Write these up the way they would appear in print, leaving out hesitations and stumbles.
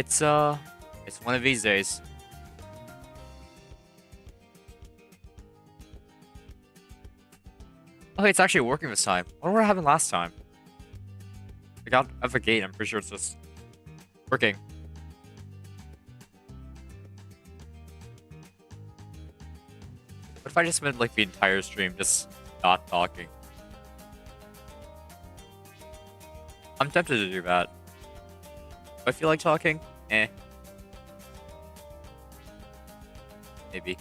It's one of these days. Oh, it's actually working this time. What happened last time? I got out of the gate. I'm pretty sure it's just working. What if I just spent like the entire stream just not talking? I'm tempted to do that. Do I feel like talking? Eh. Maybe.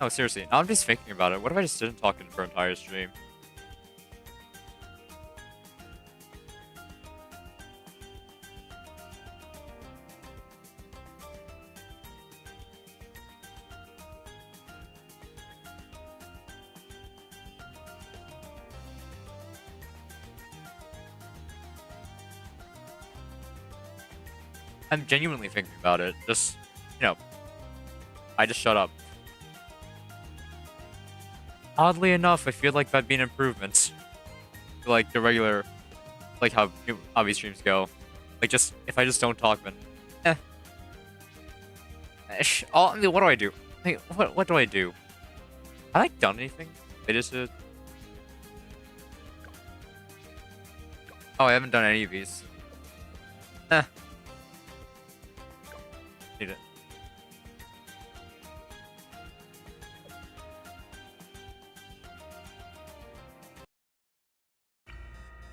No, seriously. Now I'm just thinking about it. What if I just didn't talk for an entire stream? I'm genuinely thinking about it. Just, I just shut up. Oddly enough, I feel like that'd be an improvement. Like the regular, like how hobby streams go. Like just, if I just don't talk, then, I mean, what do I do? Like, what do I do? Have I like done anything? I just did. Oh, I haven't done any of these. Need it.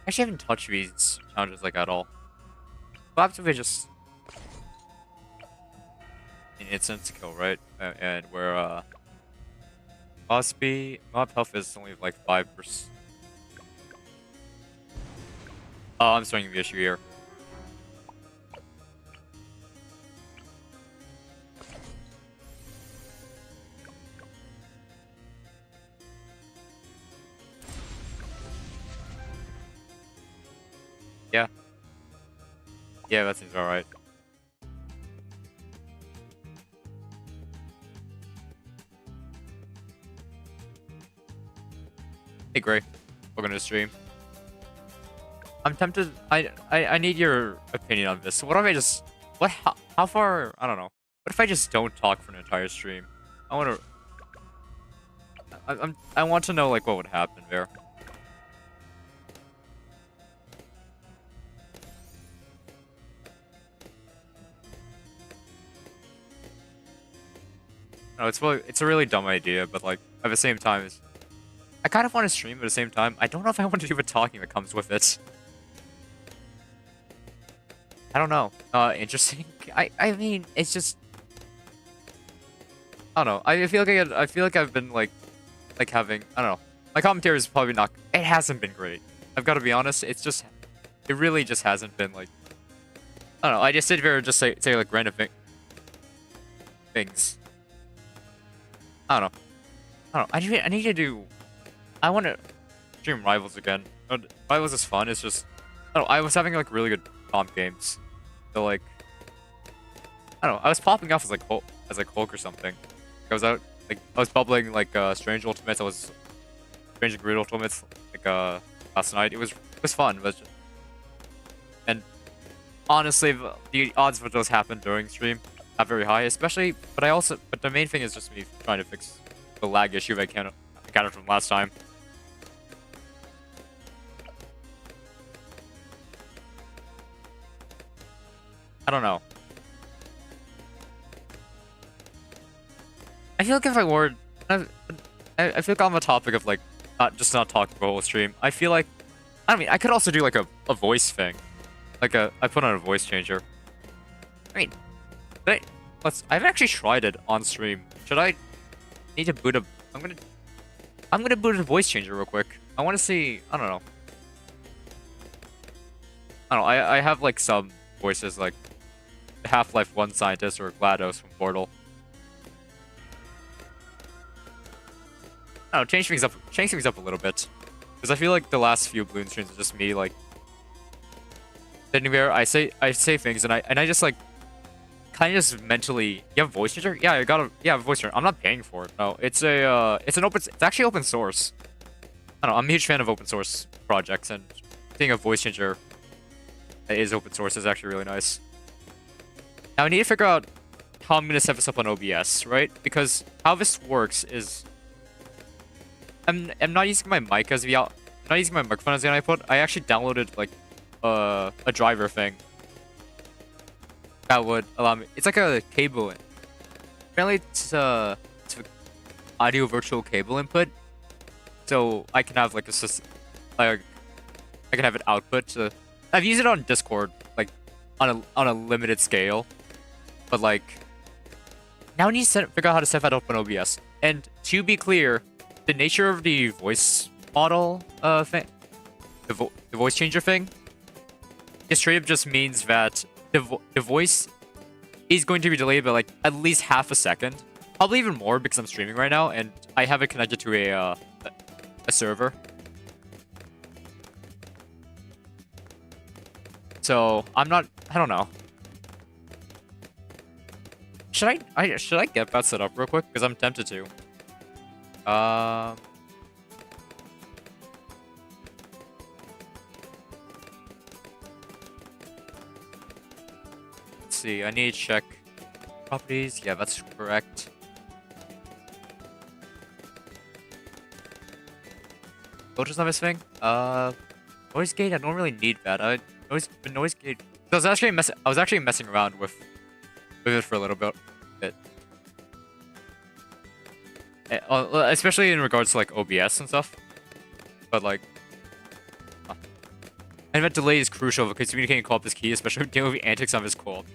Actually, I haven't touched these challenges like at all. What happens if I just an instant kill, right? And where mob speed, mob health is only like 5%. Oh, I'm starting the issue here. Yeah. Yeah, that seems alright. Hey Gray, welcome to the stream. I'm tempted. I need your opinion on this. So what if I just how far, I don't know. What if I just don't talk for an entire stream? I want to know like what would happen there. No, it's a really dumb idea, but like at the same time, I kind of want to stream, but at the same time, I don't know if I want to do the talking that comes with it. I don't know. Interesting. I mean, it's just I don't know. I feel like I've been like having, I don't know. My commentary is probably not. It hasn't been great. I've got to be honest. It really just hasn't been like. I don't know. I just sit there and just say like random things. I don't know. I need to do. I want to stream Rivals again. Rivals is fun. It's just, I don't know. I was having like really good comp games, so like, I don't know. I was popping off as like Hulk or something. I was out like I was bubbling like Strange Ultimates. I was Strange and Greed Ultimates like last night. It was fun, but and honestly, the odds for those happen during stream not very high, especially. But the main thing is just me trying to fix the lag issue that I encountered from last time. I don't know. I feel like if I were, I feel like on the topic of like not talking the whole stream. I feel like, I mean, I could also do like a voice thing, like I put on a voice changer. I mean, I've actually tried it on stream. Should I need to boot a? I'm gonna boot a voice changer real quick. I want to see. I don't know. I have like some voices like Half-Life 1 scientist or GLaDOS from Portal. I don't know, change things up a little bit. Because I feel like the last few Bloons streams are just me like sitting there, I say things and I just like kind of just mentally. You have a voice changer? Yeah, I have a voice changer. I'm not paying for it. No, it's actually open source. I don't know, I'm a huge fan of open source projects, and seeing a voice changer that is open source is actually really nice. Now I need to figure out how I'm gonna set this up on OBS, right? Because how this works is I'm not using my mic as the out. I'm not using my microphone as the output. I actually downloaded like a driver thing that would allow me. It's like a cable. Apparently, it's an audio virtual cable input, so I can have like a like I can have it output. To, I've used it on Discord, like on a limited scale, but like now I need to figure out how to set that up on OBS. And to be clear, the nature of the voice model thing, the voice changer thing, it straight up just means that the voice is going to be delayed by like at least half a second, probably even more because I'm streaming right now and I have it connected to a server. So I don't know. Should I get that set up real quick? Because I'm tempted to. Let's see. I need to check properties. Yeah, that's correct. Filters on this thing. Noise gate. I don't really need that. Noise gate. I was actually messing around with it for a little bit. Especially in regards to like OBS and stuff. But like, and that delay is crucial because communicating co-op is key, especially when dealing with antics on this co-op.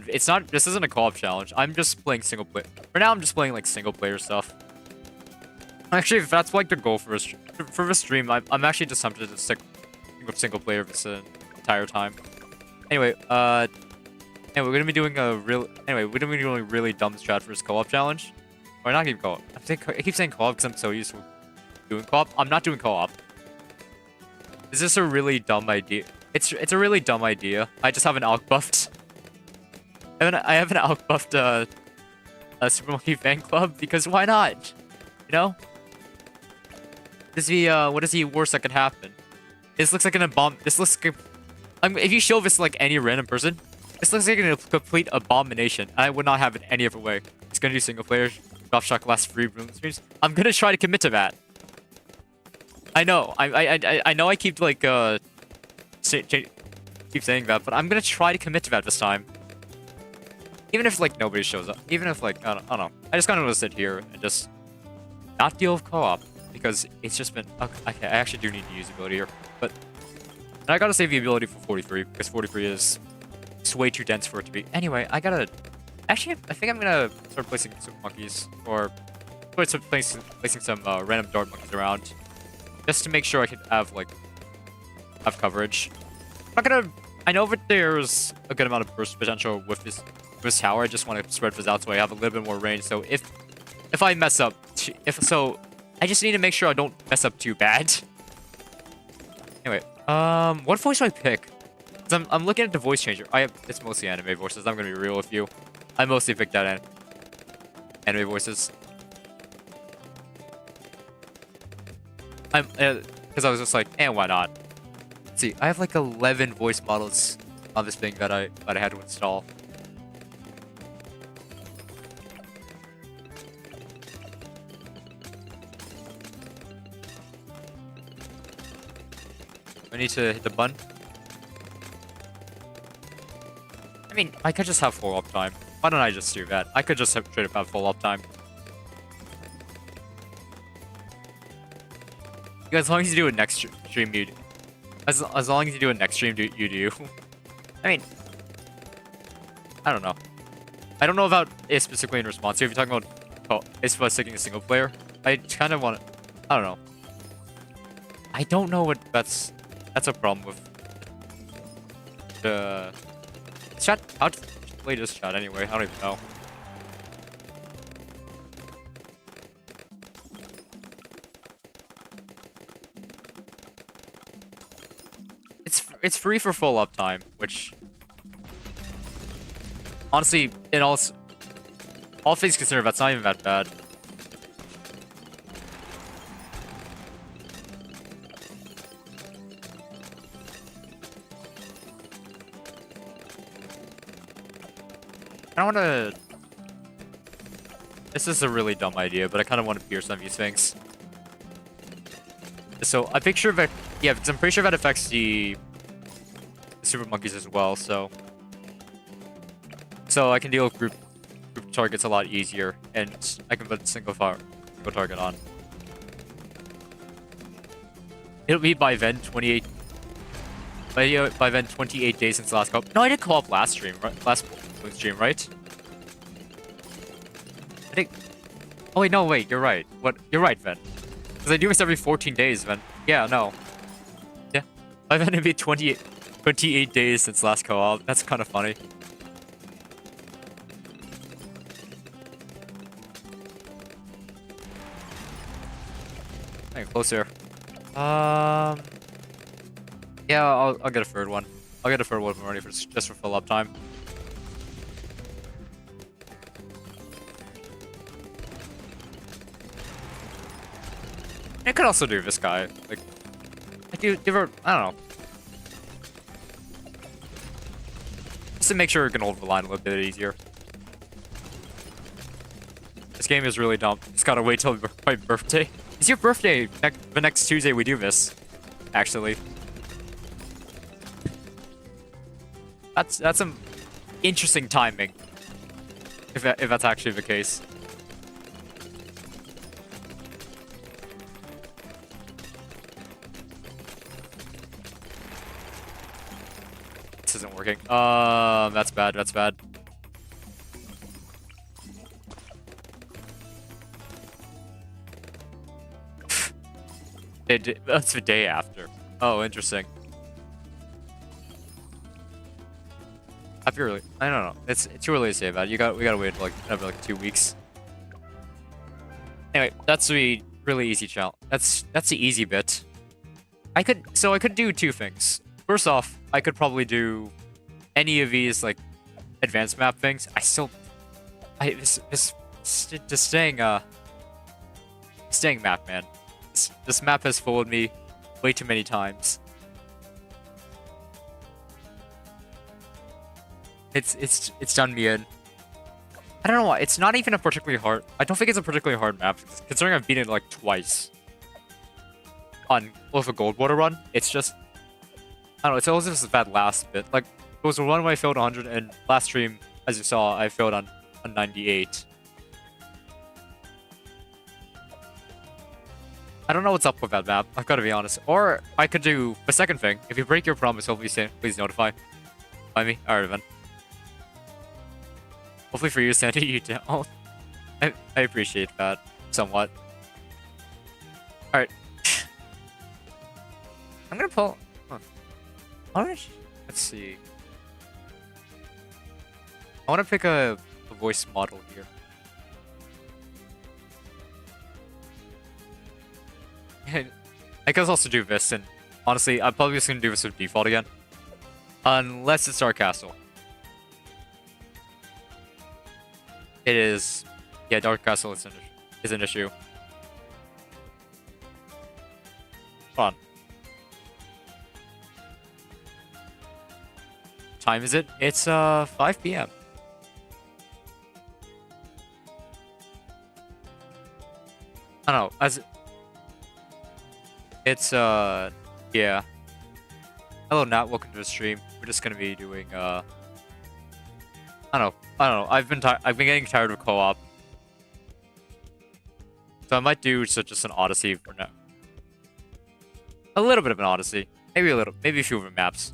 This isn't a co-op challenge. I'm just playing single player. For now, I'm just playing like single player stuff. Actually, if that's like the goal for this stream, I'm actually just tempted to stick with single player this entire time. Anyway, we're gonna be doing a really dumb strat for this co-op challenge. Or not even co-op. I keep saying co-op because I'm so used to doing co-op. I'm not doing co-op. Is this a really dumb idea? It's a really dumb idea. I just have an alk buffed. I have an alk buffed Super Monkey fan club because why not? You know? What is the worst that could happen? This looks like an abomination. This looks like if you show this like any random person, this looks like a complete abomination. I would not have it any other way. It's gonna do single player. Drop shot glass free Bloons streams. I'm gonna try to commit to that. I know. I know. I keep like keep saying that, but I'm gonna try to commit to that this time. Even if like nobody shows up. Even if like I don't know. I just kind of want to sit here and just not deal with co-op because it's just been. Okay, I actually do need to use ability here, but and I gotta save the ability for 43 because 43 is it's way too dense for it to be. Anyway, I gotta. Actually, I think I'm gonna start placing some monkeys, or start placing some random dart monkeys around, just to make sure I can have coverage. I'm not gonna. I know that there's a good amount of burst potential with this tower. I just want to spread this out so I have a little bit more range. So if I mess up, I just need to make sure I don't mess up too bad. Anyway, what voice do I pick? 'Cause I'm looking at the voice changer. It's mostly anime voices. I'm gonna be real with you. I mostly picked that anime voices. Because I was just like, why not? Let's see, I have like 11 voice models on this thing that I had to install. I need to hit the button. I mean, I could just have full uptime. Why don't I just do that? I could just straight up have full uptime. As long as you do a next stream, you do. As long as you do a next stream, you do. I mean, I don't know. I don't know about it specifically in response to if you're talking about it's about sticking a single player. I kind of want to. I don't know. I don't know what that's a problem with the chat. How to play this chat anyway? I don't even know. It's free for full uptime, which honestly, in all things considered, that's not even that bad. I don't want to... This is a really dumb idea, but I kind of want to pierce some of these things. So I'm pretty sure that... Yeah, because I'm pretty sure that affects the super monkeys as well, so... So I can deal with group targets a lot easier, and I can put single target on. It'll be by then 28... By then 28 days since the last co-op. No, I did co-op last stream, right? Last stream, right? I think... Oh wait, no, wait, you're right. What? You're right, Ven. Because I do this every 14 days, Ven. Yeah, no. Yeah. By then it'd be 28 days since last co-op. That's kind of funny. Hey, closer. Yeah, I'll get a third one. I'll get a third one from Ernie just for full up time. I could also do this guy. Like, I don't know. Just to make sure we can hold the line a little bit easier. This game is really dumb. Just gotta wait till my birthday. It's your birthday. The next Tuesday we do this. Actually. That's some interesting timing. If that's actually the case. This isn't working. That's bad. That's bad. That's the day after. Oh, interesting. I don't know. It's too early to say about it. We gotta wait like another 2 weeks. Anyway, that's the really easy challenge. That's the easy bit. I could do two things. First off, I could probably do any of these like advanced map things. Staying map, man. This map has fooled me way too many times. It's done me in. I don't know why. It's not even a particularly hard... I don't think it's a particularly hard map, considering I've beaten it like twice. With a Goldwater run. It's just... I don't know, it's always just that last bit. Like, it was one where I failed 100, and last stream, as you saw, I failed on 98. I don't know what's up with that map, I've gotta be honest. Or, I could do the second thing. If you break your promise, hopefully please notify me. Alright, then. Hopefully for you, Sandy, you don't. I appreciate that somewhat. Alright. I'm gonna pull... Huh. Let's see. I want to pick a voice model here. I could also do this, and honestly, I'm probably just gonna do this with default again. Unless it's Dark Castle. It is... Yeah, Dark Castle is an issue. Hold on. What time is it? It's 5 PM. I don't know, it's yeah. Hello Nat, welcome to the stream. We're just gonna be doing I don't know. I've been getting tired of co-op. So I might do just an Odyssey for now. A little bit of an Odyssey. Maybe a few of the maps.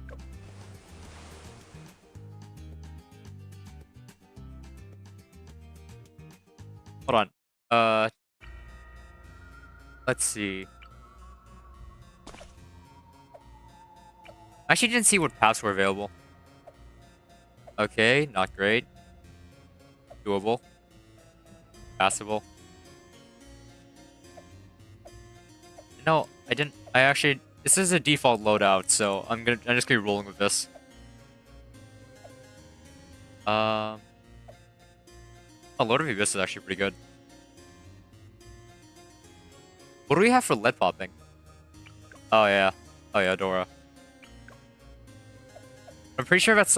Hold on. Let's see. I actually didn't see what paths were available. Okay, not great. Doable. Passable. No, I didn't. I actually... This is a default loadout, so I'm just gonna be rolling with this. Oh, Lord of the Abyss is actually pretty good. What do we have for lead popping? Oh yeah. Oh yeah, Dora. I'm pretty sure that's...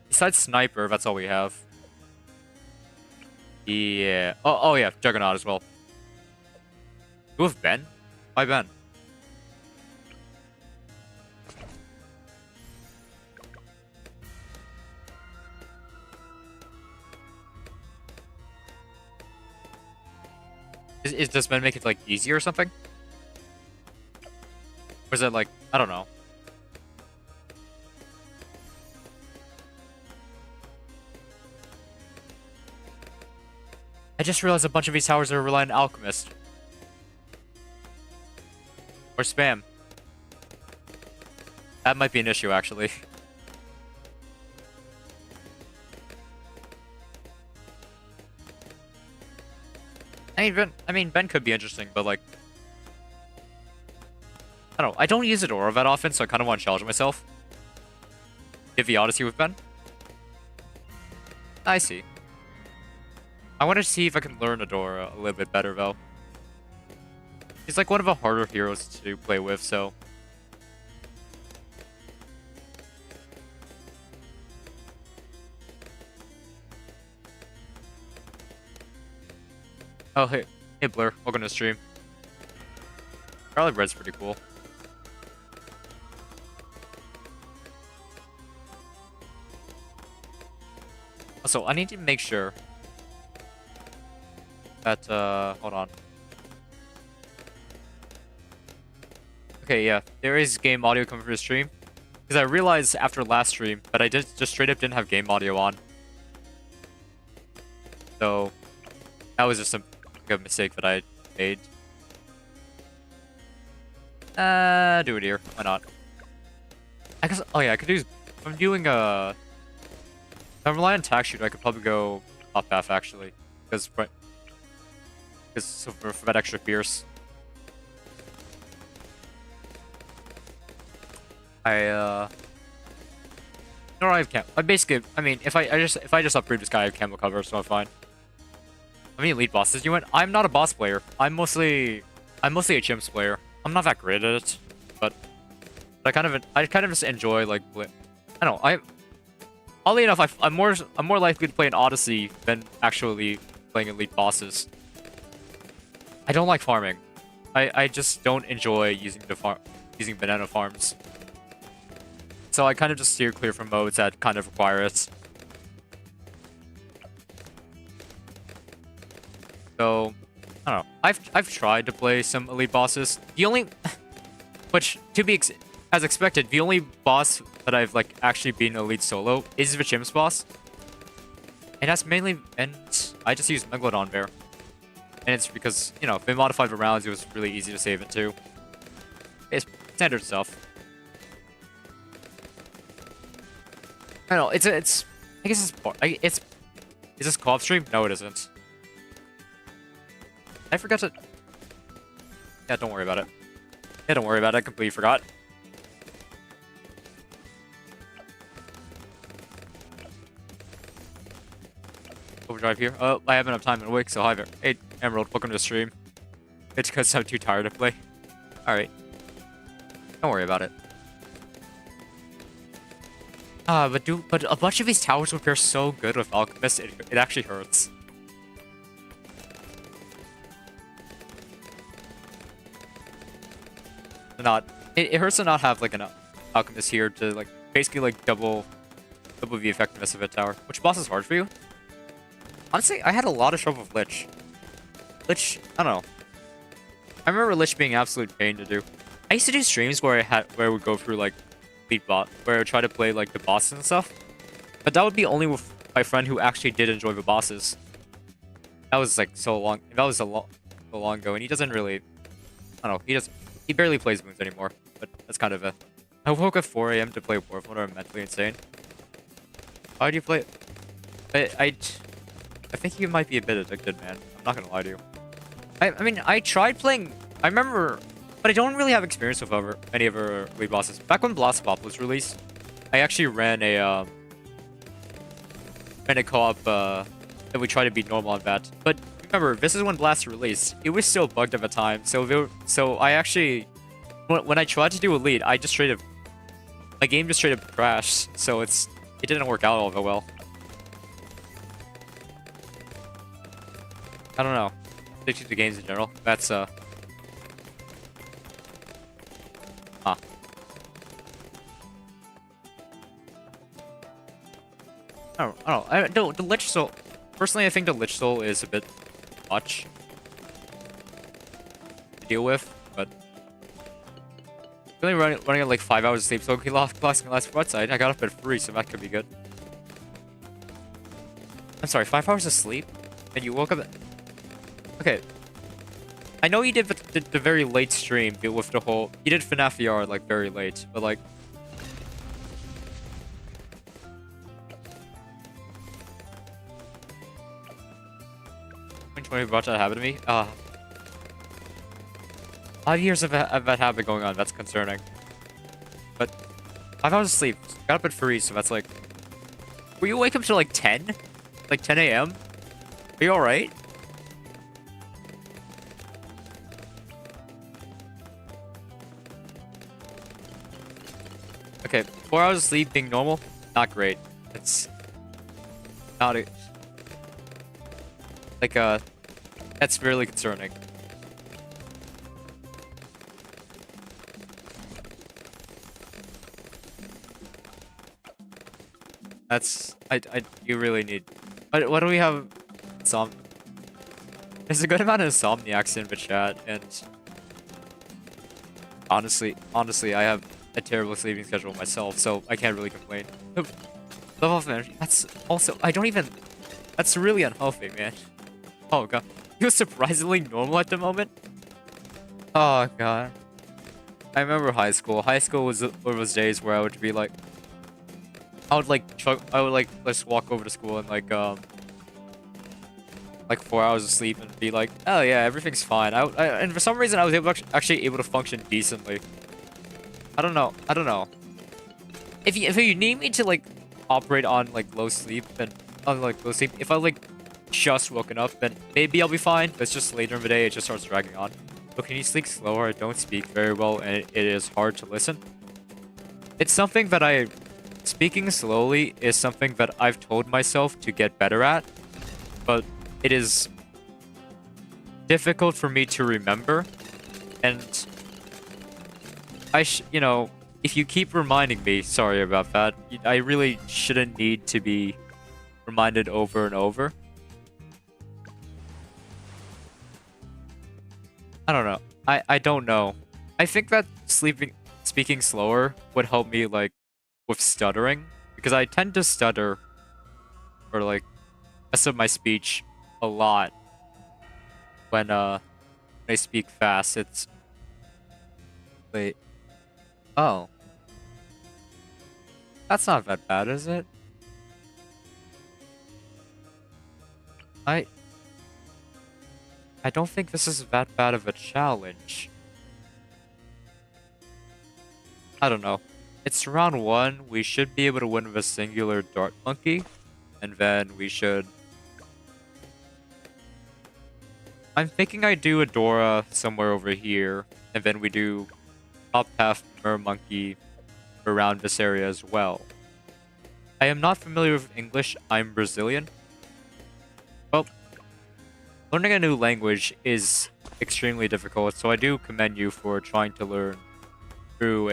Besides Sniper, that's all we have. Yeah. Oh yeah, Juggernaut as well. You have Ben? Why Ben? Does Ben make it like easier or something? Or is it like, I don't know. I just realized a bunch of these towers are relying on Alchemist. Or spam. That might be an issue, actually. I mean, Ben could be interesting, but like, I don't know. I don't use Adora that often, so I kind of want to challenge myself. Give the Odyssey with Ben. I see. I want to see if I can learn Adora a little bit better, though. He's like one of the harder heroes to play with, so... Oh, hey. Hey, Blur. Welcome to the stream. Garlic bread's pretty cool. Also, I need to make sure that, hold on. Okay, yeah, there is game audio coming from the stream. Because I realized after last stream that I just straight up didn't have game audio on. So, that was just a mistake that I made. Do it here. Why not? I guess, oh yeah, I could use, if I'm doing if I'm relying on tack shoot, I could probably go off path actually. Because for that extra fierce. No, I have cam. I basically, I mean, if I just upgrade this guy, I have camo cover, so I'm fine. How many elite bosses you went? I'm not a boss player. I'm mostly a chimps player. I'm not that great at it, but I kind of just enjoy like I don't know. Oddly enough, I'm more likely to play an Odyssey than actually playing elite bosses. I don't like farming. I just don't enjoy using banana farms. So I kind of just steer clear from modes that kind of require it. So I don't know. I've tried to play some elite bosses. The only, which to be as expected, the only boss that I've like actually been elite solo is the Chimps boss, and that's mainly, and I just use Megalodon Bear, and it's because you know if they modified the rounds, it was really easy to save it too. It's standard stuff. I don't know. I guess it's. Is this co-op stream? No, it isn't. I forgot to... Yeah, don't worry about it. Yeah, don't worry about it. I completely forgot. Overdrive here. Oh, I have enough time in a week, so hi there. Hey, Emerald, welcome to the stream. It's because I'm too tired to play. Alright. Don't worry about it. But a bunch of these towers would pair so good with Alchemist, it actually hurts. It hurts to not have like an Alchemist here to like basically like double the effectiveness of a tower. Which boss is hard for you? Honestly, I had a lot of trouble with Lich. I don't know. I remember Lich being absolute pain to do. I used to do streams where I would go through like lead bot, where I would try to play like the bosses and stuff. But that would be only with my friend who actually did enjoy the bosses. That was like so long. That was so long ago, and he doesn't really. I don't know. He barely plays Bloons anymore. But that's kind of a. I woke up 4 AM to play War Mode. I'm mentally insane. Why do you play? I think you might be a bit addicted, man. I'm not gonna lie to you. I mean, I tried playing. I remember, but I don't really have experience with any of our lead bosses. Back when Blast Pop was released, I actually ran a co-op that we tried to beat normal on that. But remember, this is when Blast released. It was still bugged at the time, so I actually, when I tried to do a lead, my game just straight up crashed. So it didn't work out all that well. I don't know. Addicted to games in general. That's huh. I don't know. The Lich Soul. Personally, I think the Lich Soul is a bit much to deal with, but really running at like 5 hours of sleep. So okay, last outside. I got up at 3, so that could be good. I'm sorry, 5 hours of sleep, and you woke up. Okay, I know you did the very late stream with the whole. You did FNAF VR like very late, but like. 20 brought that habit to me. 5 years of that habit going on. That's concerning. But 5 hours of sleep. Got up at 3, so that's like. Were you wake up to like 10? Like 10 a.m.? Are you alright? Okay, 4 hours of sleep being normal, not great. It's not a, like that's really concerning. That's you really need. What do we have? There's a good amount of insomniacs in the chat, and honestly, I have a terrible sleeping schedule myself, so I can't really complain. Level of energy. That's also that's really unhealthy, man. Oh god, he was surprisingly normal at the moment. Oh god, I remember high school. High school was days where I would be like, I would like just walk over to school and like 4 hours of sleep and be like, oh yeah, everything's fine. And for some reason I was actually able to function decently. I don't know. If you need me to like operate on like low sleep, if I like just woken up, then maybe I'll be fine. But it's just later in the day, it just starts dragging on. So can you speak slower? I don't speak very well, and it is hard to listen. It's something that speaking slowly is something that I've told myself to get better at, but it is difficult for me to remember, and if you keep reminding me, sorry about that, I really shouldn't need to be reminded over and over. I don't know. I don't know. I think that speaking slower would help me like with stuttering, because I tend to stutter or like mess up my speech a lot when I speak fast. Wait. Oh. That's not that bad, is it? I don't think this is that bad of a challenge. I don't know. It's round 1. We should be able to win with a singular dart monkey. And then we should... I'm thinking I do a Dora somewhere over here. And then we do top half mer monkey around this area as well. I am not familiar with English. I'm Brazilian. Well, learning a new language is extremely difficult, so I do commend you for trying to learn through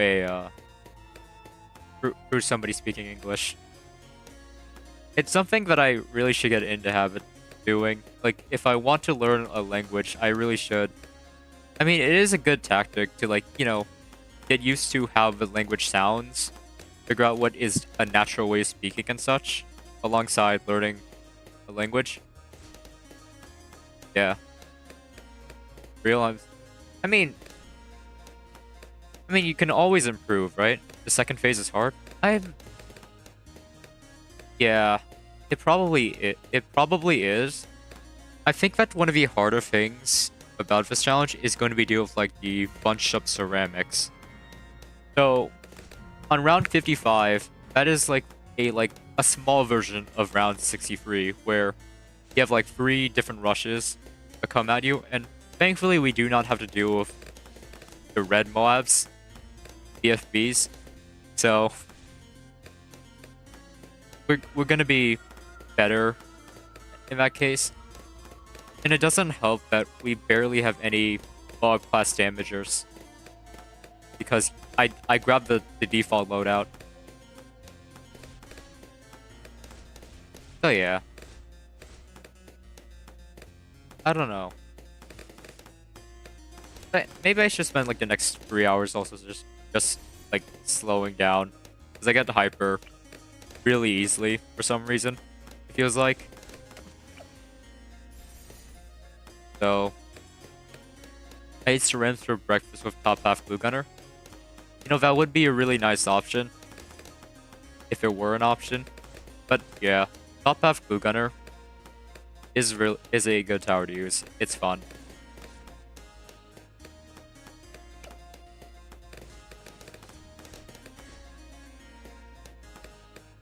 through somebody speaking English. It's something that I really should get into habit doing. Like, if I want to learn a language, I really should. I mean, it is a good tactic to, like, get used to how the language sounds, figure out what is a natural way of speaking and such, alongside learning the language. Yeah. Realize. I mean, you can always improve, right? The second phase is hard. Yeah, it probably is. I think that one of the harder things about this challenge is going to be deal with like the bunched up ceramics. So, on round 55, that is like a small version of round 63, where you have like 3 different rushes that come at you, and thankfully we do not have to deal with the red Moabs, BFBs, so we're gonna be better in that case. And it doesn't help that we barely have any log class damagers. Because I grabbed the default loadout. So yeah. I don't know. But maybe I should spend like the next 3 hours also just like slowing down. Because I get hyper really easily for some reason. It feels like. So I ate ceramics for breakfast with top half glue gunner. You know, that would be a really nice option. If it were an option. But yeah, top half glue gunner is a good tower to use. It's fun.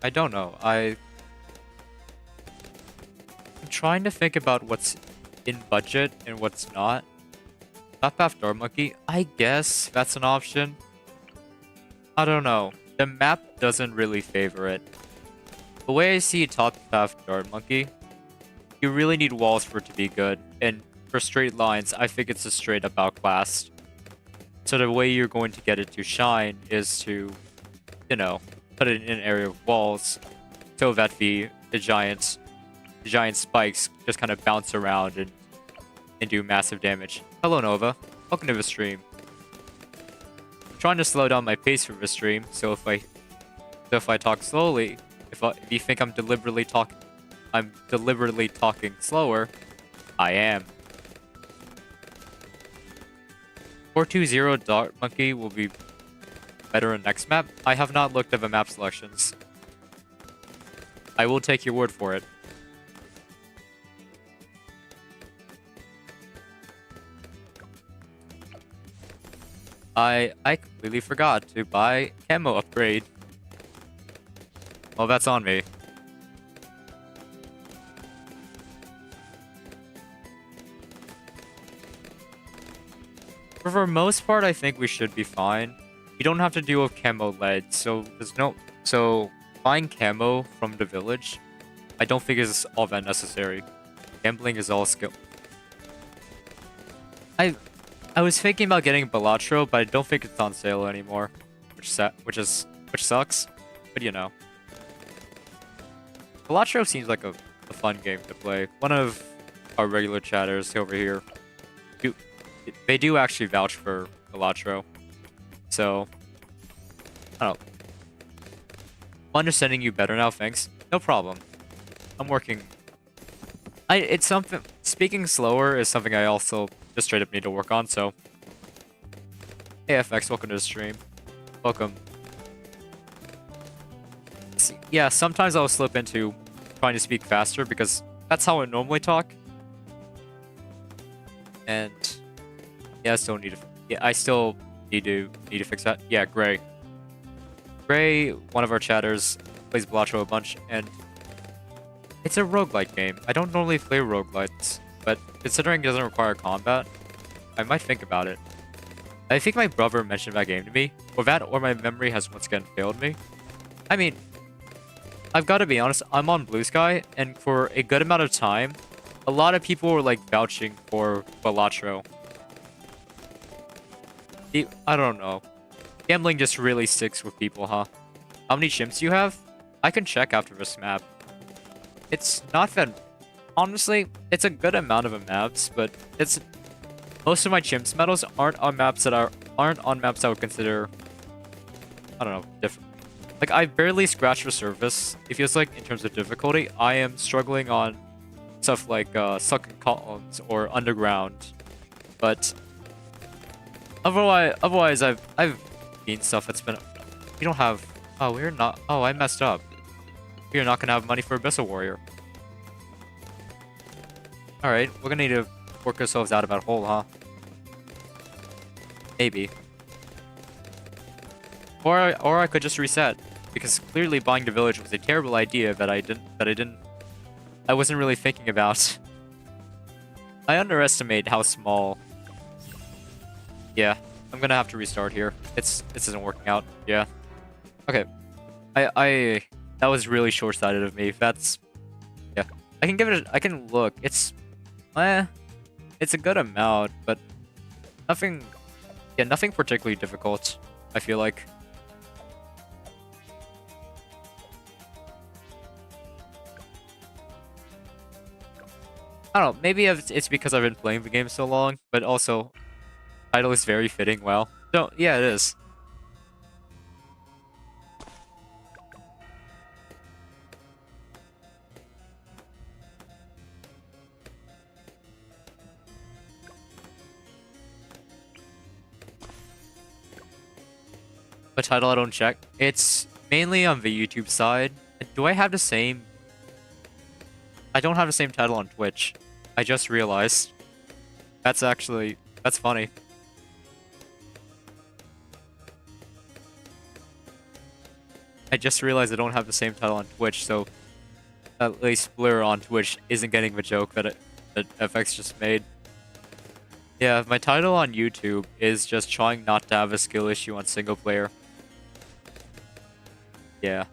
I don't know. I'm trying to think about what's in budget and what's not. Top half door monkey. I guess that's an option. I don't know. The map doesn't really favor it. The way I see top half dart monkey, you really need walls for it to be good. And for straight lines, I think it's a straight up outclassed. So the way you're going to get it to shine is to, you know, put it in an area of walls so that the giant spikes just kind of bounce around and do massive damage. Hello Nova, welcome to the stream. I'm trying to slow down my pace for the stream, so if I talk slowly, if you think I'm deliberately talking slower, I am. 420 Dart Monkey will be better in next map. I have not looked at the map selections. I will take your word for it. I completely forgot to buy camo upgrade. Well, that's on me. For the most part, I think we should be fine. You don't have to deal with camo lead, so buying camo from the village, I don't think is all that necessary. Gambling is all skill. I was thinking about getting Balatro, but I don't think it's on sale anymore, which sucks. But you know, Balatro seems like a fun game to play. One of our regular chatters over here, they do actually vouch for Balatro. So, I don't know. I'm understanding you better now, thanks. No problem. I'm working. It's something. Speaking slower is something I also just straight up need to work on, so. Hey FX, welcome to the stream. Welcome. Yeah, sometimes I'll slip into trying to speak faster because that's how I normally talk. And yeah, I still need to fix that. Yeah, Gray. Gray, one of our chatters, plays Balatro a bunch, and it's a roguelike game. I don't normally play roguelites, but considering it doesn't require combat, I might think about it. I think my brother mentioned that game to me, or my memory has once again failed me. I mean, I've got to be honest, I'm on Blue Sky, and for a good amount of time, a lot of people were like vouching for Balatro. I don't know. Gambling just really sticks with people, huh? How many chimps do you have? I can check after this map. It's not that... Honestly, it's a good amount of maps, but it's... Most of my chimps medals aren't on maps that I would consider... I don't know, different. Like, I barely scratched the surface. It feels like, in terms of difficulty, I am struggling on stuff like Sucking Columns or Underground. But... Otherwise, I've seen stuff that's been... We don't have... Oh, we're not... Oh, I messed up. We're not gonna have money for Abyssal Warrior. Alright, we're gonna need to work ourselves out of that hole, huh? Maybe. Or I could just reset. Because clearly buying the village was a terrible idea that I wasn't really thinking about. I underestimate how small... Yeah, I'm gonna have to restart here. This isn't working out. Yeah. Okay. That was really short-sighted of me. That's... Yeah. I can give it I can look. It's It's a good amount, but nothing, yeah, nothing particularly difficult, I feel like. I don't know, maybe it's because I've been playing the game so long, but also, title is very fitting well. So, yeah, it is. What title I don't check? It's mainly on the YouTube side. Do I have the same? I don't have the same title on Twitch. I just realized. That's funny. I just realized I don't have the same title on Twitch, so at least Blur on Twitch isn't getting the joke that FX just made. Yeah, my title on YouTube is just trying not to have a skill issue on single player. Yeah.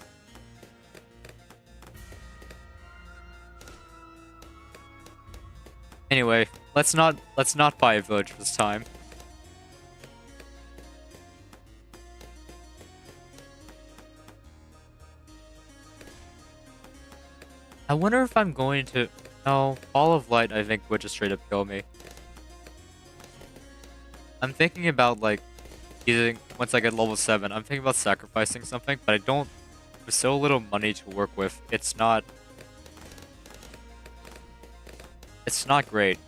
Anyway, let's not buy a village this time. I wonder if I'm going to... No, Ball of Light I think would just straight up kill me. I'm thinking about like using, once I get level 7, I'm thinking about sacrificing something, but I don't, with so little money to work with, it's not great.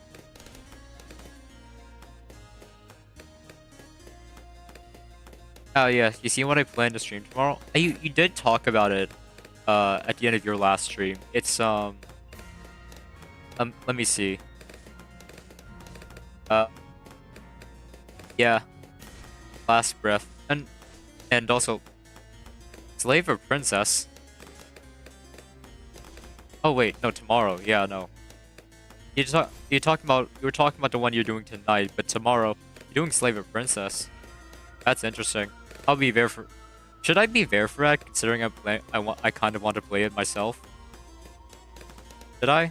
Oh yeah, you see what I plan to stream tomorrow? You did talk about it at the end of your last stream. It's let me see. Yeah. Last breath. And also Slave or Princess. Oh wait, no, tomorrow. Yeah, no. You were talking about the one you're doing tonight, but tomorrow you're doing Slave or Princess. That's interesting. I'll be there for... Should I be there for that, considering I kind of want to play it myself? Did I?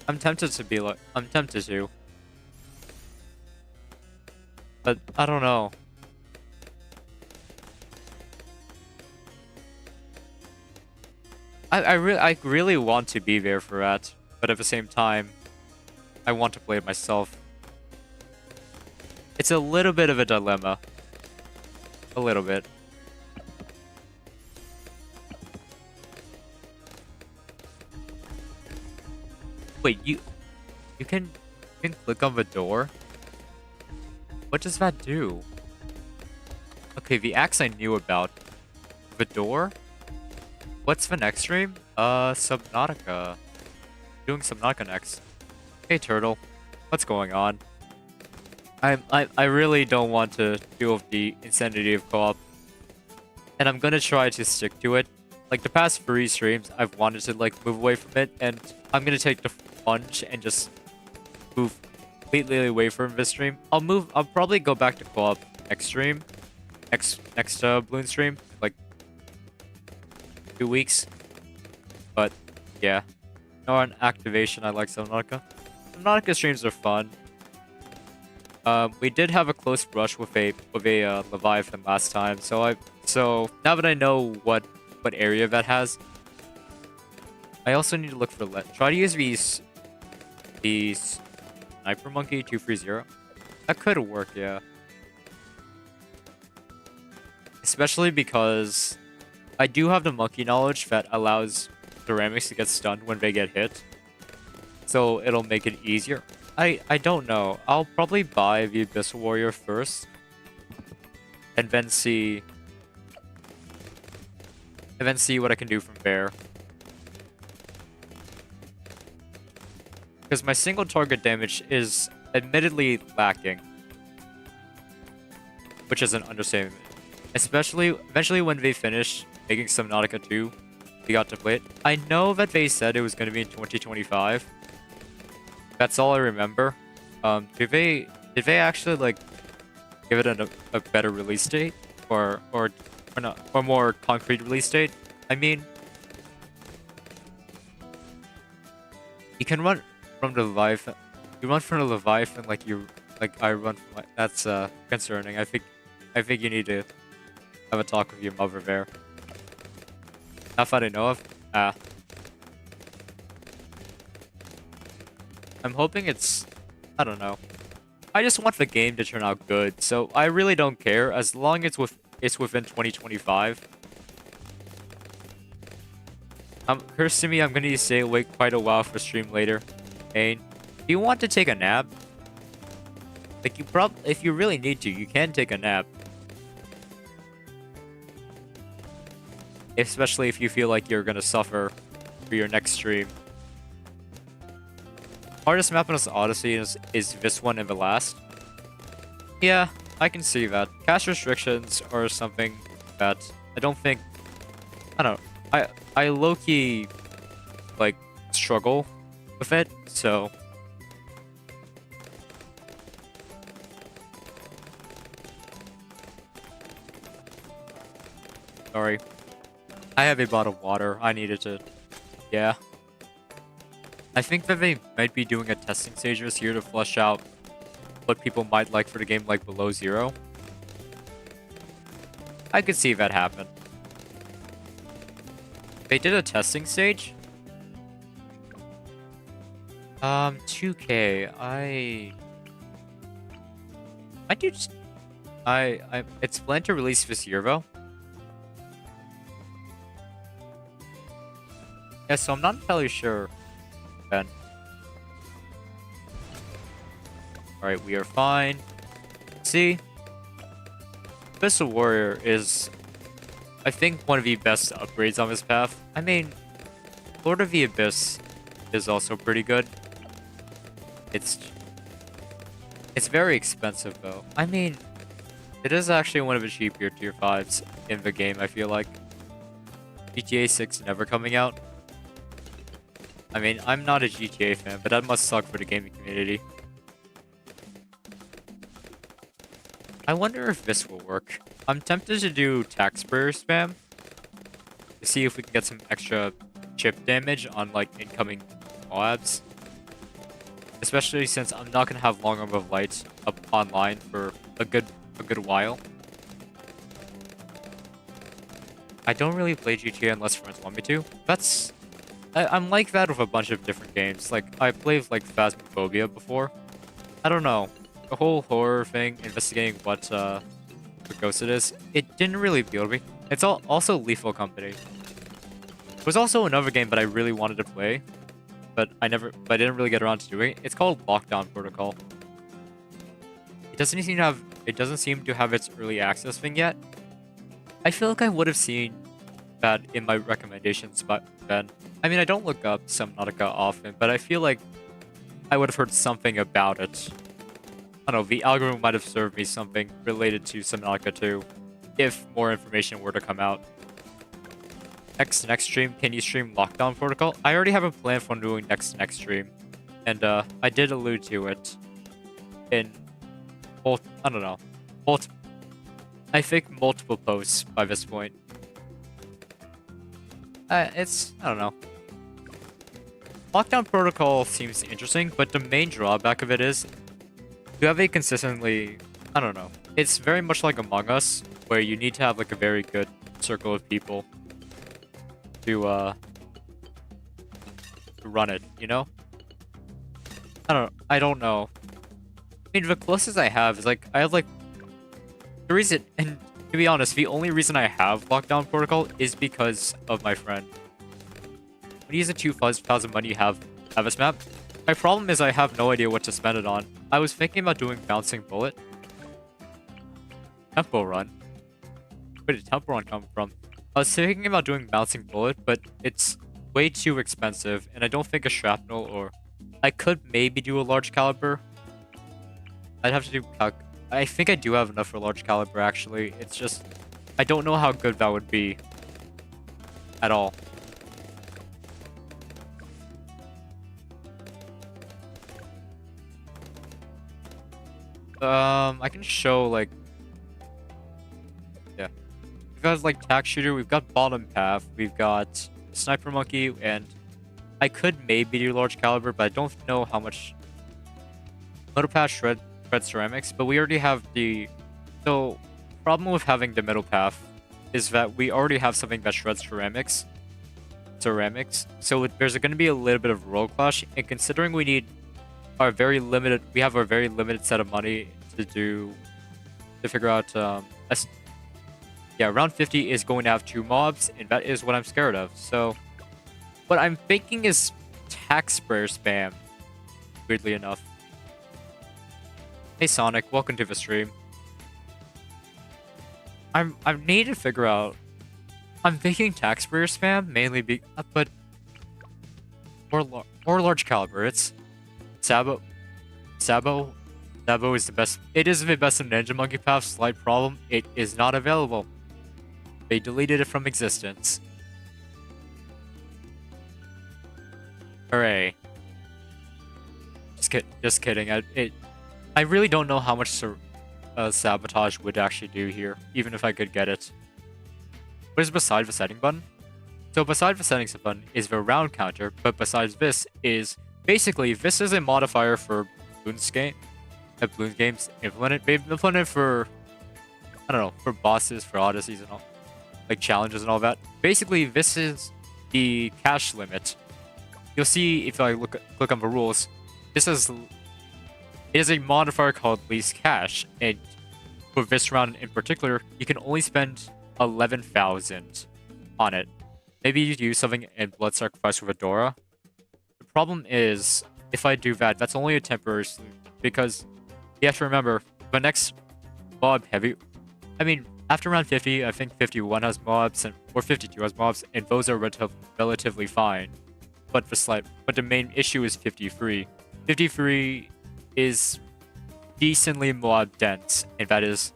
I'm tempted to be like... I'm tempted to. But, I don't know. I really want to be there for that, but at the same time, I want to play it myself. It's a little bit of a dilemma. A little bit. Wait, you can click on the door? What does that do? Okay, the axe I knew about. The door? What's the next stream? Subnautica. Doing Subnautica next. Hey Turtle. What's going on? I really don't want to deal with the insanity of co-op. And I'm gonna try to stick to it. Like the past 3 streams, I've wanted to like move away from it, and I'm gonna take the plunge and just move completely away from this stream. I'll probably go back to co-op next stream. Next Bloons stream. Like 2 weeks. But yeah. No, on activation, I like Subnautica. Subnautica streams are fun. We did have a close brush with a Leviathan last time, so now that I know what area that has, I also need to look for try to use these Sniper Monkey 230. That could work, yeah. Especially because I do have the monkey knowledge that allows ceramics to get stunned when they get hit, so it'll make it easier. I don't know. I'll probably buy the Abyssal Warrior first, and then see what I can do from there. Because my single target damage is admittedly lacking, which is an understatement. Especially eventually when they finish making Subnautica 2, we got to play it. I know that they said it was going to be in 2025. That's all I remember. Did they actually like give it a better release date, or not, or more concrete release date? I mean, You can run from the Leviathan. You run from the Leviathan like I run from that's concerning. I think you need to have a talk with your mother there. Not that I know of. I'm hoping it's, I don't know. I just want the game to turn out good, so I really don't care as long as it's within 2025. Curse to me, I'm gonna stay awake quite a while for stream later. Ain, do you want to take a nap? Like if you really need to, you can take a nap. Especially if you feel like you're gonna suffer for your next stream. Hardest map in this Odyssey is this one and the last. Yeah, I can see that. Cash restrictions are something that I don't think... I don't know. I low-key, like, struggle with it, so... Sorry. I have a bottle of water. I needed to... Yeah. I think that they might be doing a testing stage this year to flesh out what people might like for the game, like Below Zero. I could see that happen. They did a testing stage? 2K. It's planned to release this year, though. Yeah, so I'm not entirely sure. Then. Alright, we are fine. See? Abyssal Warrior is, I think, one of the best upgrades on this path. I mean, Lord of the Abyss is also pretty good. It's very expensive, though. I mean, it is actually one of the cheaper tier 5s in the game, I feel like. GTA 6 never coming out. I mean, I'm not a GTA fan, but that must suck for the gaming community. I wonder if this will work. I'm tempted to do taxpayer spam to see if we can get some extra chip damage on like incoming labs. Especially since I'm not gonna have Long Arm of Light up online for a good while. I don't really play GTA unless friends want me to. I'm like that with a bunch of different games. Like, I played, like, Phasmophobia before. I don't know. The whole horror thing, investigating what ghost it is, it didn't really appeal to me. It's also Lethal Company. There was also another game that I really wanted to play, but I didn't really get around to doing it. It's called Lockdown Protocol. It doesn't seem to have its early access thing yet. I feel like I would have seen that in my recommendations, but then... I mean, I don't look up Subnautica often, but I feel like I would have heard something about it. I don't know, the algorithm might have served me something related to Subnautica 2, if more information were to come out. Next stream, can you stream Lockdown Protocol? I already have a plan for doing next stream, and I did allude to it in both, I don't know, I think multiple posts by this point. I don't know. Lockdown Protocol seems interesting, but the main drawback of it is you have a consistently, I don't know. It's very much like Among Us, where you need to have like a very good circle of people to run it, you know? I don't know. I mean, the closest I have is like, I have like, the reason, and to be honest, the only reason I have Lockdown Protocol is because of my friend. When you use a 2,000 money, you have this map. My problem is I have no idea what to spend it on. I was thinking about doing Bouncing Bullet. Tempo Run. Where did Tempo Run come from? I was thinking about doing Bouncing Bullet, but it's way too expensive, and I don't think a Shrapnel or... I could maybe do a Large Caliber. I'd have to do... I think I do have enough for Large Caliber, actually. It's just... I don't know how good that would be. At all. I can show, like... Yeah. We've got, like, Tack Shooter, we've got Bottom Path, we've got Sniper Monkey, and I could maybe do large caliber, but I don't know how much. Middle path shred ceramics, but we already have the. So, problem with having the middle path is that we already have something that shreds ceramics. So there's going to be a little bit of roll clash, and considering we have our very limited set of money to figure out. Yeah, round 50 is going to have 2 mobs, and that is what I'm scared of. So, what I'm thinking is tax sprayer spam. Weirdly enough. Hey Sonic, welcome to the stream. I need to figure out. I'm thinking tax sprayer spam mainly but or large caliber. It's Sabo is the best. It is the best in Ninja Monkey Path. Slight problem. It is not available. They deleted it from existence. Hooray. Just kidding. I really don't know how much sabotage would actually do here, even if I could get it. What is beside the setting button? So beside the settings button is the round counter, but besides this is basically this is a modifier for Bloons games implemented. They've implemented for I don't know, for bosses, for odysseys and all, like challenges and all that. Basically, this is the cash limit. You'll see if I click on the rules. This is a modifier called least cash, and for this round in particular, you can only spend 11,000 on it. Maybe you use something in Blood Sacrifice with Adora. The problem is, if I do that, that's only a temporary solution, because you have to remember, the next mob heavy... I mean, after round 50, I think 51 has mobs, or 52 has mobs, and those are relatively fine. But the main issue is 53. 53 is decently mob dense, and that is...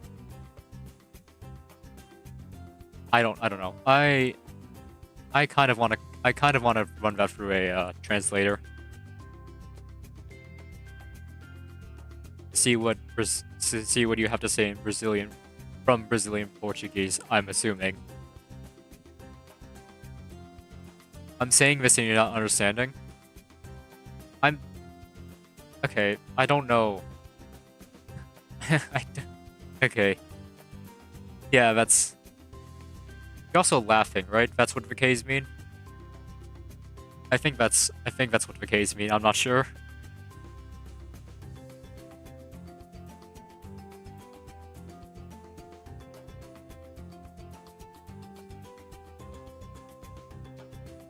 I don't know. I kind of want to run that through a translator. See what you have to say in Brazilian, from Brazilian Portuguese, I'm assuming. I'm saying this and you're not understanding. Okay, I don't know. Okay. Yeah, that's... You're also laughing, right? That's what vacays mean? I think that's what vacays mean, I'm not sure.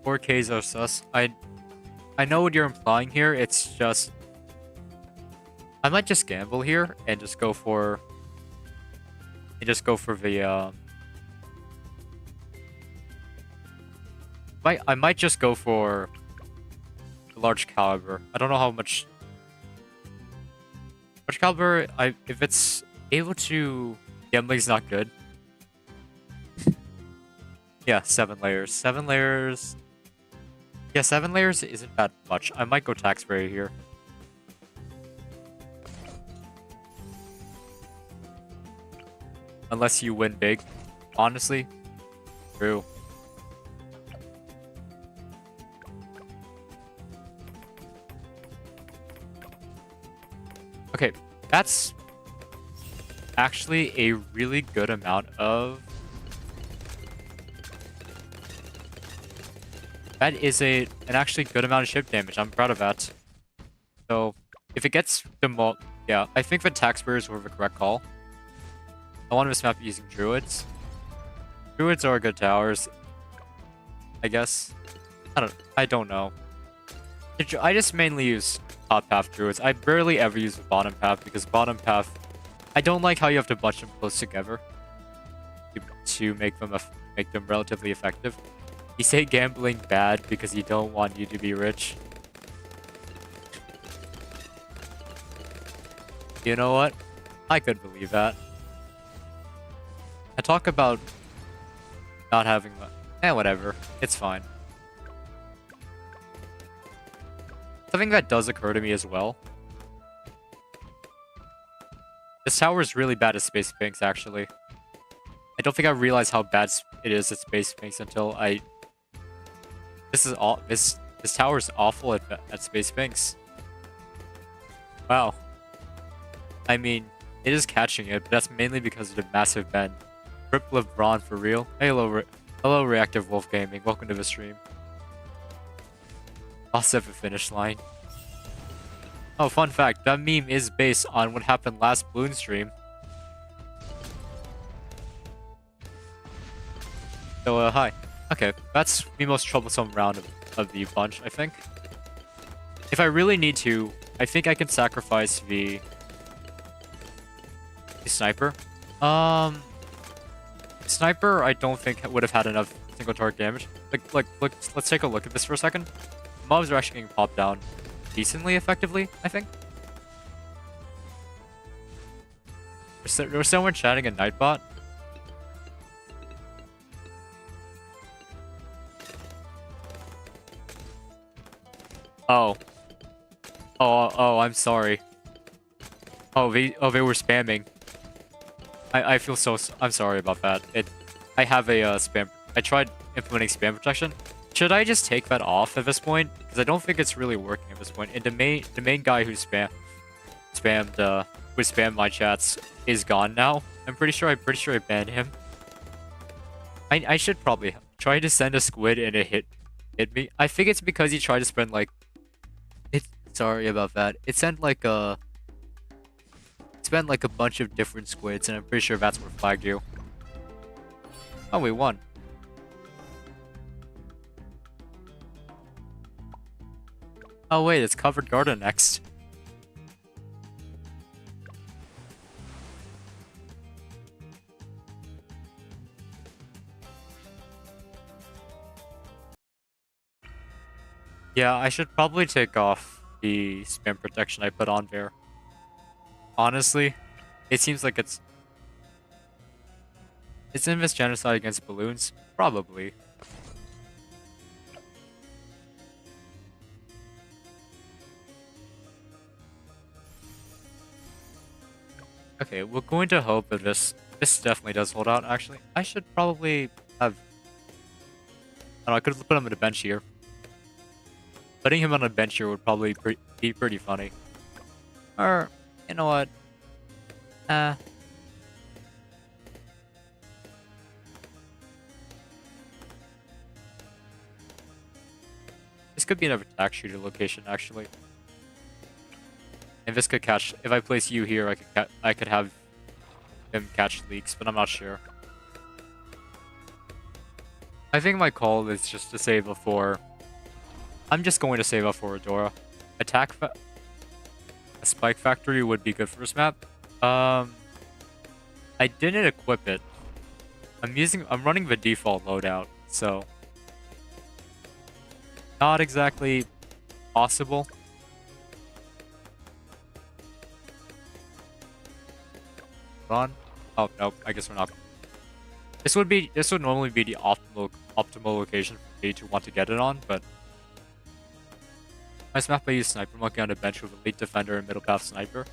Four Ks are sus. I know what you're implying here, it's just... I might just gamble here and just go for... the, I might just go for the large caliber. I don't know how much... Large caliber, if it's able to... Gambling's not good. Yeah, 7 layers. 7 layers... Yeah, 7 layers isn't that much. I might go taxpayer here. Unless you win big. Honestly. True. Okay, that's actually a really good amount of... That is an actually good amount of ship damage. I'm proud of that. So, if it gets the yeah, I think the taxpayers were the correct call. I want to map using druids. Druids are good towers, I guess. I don't know. I just mainly use top path druids. I barely ever use the bottom path because bottom path, I don't like how you have to bunch them close together to make them relatively effective. You say gambling bad because you don't want you to be rich. You know what? I could believe that. I talk about not having... whatever. It's fine. Something that does occur to me as well. This tower is really bad at Space Pinks, actually. I don't think I realized how bad it is at Space Pinks until I... This This tower's awful at space banks. Wow. I mean, it is catching it, but that's mainly because of the massive bend. Rip LeBron for real. Hello, Reactive Wolf Gaming. Welcome to the stream. Lost at the finish line. Oh, fun fact, that meme is based on what happened last Bloons stream. So, hi. Okay, that's the most troublesome round of the bunch, I think. If I really need to, I think I can sacrifice the sniper. Sniper, I don't think would have had enough single target damage. Look, let's take a look at this for a second. Mobs are actually getting popped down decently effectively, I think. There was someone chatting in Nightbot. Oh, I'm sorry. Oh, they were spamming. I feel so. I'm sorry about that. I have a spam. I tried implementing spam protection. Should I just take that off at this point? Because I don't think it's really working at this point. And the main guy who spammed my chats is gone now. I'm pretty sure I banned him. I should probably try to send a squid and it hit me. I think it's because he tried to spend like. Sorry about that. It sent like a. Spent like a bunch of different squids, and I'm pretty sure that's what flagged you. Oh, we won. Oh wait, it's covered garden next. Yeah, I should probably take off the spam protection I put on there. Honestly, it seems like it's in this genocide against balloons? Probably. Okay, we're going to hope that this definitely does hold out, actually. I should probably have... I don't know, I could have put him on a bench here. Putting him on a bench here would probably be pretty funny. Or, you know what? This could be another attack shooter location, actually. And this could catch... If I place you here, I could have him catch leaks, but I'm not sure. I think my call is just to save up for... I'm just going to save up for Adora. A Spike Factory would be good for this map. I didn't equip it. I'm running the default loadout, so... Not exactly possible. Run. Oh no, I guess we're not. This would normally be the optimal location for me to want to get it on, but nice map I use Sniper Monkey on a bench with elite defender and middle path sniper.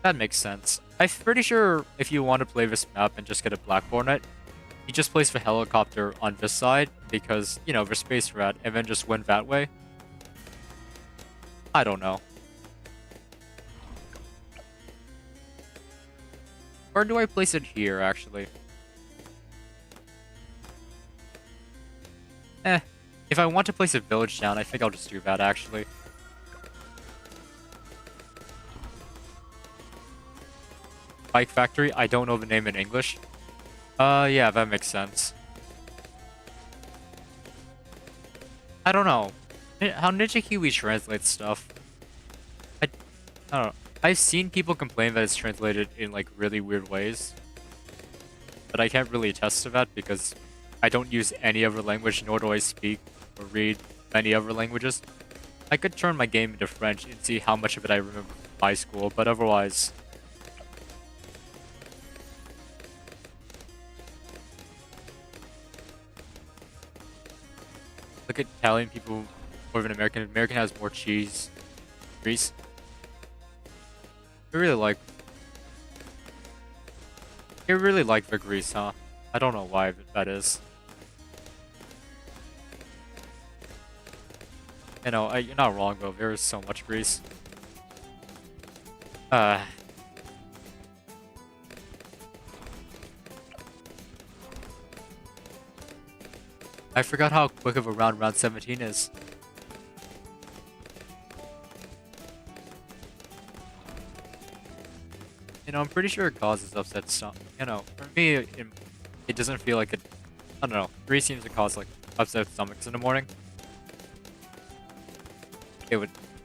That makes sense. I'm pretty sure if you want to play this map and just get a Black Hornet, you just place the helicopter on this side because, you know, there's space for that, and then just win that way. I don't know. Or do I place it here, actually? If I want to place a village down, I think I'll just do that, actually. Bike Factory, I don't know the name in English. Yeah, that makes sense. I don't know. How Ninja Kiwi translates stuff. I don't know. I've seen people complain that it's translated in, like, really weird ways. But I can't really attest to that because I don't use any other language, nor do I speak or read many other languages. I could turn my game into French and see how much of it I remember from high school, but otherwise... Look at Italian people more than American. American has more cheese. Grease. I really like the grease, huh? I don't know why that is. You know, you're not wrong, though. There is so much grease. Uh... I forgot how quick of a round 17 is. You know, I'm pretty sure it causes upset stomach. You know, for me, it doesn't feel like it. I don't know. Grease seems to cause like upset stomachs in the morning.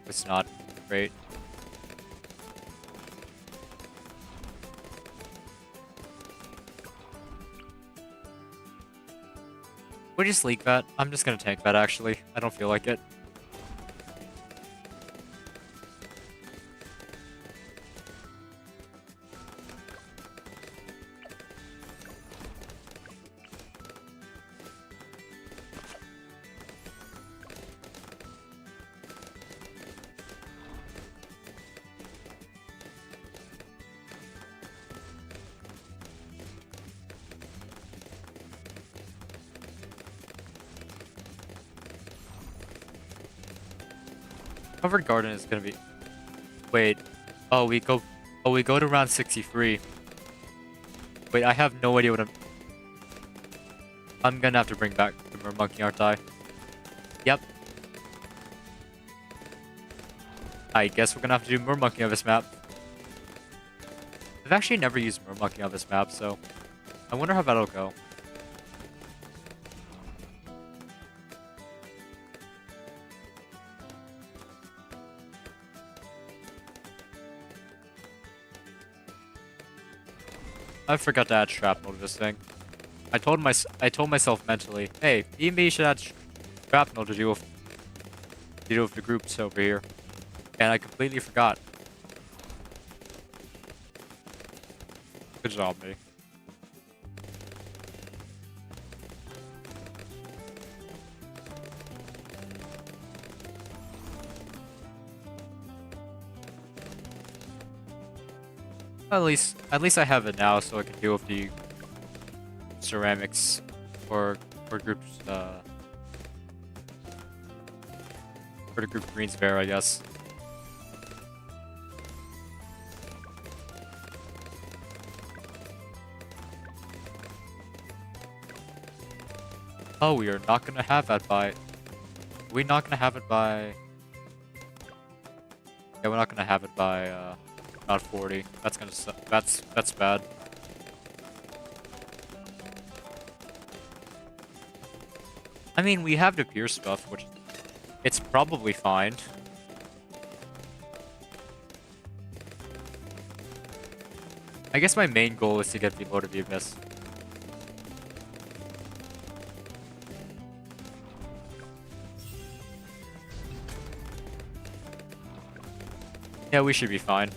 It's not great. Would you just leak that? I'm just gonna tank that actually. I don't feel like it. Covered garden is gonna be. Wait. Oh, we go. Oh, we go to round 63. Wait, I have no idea what I'm gonna have to bring back the Mer Monkey, aren't I? Yep. I guess we're gonna have to do Mer Monkey on this map. I've actually never used Mer Monkey on this map, so I wonder how that'll go. I forgot to add shrapnel to this thing. I told myself mentally, hey, me should add shrapnel to deal with the groups over here, and I completely forgot. Good job, me. At least I have it now, so I can deal with the ceramics for groups for the group greens bear, I guess. Oh, we are not gonna have that by. We're not gonna have it by. Yeah, we're not gonna have it by not 40. That's gonna suck. That's bad. I mean, we have the Pierce stuff, which it's probably fine. I guess my main goal is to get below the Abyss. Yeah, we should be fine.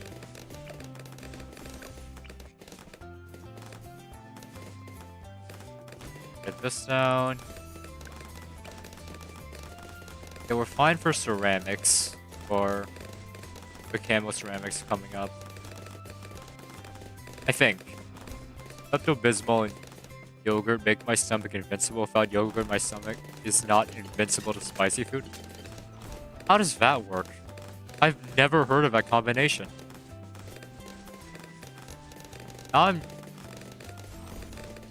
Get this down. Yeah, we're fine for ceramics, or the camo ceramics coming up. I think. Pepto-Bismol and yogurt make my stomach invincible. Without yogurt, my stomach is not invincible to spicy food. How does that work? I've never heard of that combination. Now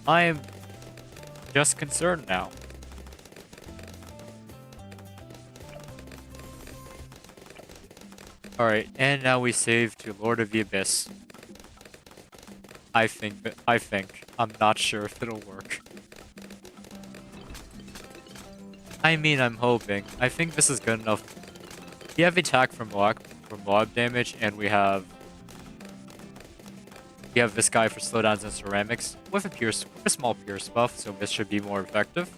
I am just concerned now. Alright, and now we save to Lord of the Abyss. I think. I'm not sure if it'll work. I mean, I'm hoping. I think this is good enough. We have attack from mob damage, and we have this guy for slowdowns and ceramics with a small pierce buff, so this should be more effective.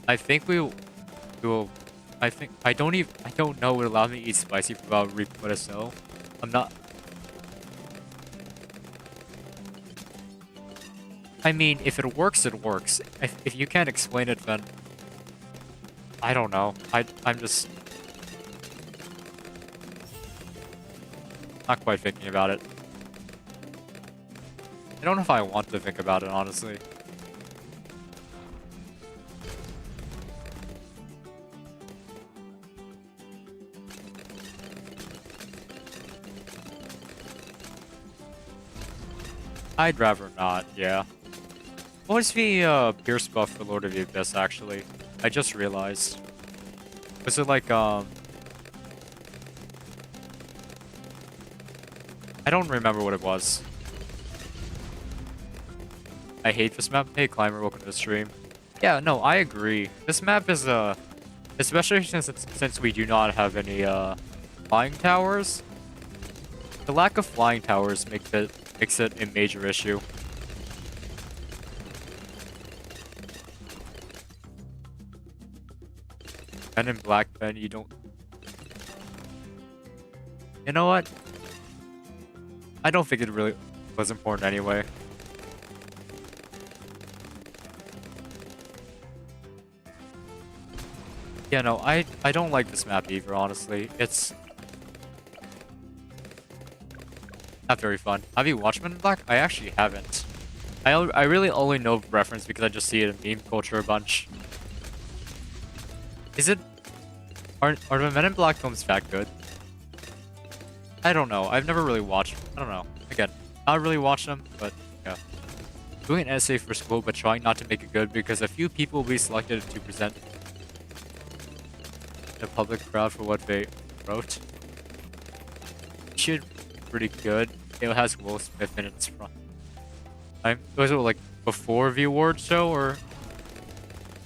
I think we will. I don't know what allowed me to eat spicy without Reap so. I'm not. I mean, if it works, it works. If you can't explain it, then I don't know. I'm just not quite thinking about it. I don't know if I want to think about it, honestly. I'd rather not, yeah. What was the Pierce buff for Lord of the Abyss, actually? I just realized. Was it like, I don't remember what it was. I hate this map. Hey, Climber, welcome to the stream. Yeah, no, I agree. This map is, especially since we do not have any, flying towers. The lack of flying towers makes it a major issue. Men in Black, Ben, you don't... You know what? I don't think it really was important anyway. Yeah, no, I don't like this map either, honestly. It's not very fun. Have you watched Men in Black? I actually haven't. I really only know the reference because I just see it in meme culture a bunch. Is it... Are the Men in Black films that good? I don't know. I've never really watched... I don't know. Again, not really watched them, but yeah. Doing an essay for school, but trying not to make it good because a few people will be selected to present the public crowd for what they wrote. Should be pretty good. It has Will Smith in its front. Was it like before the award show or...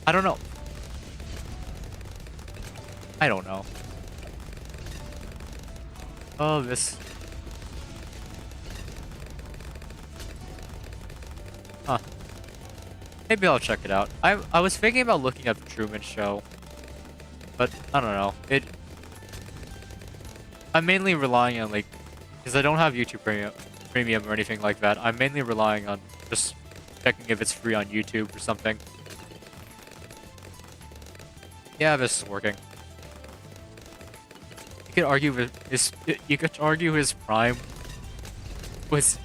I don't know. I don't know. Oh, this... Huh. Maybe I'll check it out. I was thinking about looking at the Truman Show. But, I don't know. I'm mainly relying on, like... Because I don't have YouTube Premium or anything like that. I'm mainly relying on just checking if it's free on YouTube or something. Yeah, this is working. You could argue his prime was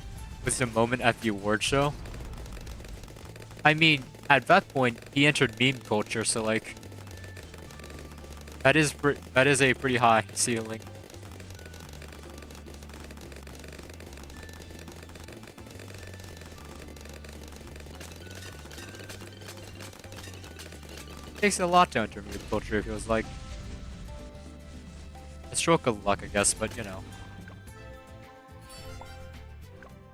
the moment at the award show. I mean, at that point, he entered meme culture, so like, that is a pretty high ceiling. Takes a lot to enter meme culture. It feels like a stroke of luck, I guess, but you know.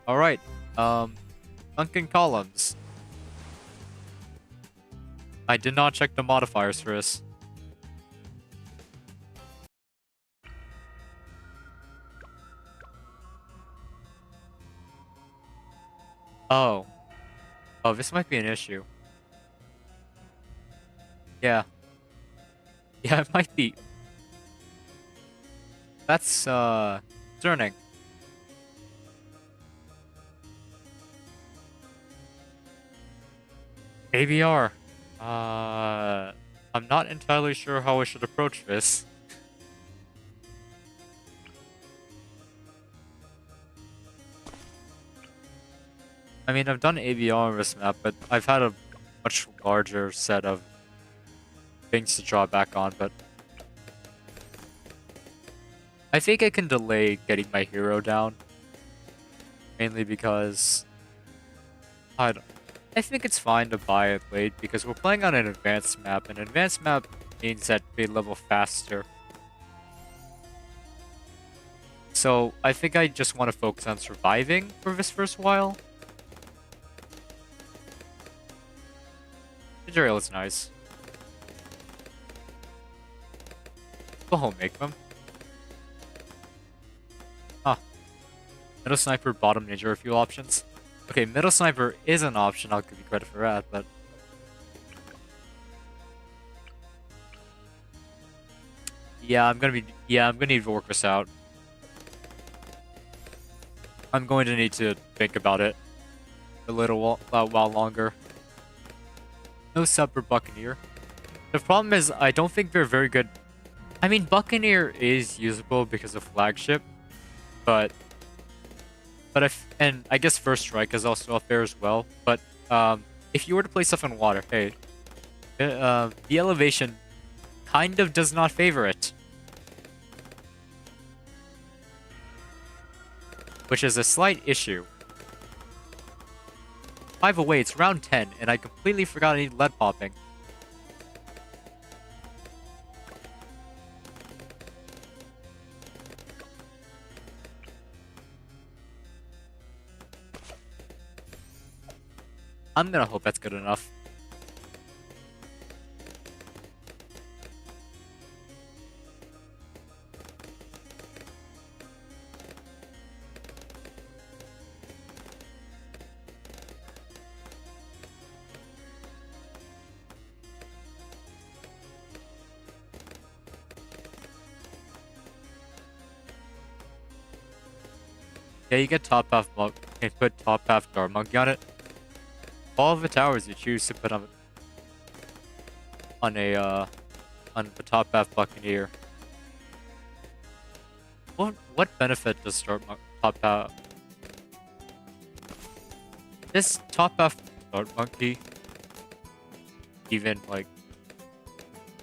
All right, sunken columns. I did not check the modifiers for this. Oh. Oh, this might be an issue. Yeah. Yeah, it might be. That's, concerning. ABR. I'm not entirely sure how I should approach this. I mean, I've done ABR on this map, but I've had a much larger set of things to draw back on, but I think I can delay getting my hero down. Mainly because I think it's fine to buy it late because we're playing on an advanced map. An advanced map means that they level faster. So I think I just want to focus on surviving for this first while. The drill is nice. Go home, make them. Huh. Middle sniper, bottom ninja are a few options. Okay, middle sniper is an option, I'll give you credit for that, but... Yeah, I'm gonna need to work this out. I'm going to need to think about it a little while longer. No sub for Buccaneer. The problem is, I don't think they're very good. I mean, Buccaneer is usable because of flagship, but and I guess First Strike is also up there as well. But if you were to play stuff in water, hey, the elevation kind of does not favor it, which is a slight issue. 5 away, it's round 10, and I completely forgot I need lead popping. I'm gonna hope that's good enough. Yeah, you get top half monk and put top half guard monkey on it. All of the towers you choose to put on on the top half buccaneer. What benefit does top half? This top half guard monkey even like?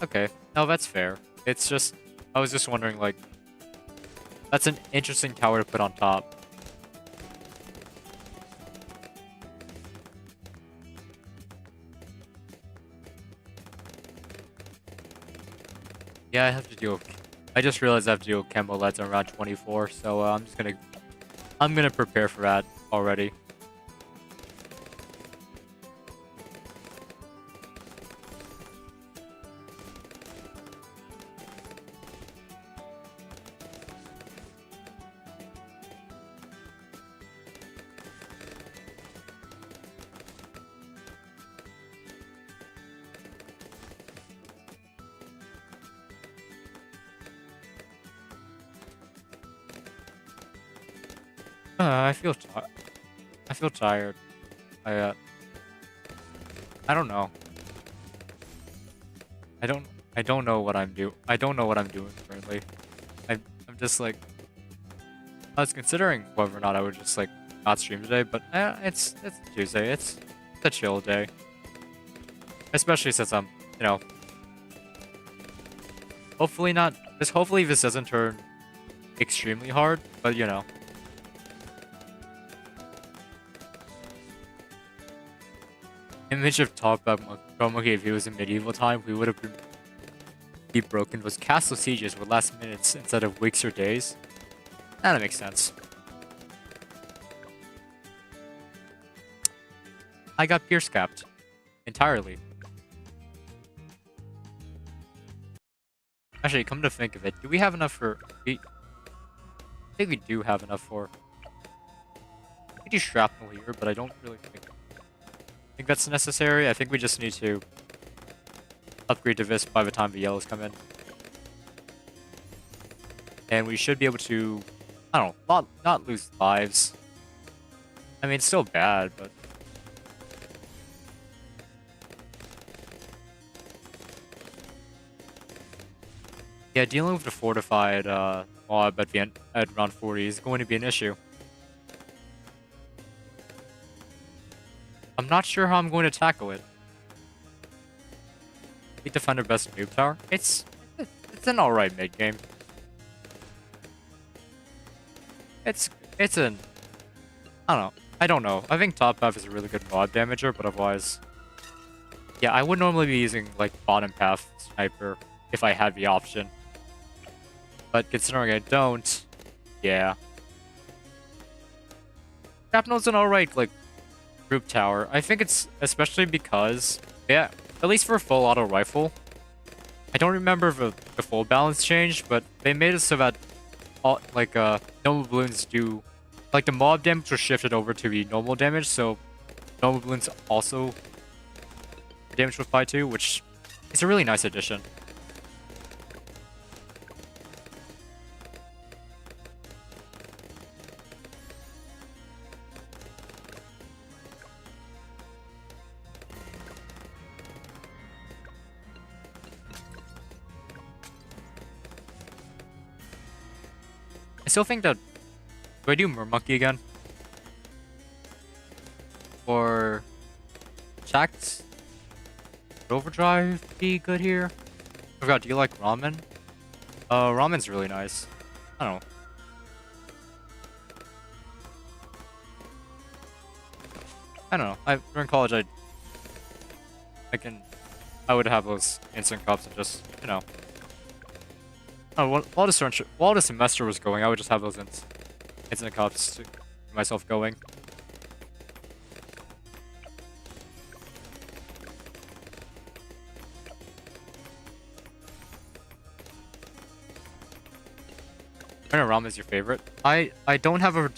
Okay, no, that's fair. It's just I was just wondering like that's an interesting tower to put on top. Yeah, I have to do. I just realized I have to do Kembo Leds on round 24, so I'm gonna prepare for that already. I feel I feel tired. I don't know. I don't I don't know what I don't know what I'm doing currently. I'm just like I was considering whether or not I would just like not stream today, but it's Tuesday. It's a chill day. Especially since I'm, you know, hopefully this doesn't turn extremely hard, but you know. Image of top monkey if he was in medieval time, we would have be broken was castle sieges would last minutes instead of weeks or days. That makes sense. I got pierce capped entirely. Actually, come to think of it, do we have enough for? I think we do have enough for. We do shrapnel here, but I don't really think that's necessary. I think we just need to upgrade to this by the time the yellows come in. And we should be able to, I don't know, not lose lives. I mean, it's still bad, but... Yeah, dealing with the fortified mob at round 40 is going to be an issue. I'm not sure how I'm going to tackle it. We defend our best noob tower. It's an alright mid game. It's an I don't know. I think top path is a really good mob damager, but otherwise, yeah, I would normally be using like bottom path sniper if I had the option. But considering I don't, yeah. Shrapnel's an alright like group tower. I think it's especially because, yeah, at least for a full auto rifle, I don't remember if the full balance changed, but they made it so that all like normal balloons do, like the mob damage was shifted over to the normal damage, so normal balloons also damage with by 2, which is a really nice addition. I still think that... Do I do Mermonkey again? Or... Jacked? Would Overdrive be good here? I forgot, do you like ramen? Ramen's really nice. I don't know. I don't know. During college, I would have those instant cups and just, you know. While the semester was going, I would just have those instant cups to keep myself going. Ramen is your favorite? I don't have a...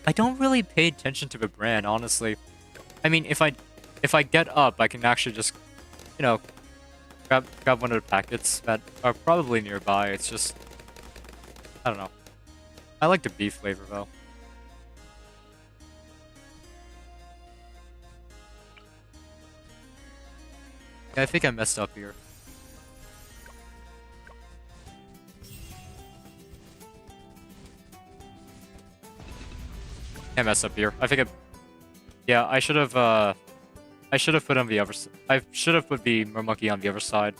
I don't really pay attention to the brand, honestly. I mean, if I get up, I can actually just, you know, grab one of the packets that are probably nearby. It's just, I don't know. I like the beef flavor though. Yeah, I think I messed up here. I messed up here. I think yeah, I should have put on the other. I should have put the Murmonkey on the other side,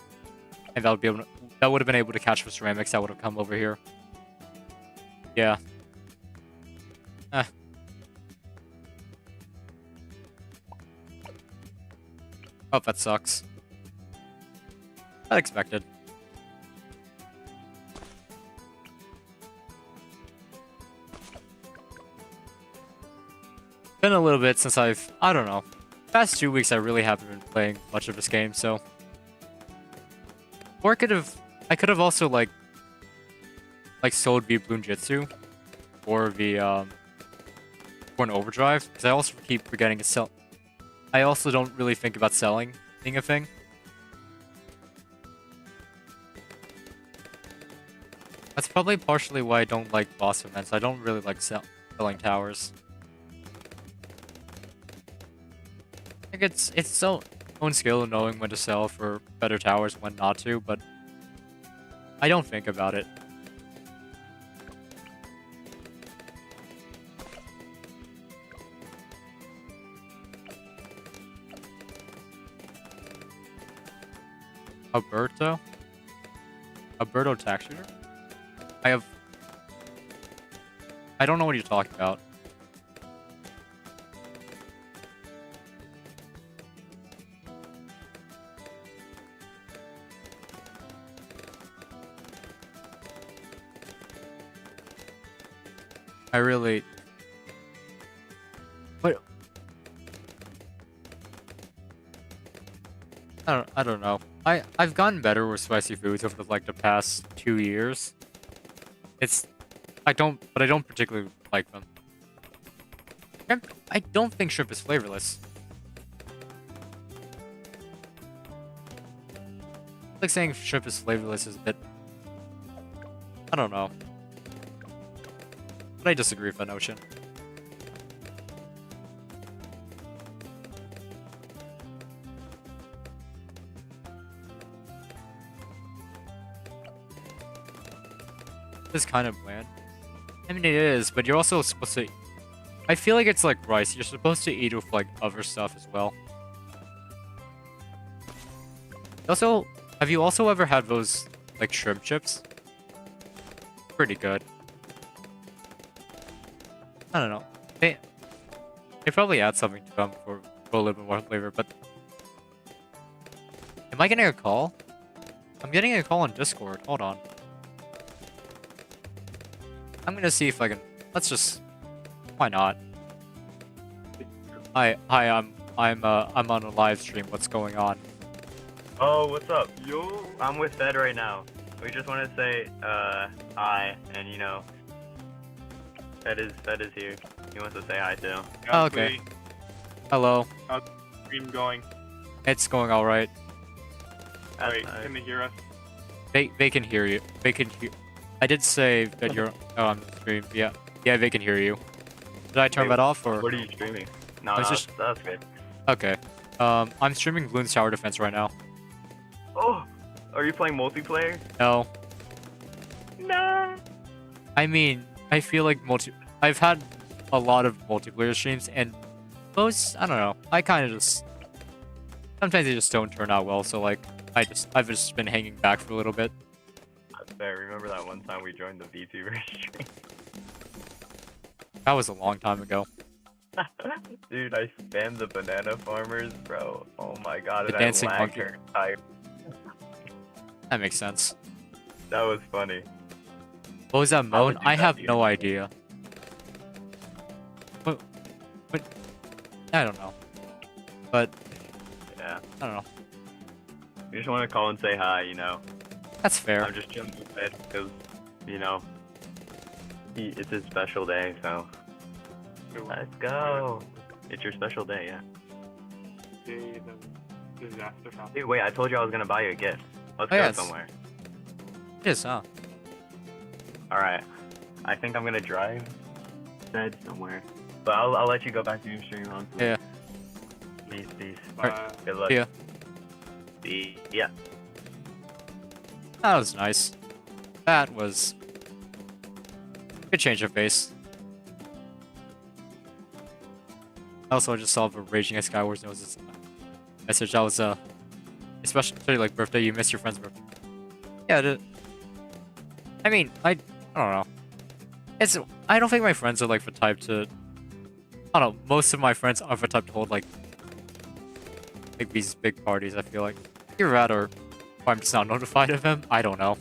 and that would have been able to catch the ceramics that would have come over here. Yeah. Oh, that sucks. I expected. Been a little bit since I don't know. Past 2 weeks I really haven't been playing much of this game, so. Or I could have also like sold the Bloons TD or the for an overdrive, because I also keep forgetting to sell. I also don't really think about selling being a thing. That's probably partially why I don't like boss events. I don't really like selling towers. I think it's so own skill knowing when to sell for better towers and when not to, but I don't think about it. Alberto tax shooter? I don't know what you're talking about. I really... What? I don't know. I've gotten better with spicy foods over the past 2 years. I don't particularly like them. I don't think shrimp is flavorless. Like saying shrimp is flavorless is a bit... I don't know. But I disagree with that notion. It's kind of bland. I mean, it is, but you're also supposed to... I feel like it's like rice. You're supposed to eat with, other stuff as well. Also, have you also ever had those, shrimp chips? Pretty good. I don't know. They probably add something to them for a little bit more flavor, but... Am I getting a call? I'm getting a call on Discord. Hold on. I'm gonna see if I can... Let's just... Why not? Hi, I'm on a live stream. What's going on? Oh, what's up? Yo, I'm with Fed right now. We just want to say, hi, and Fed is here. He wants to say hi too. Oh, okay. Hello. How's the stream going? It's going alright. Wait, can they hear us? They can hear you. They can hear... I did say that you're on the stream. Yeah, they can hear you. Did I turn that off or? What are you streaming? No, that's good. Okay. I'm streaming Bloons Tower Defense right now. Oh, are you playing multiplayer? No. No. I mean, I feel like I've had a lot of multiplayer streams, and most, I don't know. I kind of just sometimes they just don't turn out well. So I've just been hanging back for a little bit. I remember that one time we joined the VTuber stream. That was a long time ago. Dude, I spammed the banana farmers, bro. Oh my god, The and dancing I lagged monkey. her entire. That makes sense. That was funny. What was that I would moan? do I that have to you. no idea. But I don't know. But Yeah. I don't know. We just want to call and say hi, you know. That's fair. I'm just jumping ahead because, you know, it's his special day, so let's go. It's your special day, yeah. Day the disaster happened. Dude, wait, I told you I was gonna buy you a gift. Let's Oh, go yeah, it's- somewhere. It is, huh? Alright. I think I'm gonna drive instead somewhere. But I'll let you go back to your stream on. Yeah. Peace, peace. Alright. Good luck. Yeah. Yeah. That was nice. That was good change of pace. Also, I just saw the Raging at Skywars Noses message. That was especially like birthday. You missed your friend's birthday. Yeah. I mean, I don't know. I don't think my friends are like the type to. I don't know. Most of my friends are the type to hold like these big parties. I feel like you're rather. If I'm just not notified of them. I don't know.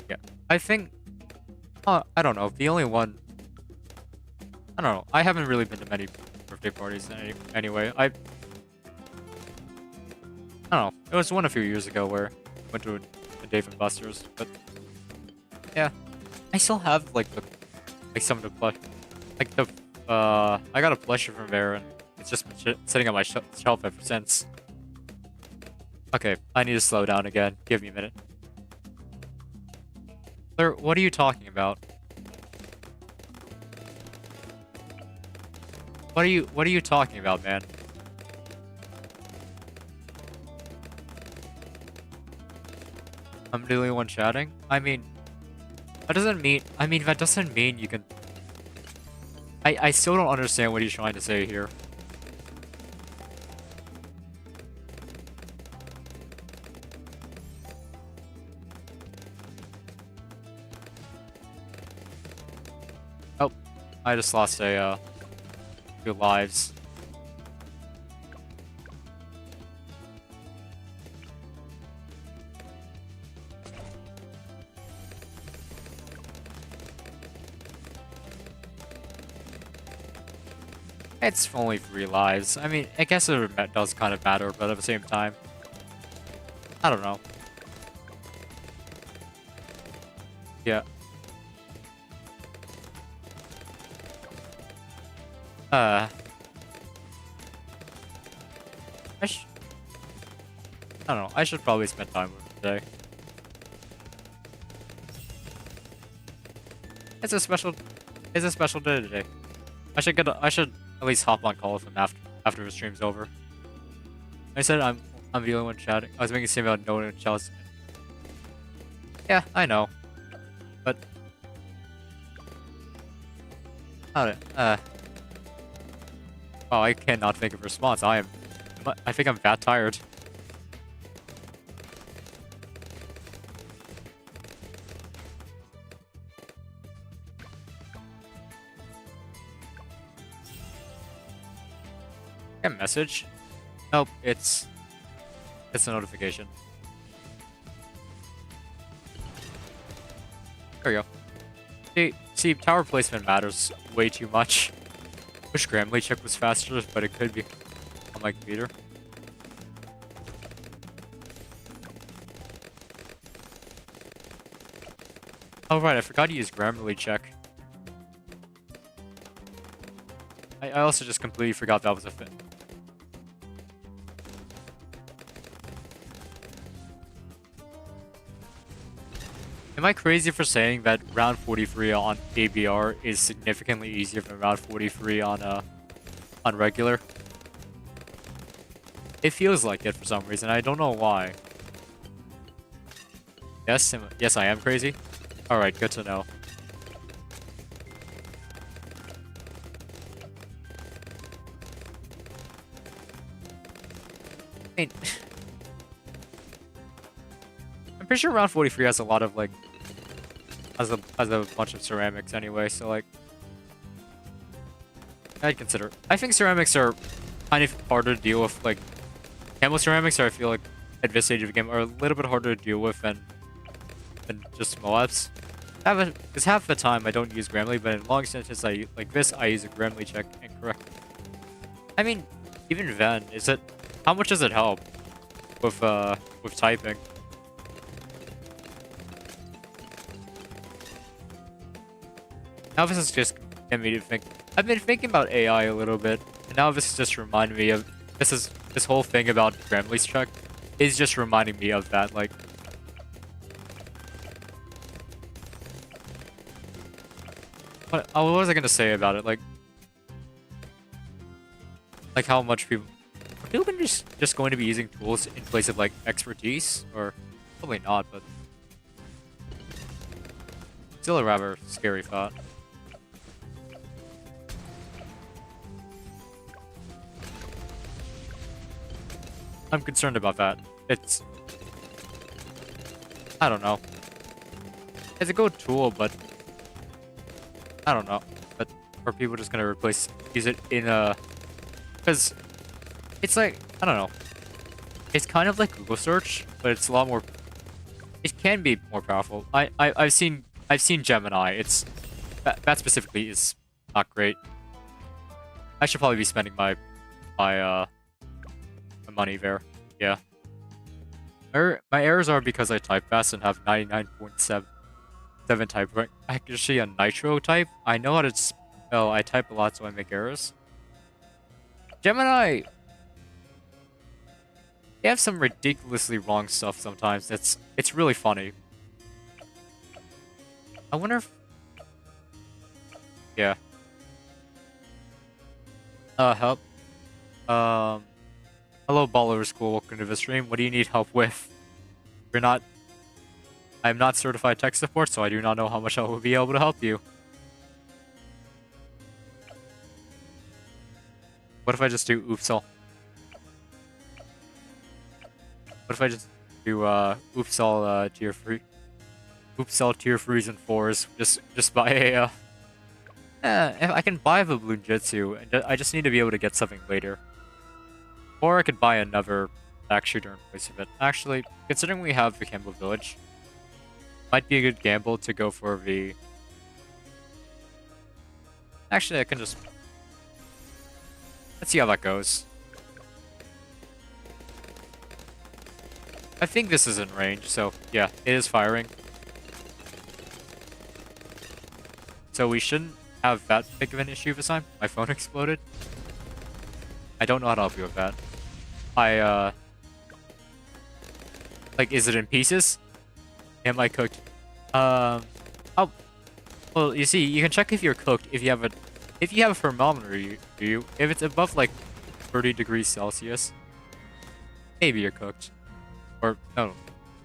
Yeah, I think. I don't know. The only one. I don't know. I haven't really been to many birthday parties anyway. I don't know. It was one a few years ago where I went to a Dave and Buster's, but yeah, I still have like some of the I got a plushie from there and it's just been sitting on my shelf ever since. Okay, I need to slow down again. Give me a minute. Claire, what are you talking about? What are you talking about, man? I'm the only one chatting? I mean, that doesn't mean you can... I still don't understand what he's trying to say here. Oh, I just lost a, few lives. It's only 3 lives. I mean, I guess it does kind of matter, but at the same time, I don't know. Yeah. I don't know. I should probably spend time with him today. It's a special day today. I should at least hop on call with him after the stream's over. I said I'm the only one chatting. I was making a statement about no one chats. Yeah, I know. But oh, I cannot think of a response. I think I'm that tired. A message? Nope, it's a notification. There we go. See, tower placement matters way too much. Wish Grammarly check was faster, but it could be on my computer. Oh right, I forgot to use Grammarly check. I also just completely forgot that was a thing. Am I crazy for saying that round 43 on ABR is significantly easier than round 43 on regular? It feels like it for some reason. I don't know why. Yes, I am crazy. All right, good to know. mean, I'm pretty sure round 43 has a lot of like has a bunch of ceramics anyway. So like, I'd consider. I think ceramics are kind of harder to deal with. Like, camo ceramics are, I feel like, at this stage of the game are a little bit harder to deal with than just Moabs. Because half the time I don't use Grammarly, but in long sentences like this, I use a Grammarly check incorrectly. I mean, even then, how much does it help with typing? Now this is just getting me to think. I've been thinking about AI a little bit, and now this is just reminding me of this whole thing about Grammarly's check is just reminding me of that. Like, what was I gonna say about it? Like how much are people just going to be using tools in place of like expertise, or probably not, but still a rather scary thought. I'm concerned about that. I don't know. It's a good tool, but I don't know. But are people just gonna use it in a? Because it's like, I don't know. It's kind of like Google search, but it's a lot more. It can be more powerful. I've seen Gemini. That specifically is not great. I should probably be spending my money there. Yeah. My errors are because I type fast and have 99.7 type accuracy on Nitro type. I know how to spell. I type a lot, so I make errors. Gemini, they have some ridiculously wrong stuff sometimes. It's really funny. I wonder if... Yeah. Help. Hello, Baller School. Welcome to the stream. What do you need help with? I'm not certified tech support, so I do not know how much I will be able to help you. What if I just do oopsal? What if I just do oopsal tier 3? Oopsal tier 3s and 4s. Just buy a if I can buy the Bloon Jitsu, and I just need to be able to get something later. Or I could buy another back shooter in place of it. Actually, considering we have the Campbell Village, might be a good gamble to go for the... Actually, I can just... Let's see how that goes. I think this is in range, so yeah, it is firing. So we shouldn't have that big of an issue this time. My phone exploded. I don't know how to help you with that. Like, is it in pieces? Am I cooked? Oh, well, you see, you can check if you're cooked if you have a thermometer. If it's above like 30 degrees Celsius, maybe you're cooked. Or no,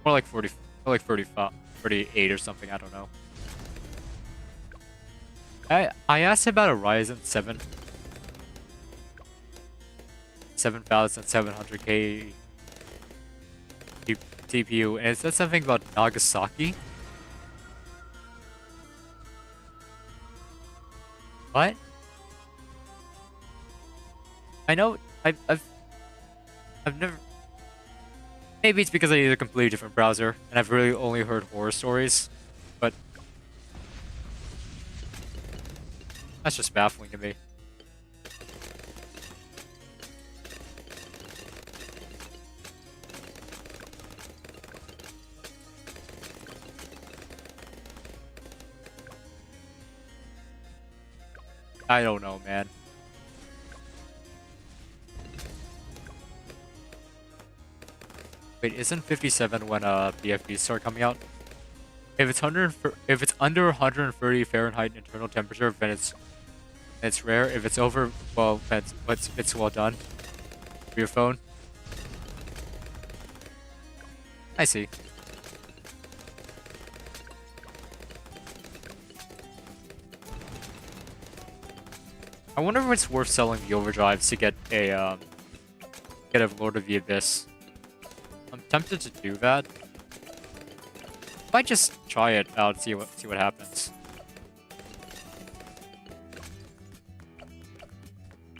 more like 40, more like 35, 38 or something. I don't know. I asked about a Ryzen 7700K CPU, and it said something about Nagasaki. What? I know I've never. Maybe it's because I use a completely different browser, and I've really only heard horror stories, but that's just baffling to me. I don't know, man. Wait, isn't 57 when BFBs start coming out? If it's under 130 Fahrenheit internal temperature, then it's rare. If it's over, well, it's well done. For your phone. I see. I wonder if it's worth selling the overdrives to get a get a Lord of the Abyss. I'm tempted to do that. Might just try it out, see what happens.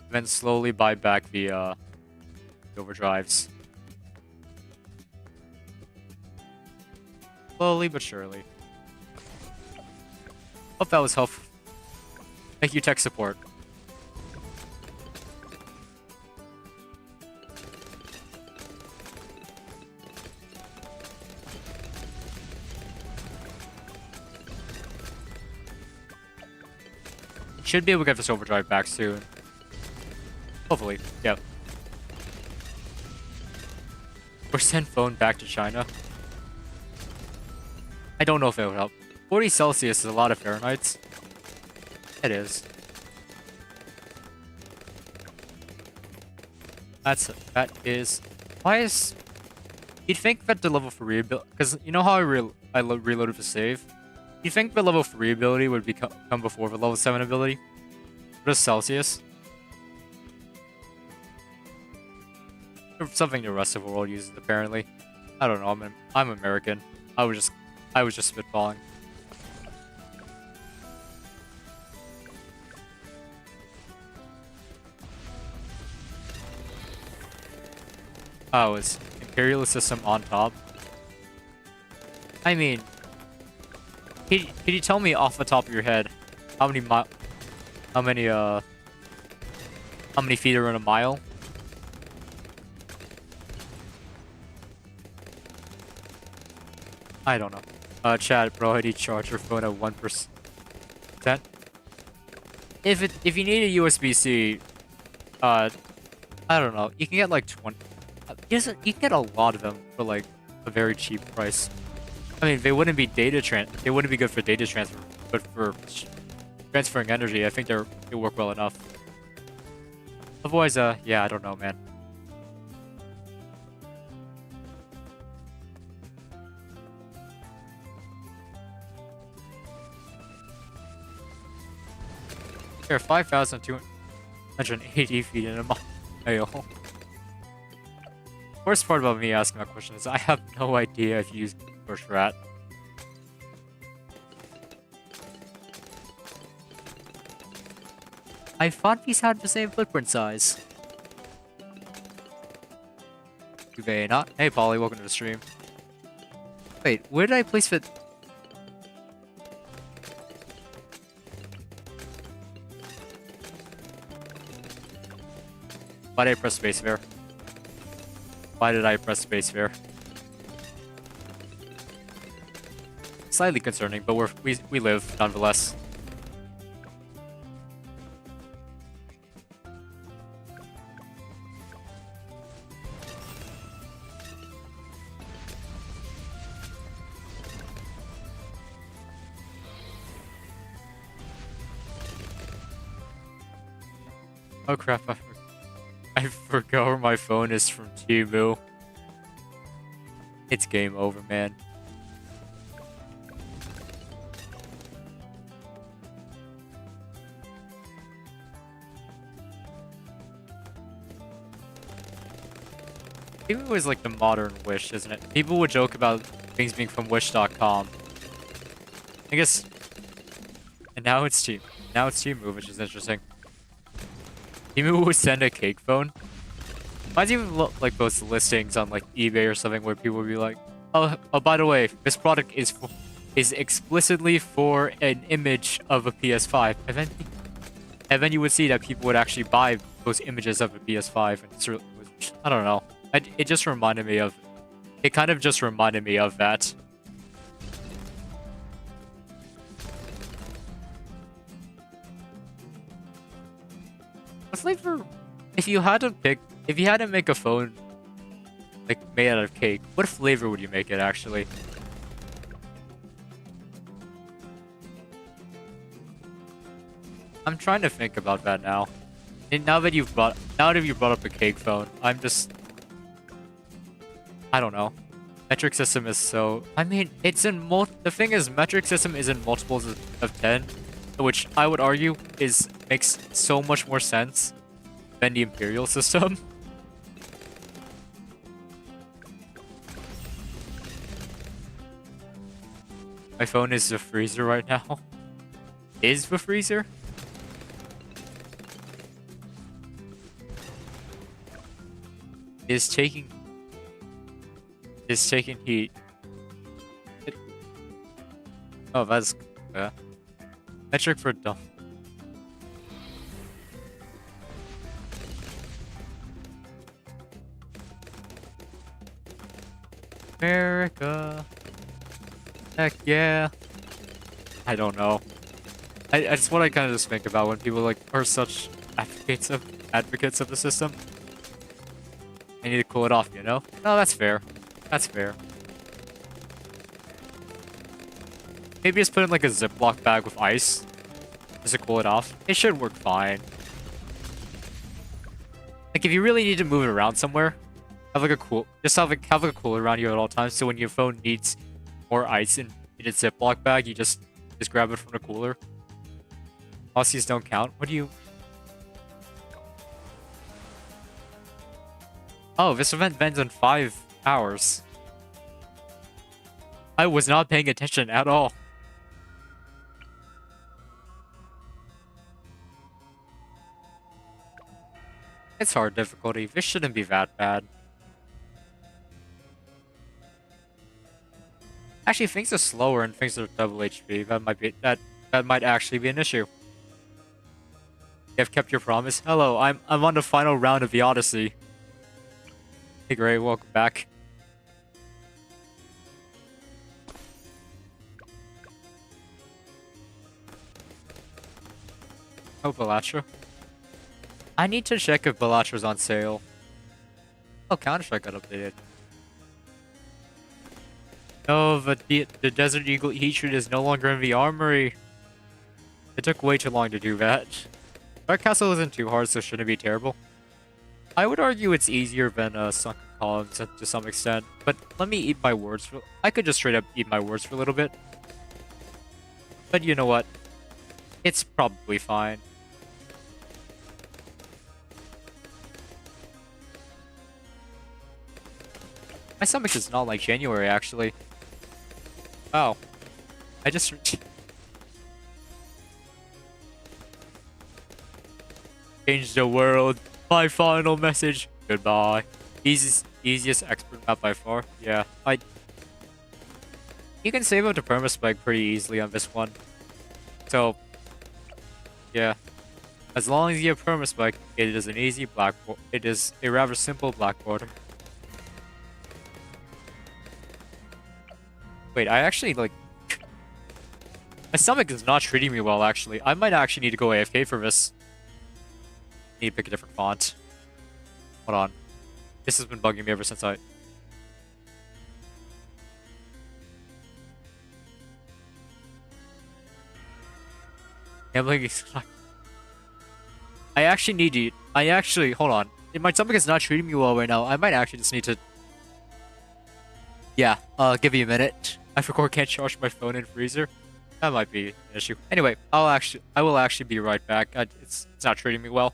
Then slowly buy back the overdrives. Slowly but surely. Hope that was helpful. Thank you, tech support. Should be able to get this overdrive back soon. Hopefully, yep. Or send phone back to China. I don't know if it would help. 40 Celsius is a lot of Fahrenheit. It is. That is. Why is? You'd think that the level for reability, because you know how I reloaded the save. You think the level 3 ability would come before the level 7 ability? Just Celsius? Or something the rest of the world uses apparently. I don't know. I'm American. I was just spitballing. Oh, is Imperial system on top? I mean, can you tell me off the top of your head how many feet are in a mile? I don't know. Chat, bro, I need charge your phone at 1%. If you need a USB-C, I don't know. You can get like 20. You can get a lot of them for like a very cheap price. I mean, they wouldn't be they wouldn't be good for data transfer, but for transferring energy, I think they work well enough. Otherwise, yeah, I don't know, man. There are 5,280 feet in a mile. Worst part about me asking that question is I have no idea if you use bush rat. I thought these had the same footprint size. Do they not? Hey Polly, welcome to the stream. Wait, where did I place it? Why did I press space there? Why did I press space there? Slightly concerning, but we live nonetheless. Oh crap, I forgot where my phone is from Temu. It's game over, man. Temu is like the modern Wish, isn't it? People would joke about things being from Wish.com. I guess... And now it's Temu. Now it's Temu, which is interesting. Temu would send a cake phone. Mine's even like those listings on like eBay or something where people would be like, oh, by the way, this product is explicitly for an image of a PS5. And then you would see that people would actually buy those images of a PS5. And I don't know. It just reminded me of... It kind of just reminded me of that. What's like for... If you had to make a phone like made out of cake, what flavor would you make it actually? I'm trying to think about that now. And now that you've brought up a cake phone, I'm just... I don't know. Metric system is so... I mean, it's in the thing is, metric system is in multiples of 10, which I would argue makes so much more sense than the Imperial system. My phone is the freezer right now. Is the freezer? Is taking heat. It, oh, that's metric for dumb. America. Heck yeah. I don't know. It's what I kind of just think about when people like are such advocates of the system. I need to cool it off, you know? No, that's fair. That's fair. Maybe just put in like a Ziploc bag with ice just to cool it off. It should work fine. Like if you really need to move it around somewhere, have like a have a cooler around you at all times. So when your phone needs more ice in a Ziploc bag, you just grab it from the cooler. Aussies don't count. What do you? Oh, this event ends in 5 hours. I was not paying attention at all. It's hard difficulty. This shouldn't be that bad. Actually, things are slower and things are double HP. That might actually be an issue. You have kept your promise. Hello, I'm on the final round of the Odyssey. Hey, Gray, welcome back. Oh, Bellatra. I need to check if Bellatra's on sale. Oh, Counter-Strike got updated. No, the Desert Eagle heat treat is no longer in the armory. It took way too long to do that. Dark Castle isn't too hard, so it shouldn't be terrible. I would argue it's easier than Sunken Columns to some extent, but let me eat my words for... I could just straight up eat my words for a little bit. But you know what? It's probably fine. My stomach is not like January, actually. Wow. I just... Change the world. My final message. Goodbye. Easiest expert map by far. Yeah, you can save up the permaspike pretty easily on this one. So, yeah. As long as you have permaspike, it is an easy it is a rather simple black border. Wait, I actually like... My stomach is not treating me well, actually. I might actually need to go AFK for this. Need to pick a different font. Hold on. This has been bugging me ever since I... Yeah, like, I actually need to... Hold on. If my stomach is not treating me well right now, I might actually just need to... Yeah, give me a minute. I forgot I can't charge my phone in freezer. That might be an issue. Anyway, I will actually be right back. It's not treating me well.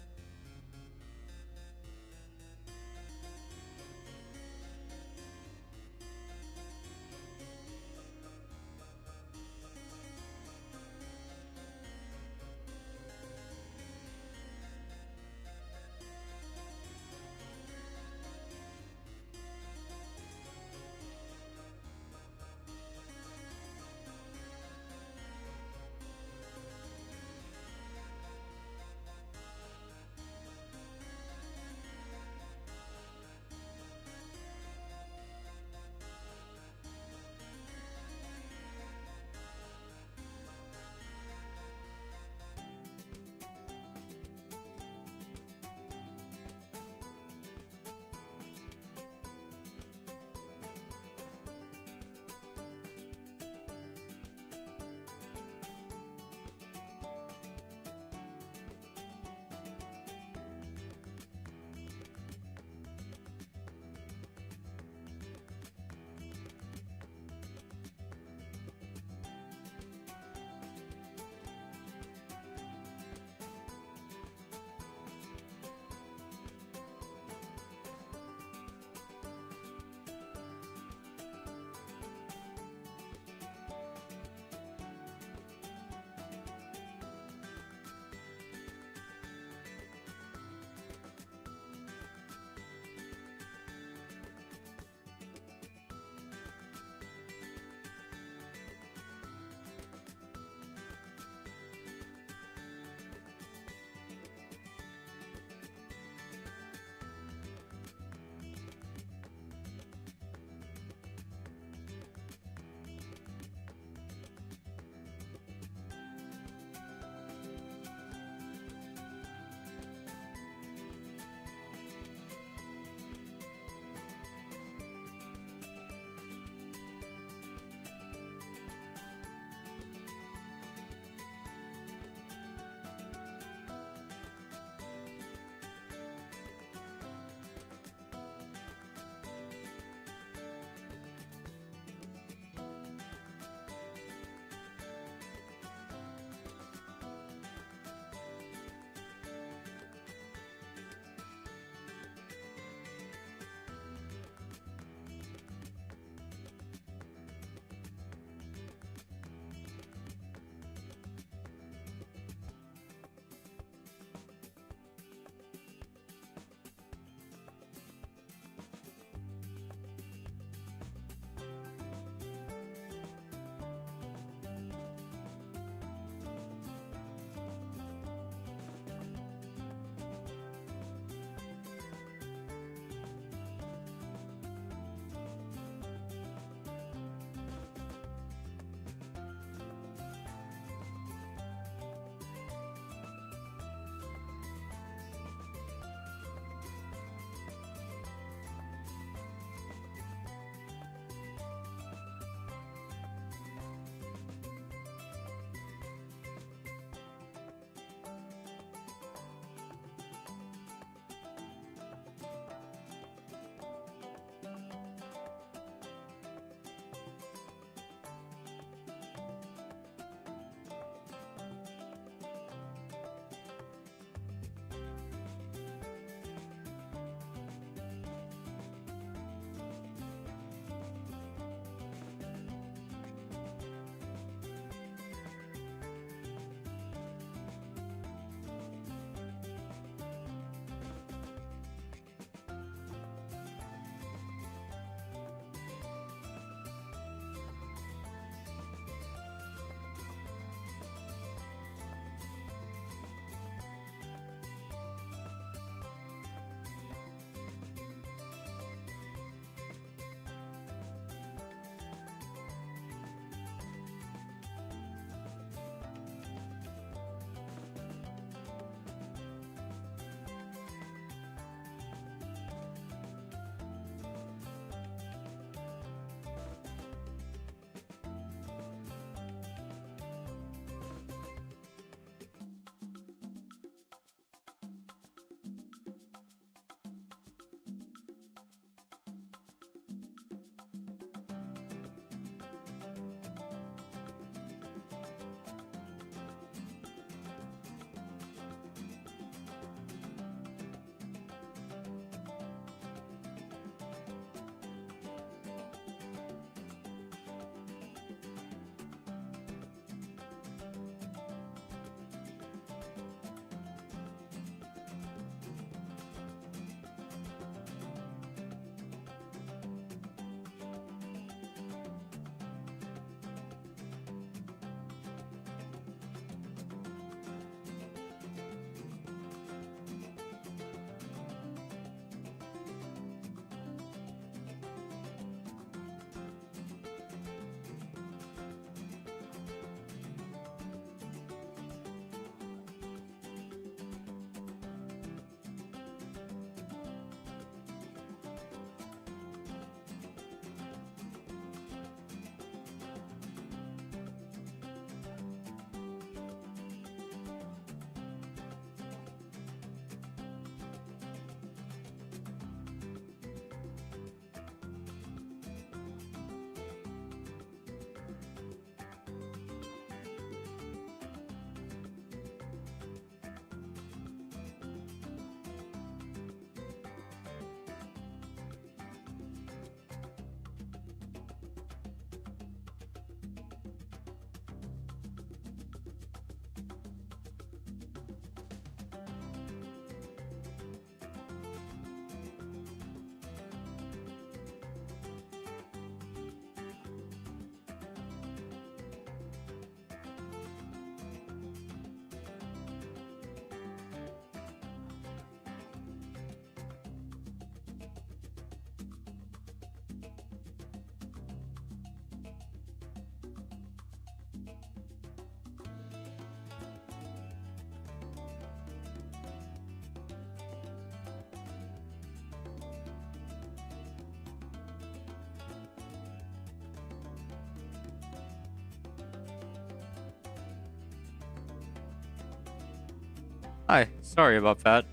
Hi, sorry about that.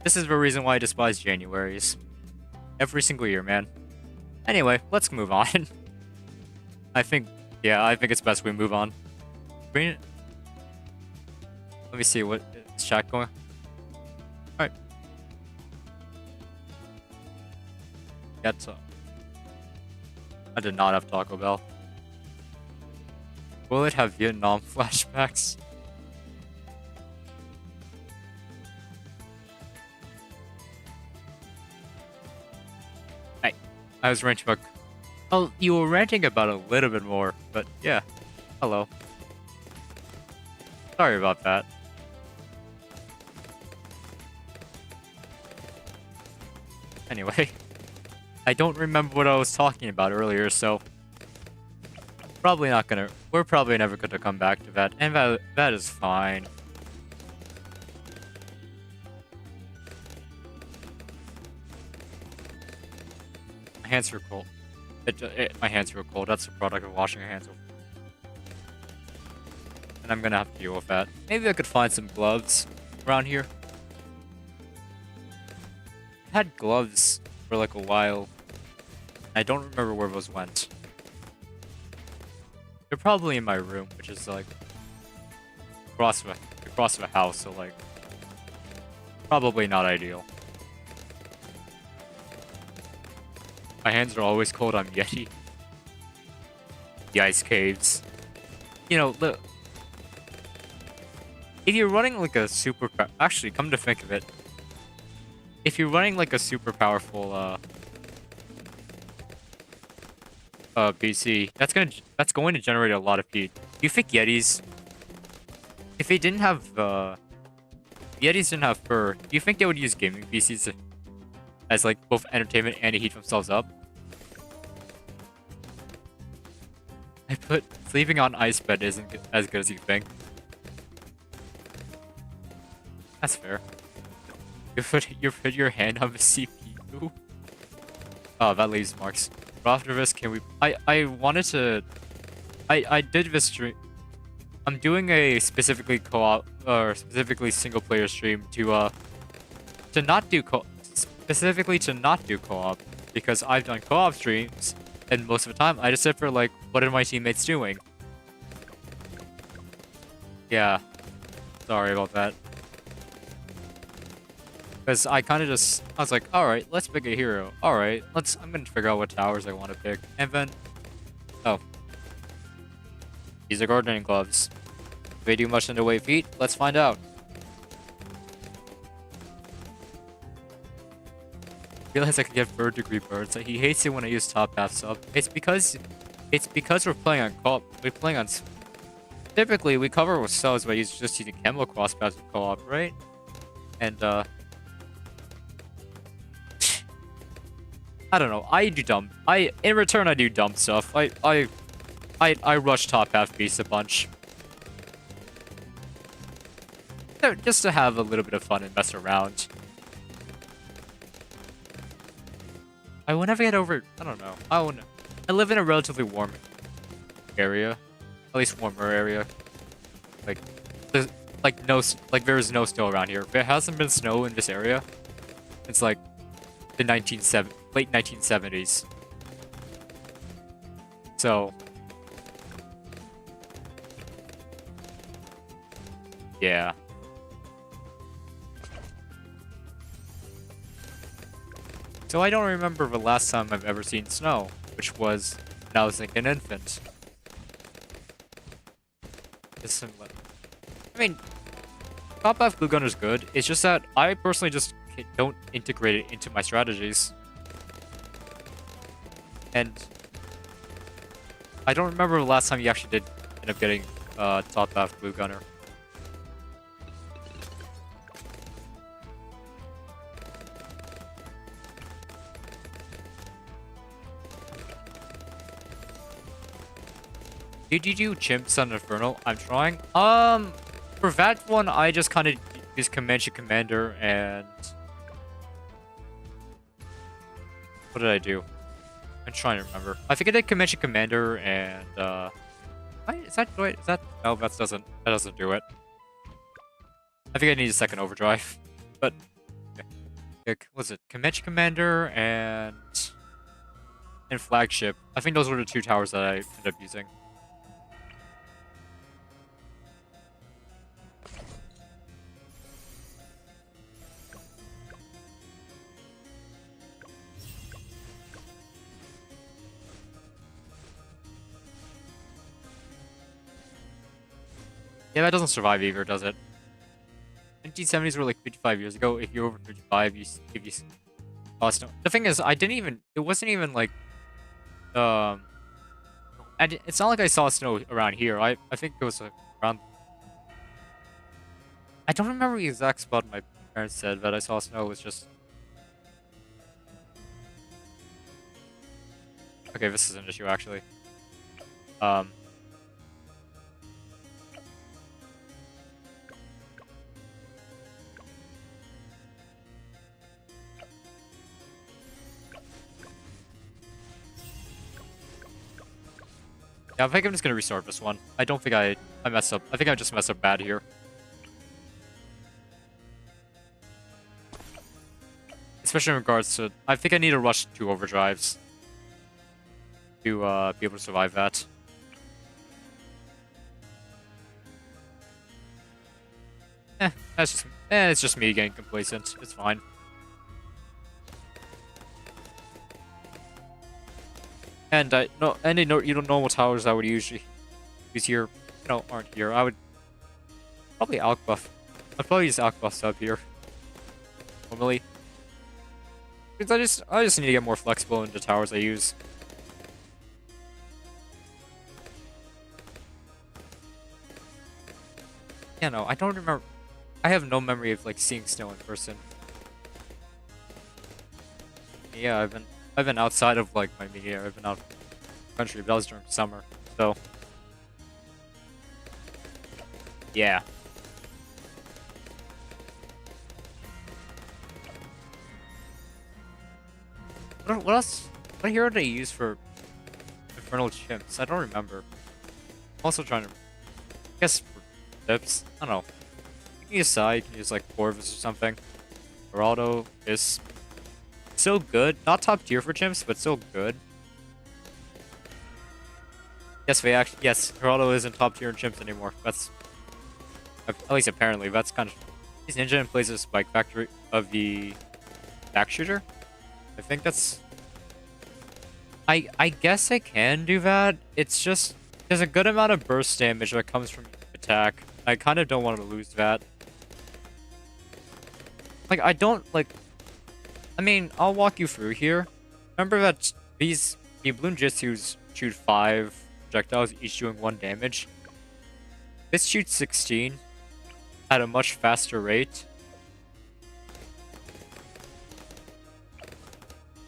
This is the reason why I despise Januaries. Every single year, man. Anyway, let's move on. I think it's best we move on. Green. Let me see what is chat going. Alright. I did not have Taco Bell. Will it have Vietnam flashbacks? Hey, I was ranting about... Oh, you were ranting about a little bit more, but yeah. Hello. Sorry about that. Anyway, I don't remember what I was talking about earlier, so we're probably never gonna come back to that, and that is fine. My hands are cold. My hands are cold. That's a product of washing your hands. And I'm gonna have to deal with that. Maybe I could find some gloves around here. I had gloves for like a while. I don't remember where those went. They're probably in my room, which is like across the house, so like probably not ideal. My hands are always cold on Yeti. The ice caves. You know, look. If you're running like a super... Actually, come to think of it. If you're running like a super powerful PC, that's going to generate a lot of heat. Do you think Yetis... If they didn't have... Yetis didn't have fur, do you think they would use gaming PCs as like both entertainment and to heat themselves up? I put sleeping on ice bed isn't as good as you think. That's fair. You put your hand on the CPU. Oh, that leaves marks. But after this, can we? I wanted to. I did this stream. I'm doing a specifically co-op or specifically single player stream to not do specifically to not do co-op because I've done co-op streams and most of the time I just sit for like, what are my teammates doing? Yeah, sorry about that. Because I kind of just, I was like, alright, let's pick a hero. Alright, I'm going to figure out what towers I want to pick. And then, oh. These are gardening gloves. Do they do much in the way of feet? Let's find out. I realize I can get third degree birds. He hates it when I use top half sub. It's because we're playing on co-op. Typically, we cover with subs by just using chemical crosspaths with co-op, right? And, I don't know. In return, I do dumb stuff. I rush top half beasts a bunch. Just to have a little bit of fun and mess around. I will never get over... I don't know. I live in a relatively warm area. At least warmer area. There is no snow around here. There hasn't been snow in this area. It's like the late 1970s. So... yeah. So I don't remember the last time I've ever seen snow, which was when I was like an infant. I mean, Top F Glue Gunner's good. It's just that I personally just don't integrate it into my strategies. And I don't remember the last time you actually did end up getting Top F Glue Gunner. Did you do Chimps on Inferno? I'm trying. For that one, I just kind of use Comanche Commander and... what did I do? I'm trying to remember. I think I did Comanche Commander and, Is that... no, that doesn't do it. I think I need a second overdrive. But was it Comanche Commander and Flagship? I think those were the two towers that I ended up using. Yeah, that doesn't survive either, does it? 1970s were like 55 years ago. If you're over 55, if you saw snow. The thing is, I didn't even. It wasn't even like. It's not like I saw snow around here. I think it was around. I don't remember the exact spot my parents said that I saw snow. It was just. Okay, this is an issue actually. Yeah, I think I'm just gonna restart this one. I don't think I messed up. I think I just messed up bad here. Especially in regards to, I think I need to rush 2 overdrives to be able to survive that. It's just me getting complacent. It's fine. And any normal towers I would usually use here, aren't here. I would probably Alkbuff. I'd probably use Alkbuff sub here. Normally. Because I just need to get more flexible in the towers I use. Yeah, no, I don't remember. I have no memory of like seeing snow in person. Yeah, I've been outside of like my media. I've been out of the country, but that was during summer. So yeah. What else? What hero did I use for Infernal Chimps? I don't remember. I'm also trying to. I guess for tips. I don't know. You can use Sai, you can use like Corvus or something. Geraldo is still good. Not top tier for chimps, but still good. Yes, Geraldo isn't top tier in chimps anymore. That's at least apparently. That's kind of. He's ninja and plays a spike factory of the back shooter. I think that's. I guess I can do that. It's just there's a good amount of burst damage that comes from attack. I kind of don't want to lose that. Like I don't like. I mean, I'll walk you through here. Remember that the Bloons Jitsus shoot 5 projectiles, each doing 1 damage. This shoots 16 at a much faster rate.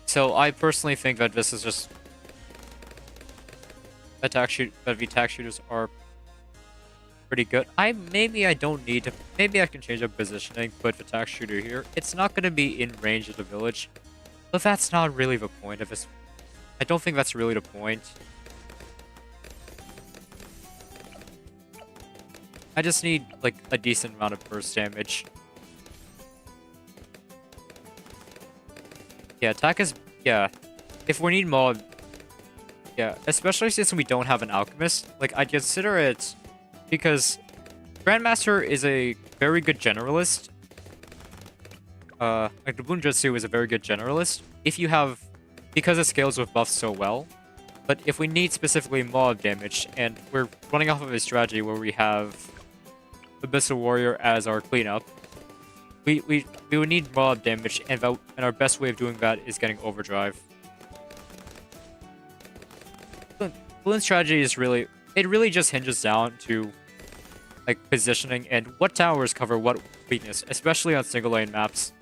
So I personally think that this is just that the attack shooters are pretty good. Maybe I don't need to. Maybe I can change up positioning, put attack shooter here. It's not going to be in range of the village, but that's not really the point of this. I don't think that's really the point. I just need like a decent amount of burst damage. Yeah, attack is if we need more, especially since we don't have an alchemist. Like I'd consider it. Because Grandmaster is a very good generalist. Like the Bloons Jitsu is a very good generalist. Because it scales with buffs so well. But if we need specifically mob damage, and we're running off of a strategy where we have Abyssal Warrior as our cleanup, we would need mob damage, and our best way of doing that is getting overdrive. Bloons strategy is really. It really just hinges down to like positioning and what towers cover what weakness, especially on single lane maps.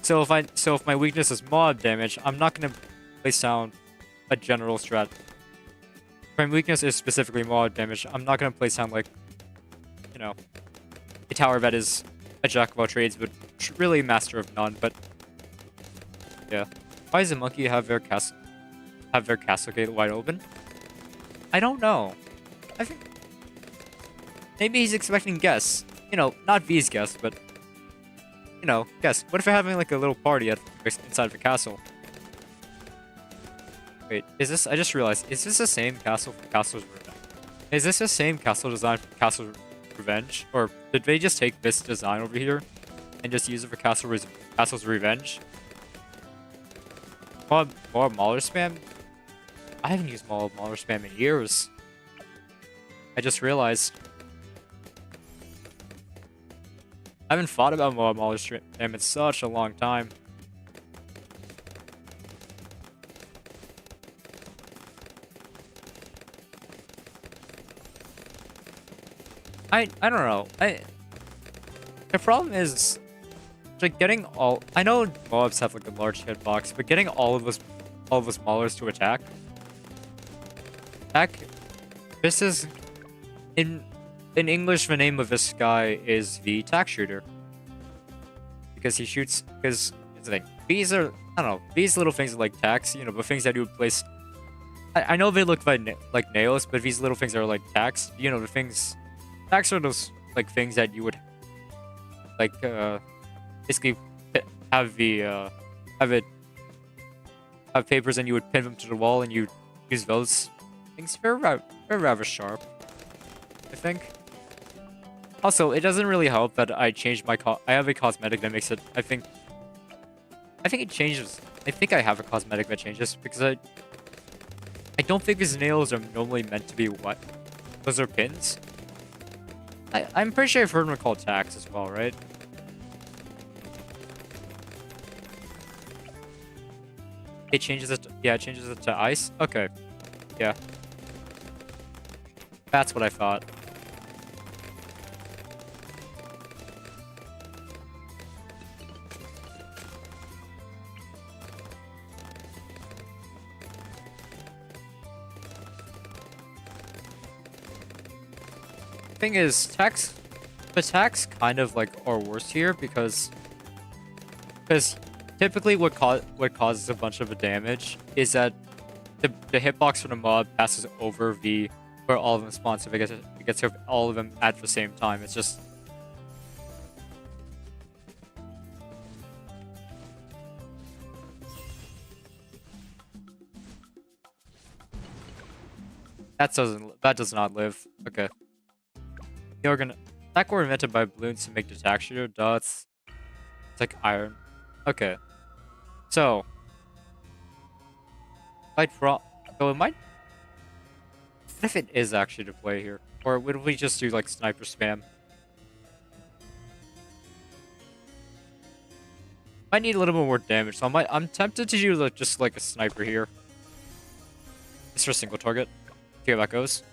So if my weakness is mob damage, I'm not gonna place down a general strat. If my weakness is specifically mob damage, I'm not gonna place down like a tower that is a jack of all trades, but really master of none. But yeah. Why does the monkey have their castle gate wide open? I don't know. I think maybe he's expecting guests. You know, not V's guests, but you know, guests. What if we're having like a little party inside of a castle? Wait, is this? I just realized. Is this the same castle from Castle's Revenge? Is this the same castle design from Castle's Revenge, or did they just take this design over here and just use it for Castle's Revenge? More Mauler spam? I haven't used Mauler spam in years. I just realized. I haven't thought about Mauler spam in such a long time. I don't know. The problem is like getting all. I know mobs have like a large hitbox, but getting all of us maulers to attack. This is in English. The name of this guy is the tack shooter because he shoots. Because here's the thing. These are, I don't know. These little things are like tacks, you know, but things that you would place. I know they look like nails, but these little things are like tacks. You know, the things. Tacks are those like things that you would like basically have papers and you would pin them to the wall and you use those things. They're rather sharp, I think. Also, it doesn't really help that I changed my I have a cosmetic that makes it. I think it changes. I think I have a cosmetic that changes because I don't think these nails are normally meant to be what. Those are pins. I'm pretty sure I've heard them called tacks as well, right? It changes it. Yeah, it changes it to ice. Okay. Yeah. That's what I thought. Thing is, the attacks kind of like are worse here because typically what causes a bunch of the damage is that the hitbox from the mob passes over where all of them spawn, so it gets all of them at the same time. It's just that does not live. Okay. That were invented by Bloons to make the tack shooter. Duh, it's like iron. Okay. So it might. What if it is actually to play here? Or would we just do like sniper spam? Might need a little bit more damage, so I'm tempted to do like, just like a sniper here. Just for a single target. See how that goes.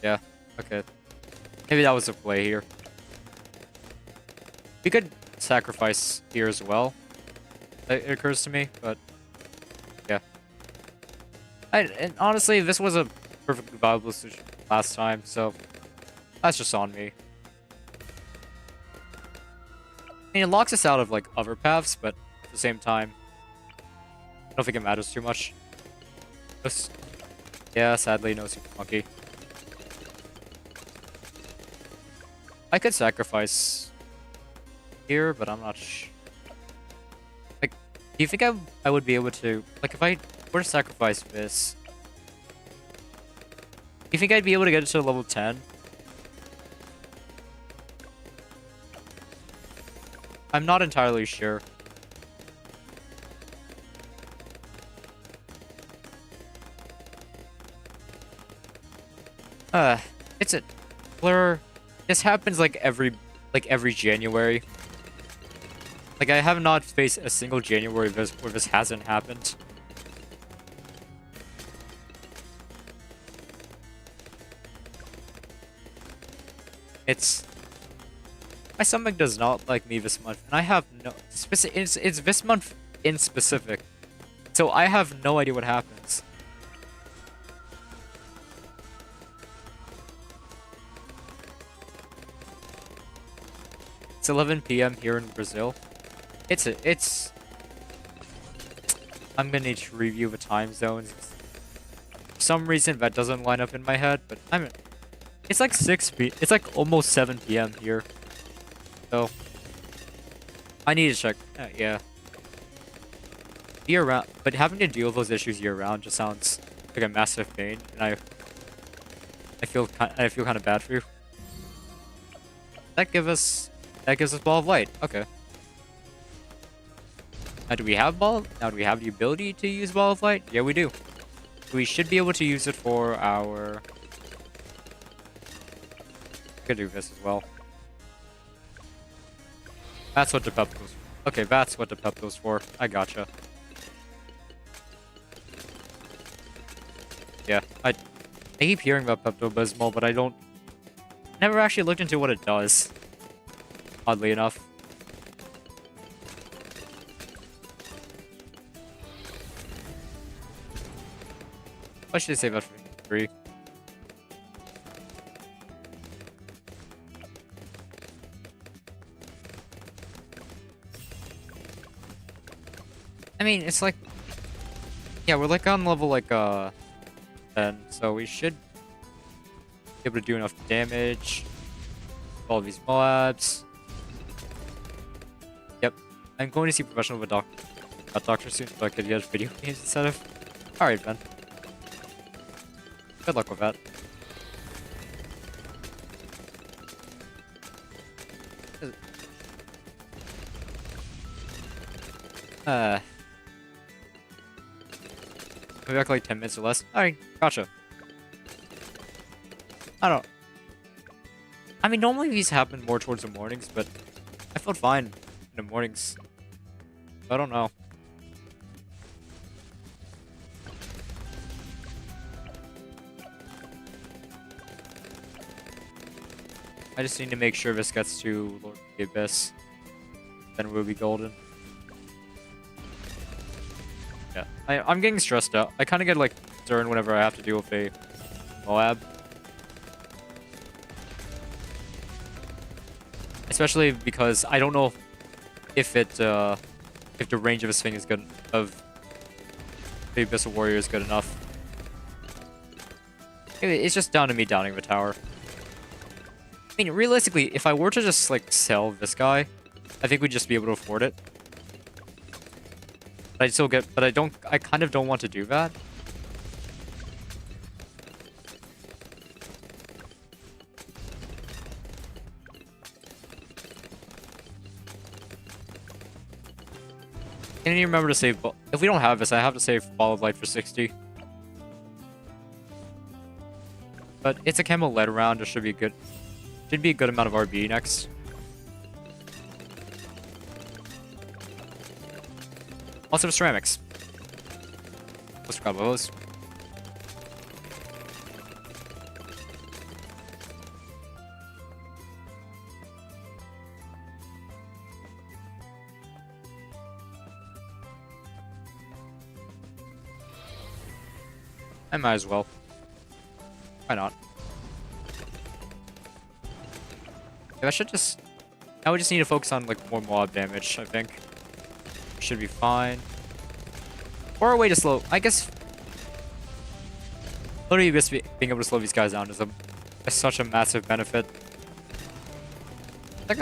Yeah, okay. Maybe that was a play here. We could sacrifice here as well. It occurs to me, but yeah. And honestly, this was a perfectly viable solution last time, so that's just on me. I mean, it locks us out of like other paths, but at the same time, I don't think it matters too much. Yeah, sadly, no super monkey. I could sacrifice here, but I'm not like, do you think I would be able to, like, if I were to sacrifice this, do you think I'd be able to get it to level 10? I'm not entirely sure. It's a blur. This happens like every January. Like I have not faced a single January where this hasn't happened. It's my stomach does not like me this month, and I have no it's this month in specific, so I have no idea what happens. It's 11 p.m. here in Brazil. It's. I'm gonna need to review the time zones. For some reason that doesn't line up in my head, but it's like 6 p. It's like almost 7 p.m. here. So I need to check. Yeah. Year round, but having to deal with those issues year round just sounds like a massive pain, and I feel kind of bad for you. That gives us ball of light. Okay. Now do we have the ability to use ball of light? Yeah, we do. We should be able to use it for our. Could do this as well. That's what the pep goes for. Okay, that's what the pep goes for. I gotcha. Yeah, I keep hearing about Pepto-Bismol, but I never actually looked into what it does. Oddly enough. Why should I save that for free? I mean, it's like, yeah, we're like on level like 10, so we should be able to do enough damage. All of these Moabs. Yep, I'm going to see professional with a doctor soon, so I could get video games instead of. All right, Ben. Good luck with that. We'll be back like 10 minutes or less. Alright, gotcha. I mean, normally these happen more towards the mornings, but I felt fine in the mornings. I don't know. I just need to make sure this gets to Lord of the Abyss. Then we'll be golden. Yeah, I'm getting stressed out. I kind of get like concerned whenever I have to deal with a Moab. Especially because I don't know if the range of his thing is good, of the Abyssal Warrior is good enough. It's just down to me downing the tower. I mean, realistically, if I were to just like sell this guy, I think we'd just be able to afford it. But I kind of don't want to do that. I need to remember to save. If we don't have this, I have to save Ball of Light for 60. But it's a Camel led round. It should be good. Should be a good amount of RB next. Also ceramics. Let's grab those. I might as well. Why not? Yeah, I should just. Now we just need to focus on like more mob damage, I think. Should be fine. Or a way to slow. I guess. Literally, just being able to slow these guys down is such a massive benefit. Like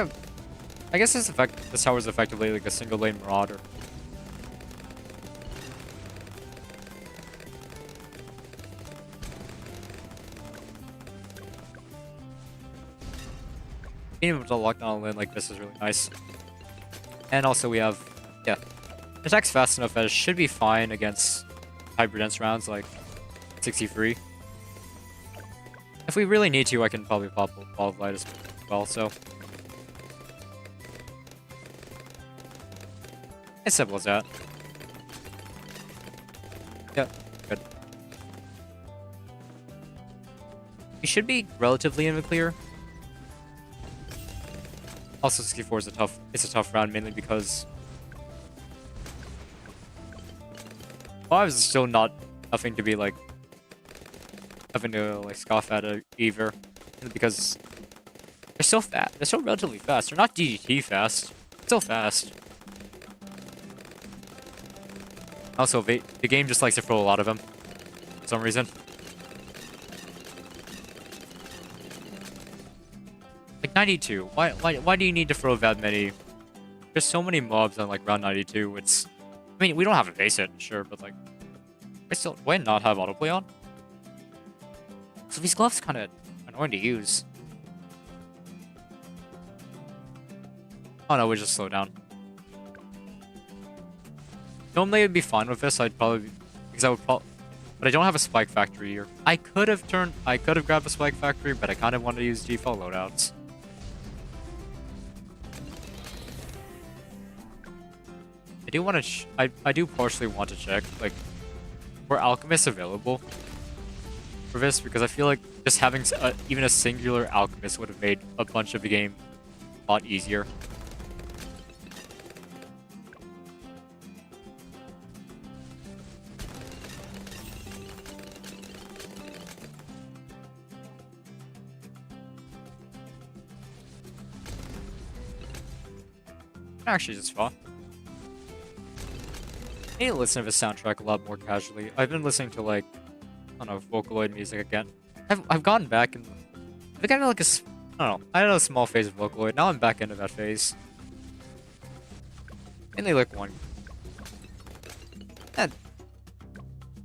I guess this tower is effectively like a single lane marauder. Being able to lock down a lane like this is really nice. And also we have, yeah, attacks fast enough that it should be fine against hyper dense rounds like 63. If we really need to, I can probably pop a Ball of Light as well, so. As simple as that. Yeah, good. We should be relatively in the clear. Also, 64 is a tough round, mainly because Fives is still nothing to like scoff at either, because They're so fast. They're so relatively fast. They're not DGT fast. Still fast. Also, the game just likes to throw a lot of them. For some reason. Like 92. Why do you need to throw that many? There's so many mobs on like round 92. It's. I mean, we don't have to face it, sure, but like, why not have autoplay on? So these gloves kind of annoying to use. Oh no, we just slow down. Normally I'd be fine with this. I'd probably because I would probably, but I don't have a spike factory here. I could have grabbed a spike factory, but I kind of wanted to use default loadouts. I do want to. I do partially want to check like were alchemists available for this because I feel like just having even a singular alchemist would have made a bunch of the game a lot easier. Actually, just fun. I need to listen to the soundtrack a lot more casually. I've been listening to like, I don't know, Vocaloid music again. I've gotten back and I think I had like I don't know. I had a small phase of Vocaloid. Now I'm back into that phase. Mainly like one. Eh,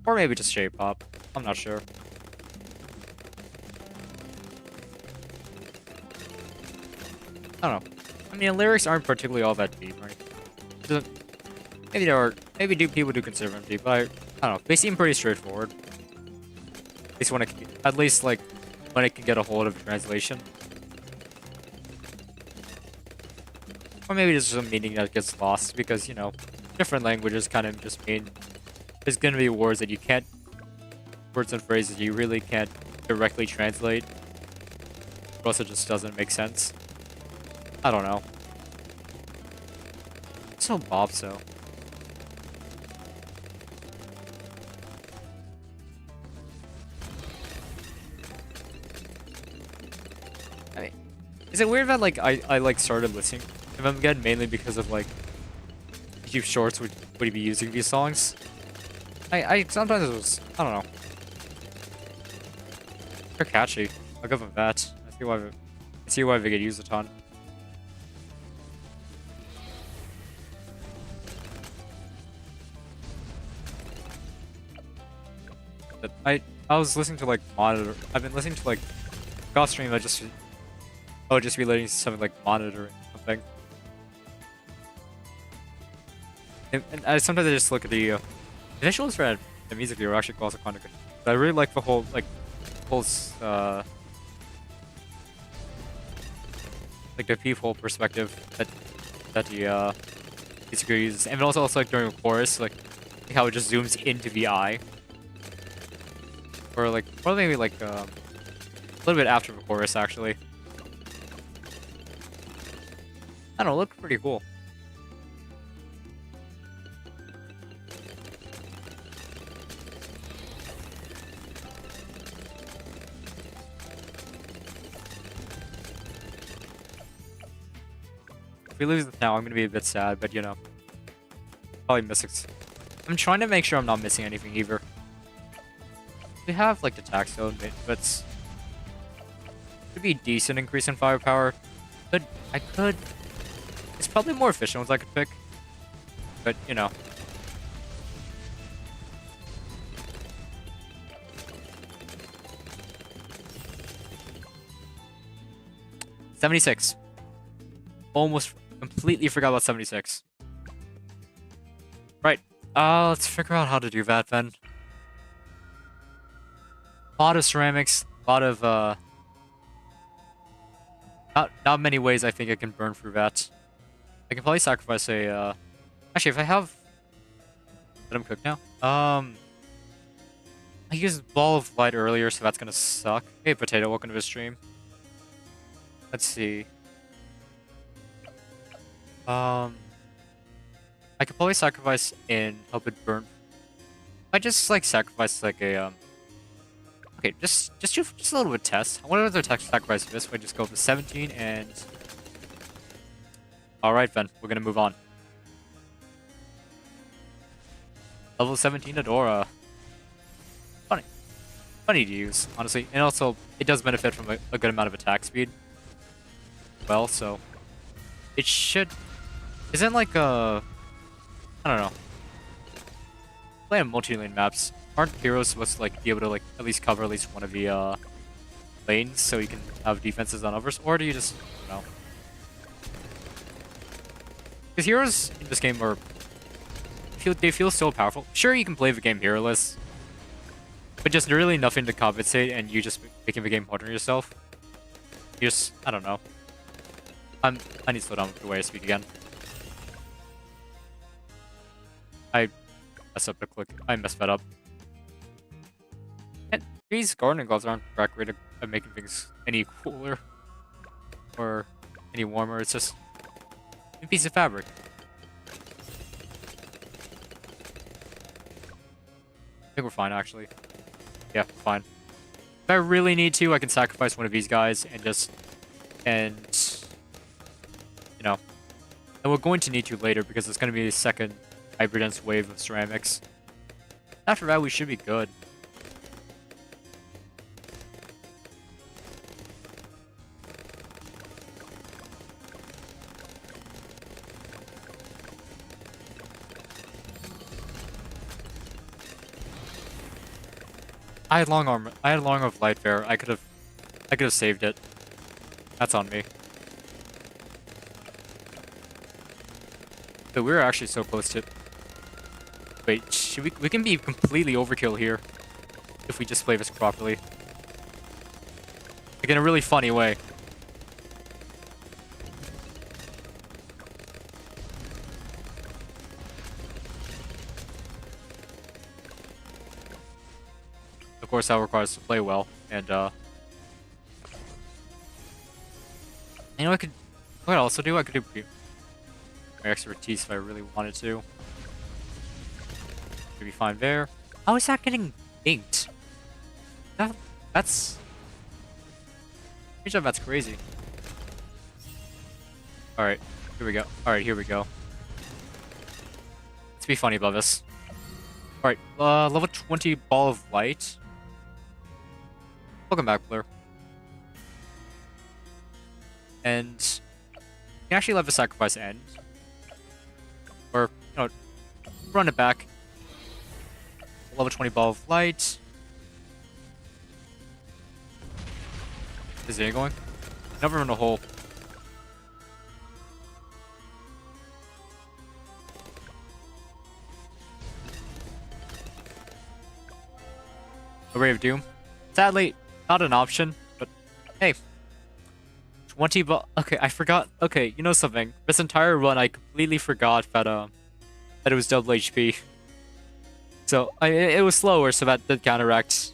or maybe just J-pop. I'm not sure. I don't know. I mean, the lyrics aren't particularly all that deep, right? Maybe people do consider them deep, but I don't know. They seem pretty straightforward. At least like when it can get a hold of the translation. Or maybe there's some meaning that gets lost because, you know, different languages kind of just mean there's gonna be words and phrases you really can't directly translate. Or else it just doesn't make sense. I don't know. So Bob, so. I mean, is it weird that like I like started listening to them again mainly because of like YouTube Shorts would be using these songs? I sometimes it was I don't know. They're catchy. I'll give them that. I see why they get used a ton. But I was listening to like Monitor. I've been listening to like God stream. I just be letting something like monitoring something. And sometimes I just look at the visuals for the music video are actually also kind of good. But I really like the whole like the peephole perspective that the music video uses, and also like during a chorus, like how it just zooms into the eye. Or like, or maybe like a little bit after the chorus, actually. I don't know, look pretty cool. If we lose this now, I'm gonna be a bit sad, but you know, probably missing. I'm trying to make sure I'm not missing anything either. We have like the tax zone, but could be a decent increase in firepower. I could. It's probably more efficient ones I could pick, but you know. $76. Almost completely forgot about 76. Right. Let's figure out how to do that then. A lot of ceramics, a lot of not many ways I think I can burn through that. I can probably sacrifice a actually if I have let them cook now. I used Ball of Light earlier, so that's gonna suck. Hey Potato, welcome to the stream. Let's see. I could probably sacrifice and help it burn. I just like sacrifice like a Okay, just a little bit of test. What other tech sacrifice for this? If I just go up to 17 and... Alright then, we're gonna move on. Level 17 Adora. Funny. Funny to use, honestly. And also, it does benefit from a good amount of attack speed. Well, so... It should... Isn't like a... I don't know. Playing multi-lane maps, aren't heroes supposed to like be able to like at least cover at least one of the lanes so you can have defenses on others? Or do you just, you know... Because heroes in this game are... They feel so powerful. Sure, you can play the game heroless, but just really nothing to compensate, and you just making the game harder on yourself. You just, I don't know. I need to slow down with the way I speak again. I messed up the click. I messed that up. And these gardening gloves aren't that great at making things any cooler or any warmer. It's just a piece of fabric. I think we're fine, actually. Yeah, fine. If I really need to, I can sacrifice one of these guys and just... And... You know. And we're going to need to later because it's going to be the second hybrid-dense wave of ceramics. After that, we should be good. I had long armor. I had long of light fair. I could have saved it. That's on me. But we were actually so close to... Wait, should we can be completely overkill here if we just play this properly. Like in a really funny way. Of course, that requires us to play well, and you know, what I also do? I could do my expertise if I really wanted to. Should be fine there. How is that getting inked? That's... Pretty sure that's crazy. Alright, here we go. Alright, here we go. Let's be funny about this. Alright, level 20 Ball of Light. Welcome back, Blair. And... You can actually let the sacrifice end. Or, you know, run it back. Level 20 Ball of Light. Is it going? Never in a hole. A Ray of Doom. Sadly, not an option, but hey. 20 ball. Okay, I forgot. Okay, you know something? This entire run, I completely forgot that it was double HP. So it was slower, so that did counteract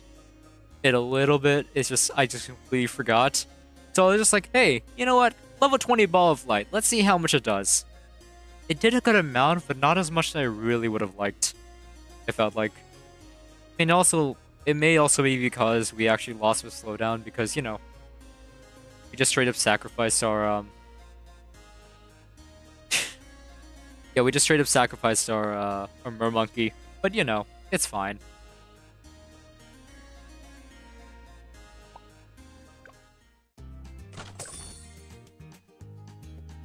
it a little bit. It's just I just completely forgot. So I was just like, hey, you know what? Level 20 Ball of Light. Let's see how much it does. It did a good amount, but not as much as I really would have liked. I felt like. And also, it may also be because we actually lost with slowdown because, you know, we just straight up sacrificed our yeah, we just straight up sacrificed our mermonkey. But you know, it's fine.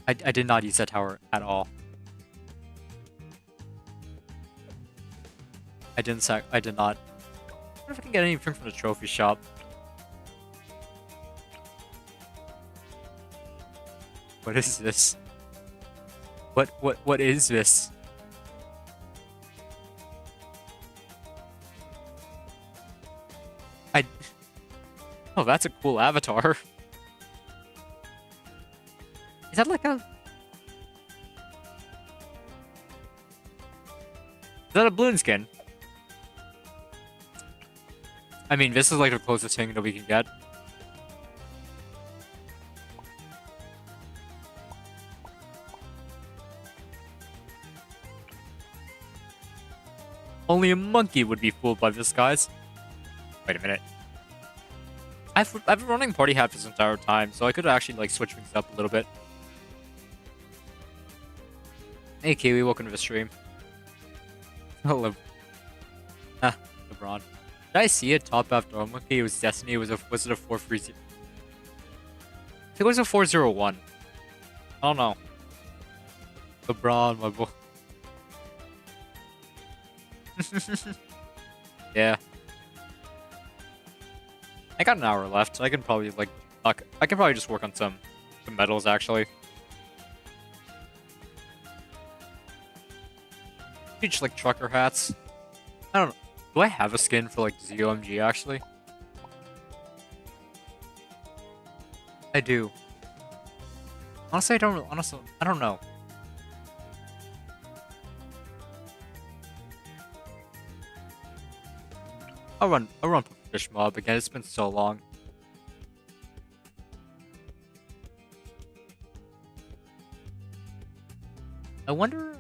I did not use that tower at all. I did not. I wonder if I can get anything from the trophy shop. What is this? What is this? Oh, that's a cool avatar. Is that like a... Is that a Bloons skin? I mean, this is like the closest thing that we can get. Only a monkey would be fooled by this, guys. Wait a minute. I've been running party hat this entire time, so I could actually like switch things up a little bit. Hey Kiwi, welcome to the stream. Oh, LeBron. Did I see it top after Monkey? It was Destiny. Was it a 4-3-0? I think it was a 4-0-1. I don't know. LeBron, my boy. Yeah. I got an hour left. I can probably like I can probably just work on some medals actually. Each like trucker hats. I don't know. Do I have a skin for like ZOMG actually? I do. Honestly, I don't know. I'll run Fish Mob again. It's been so long. I wonder.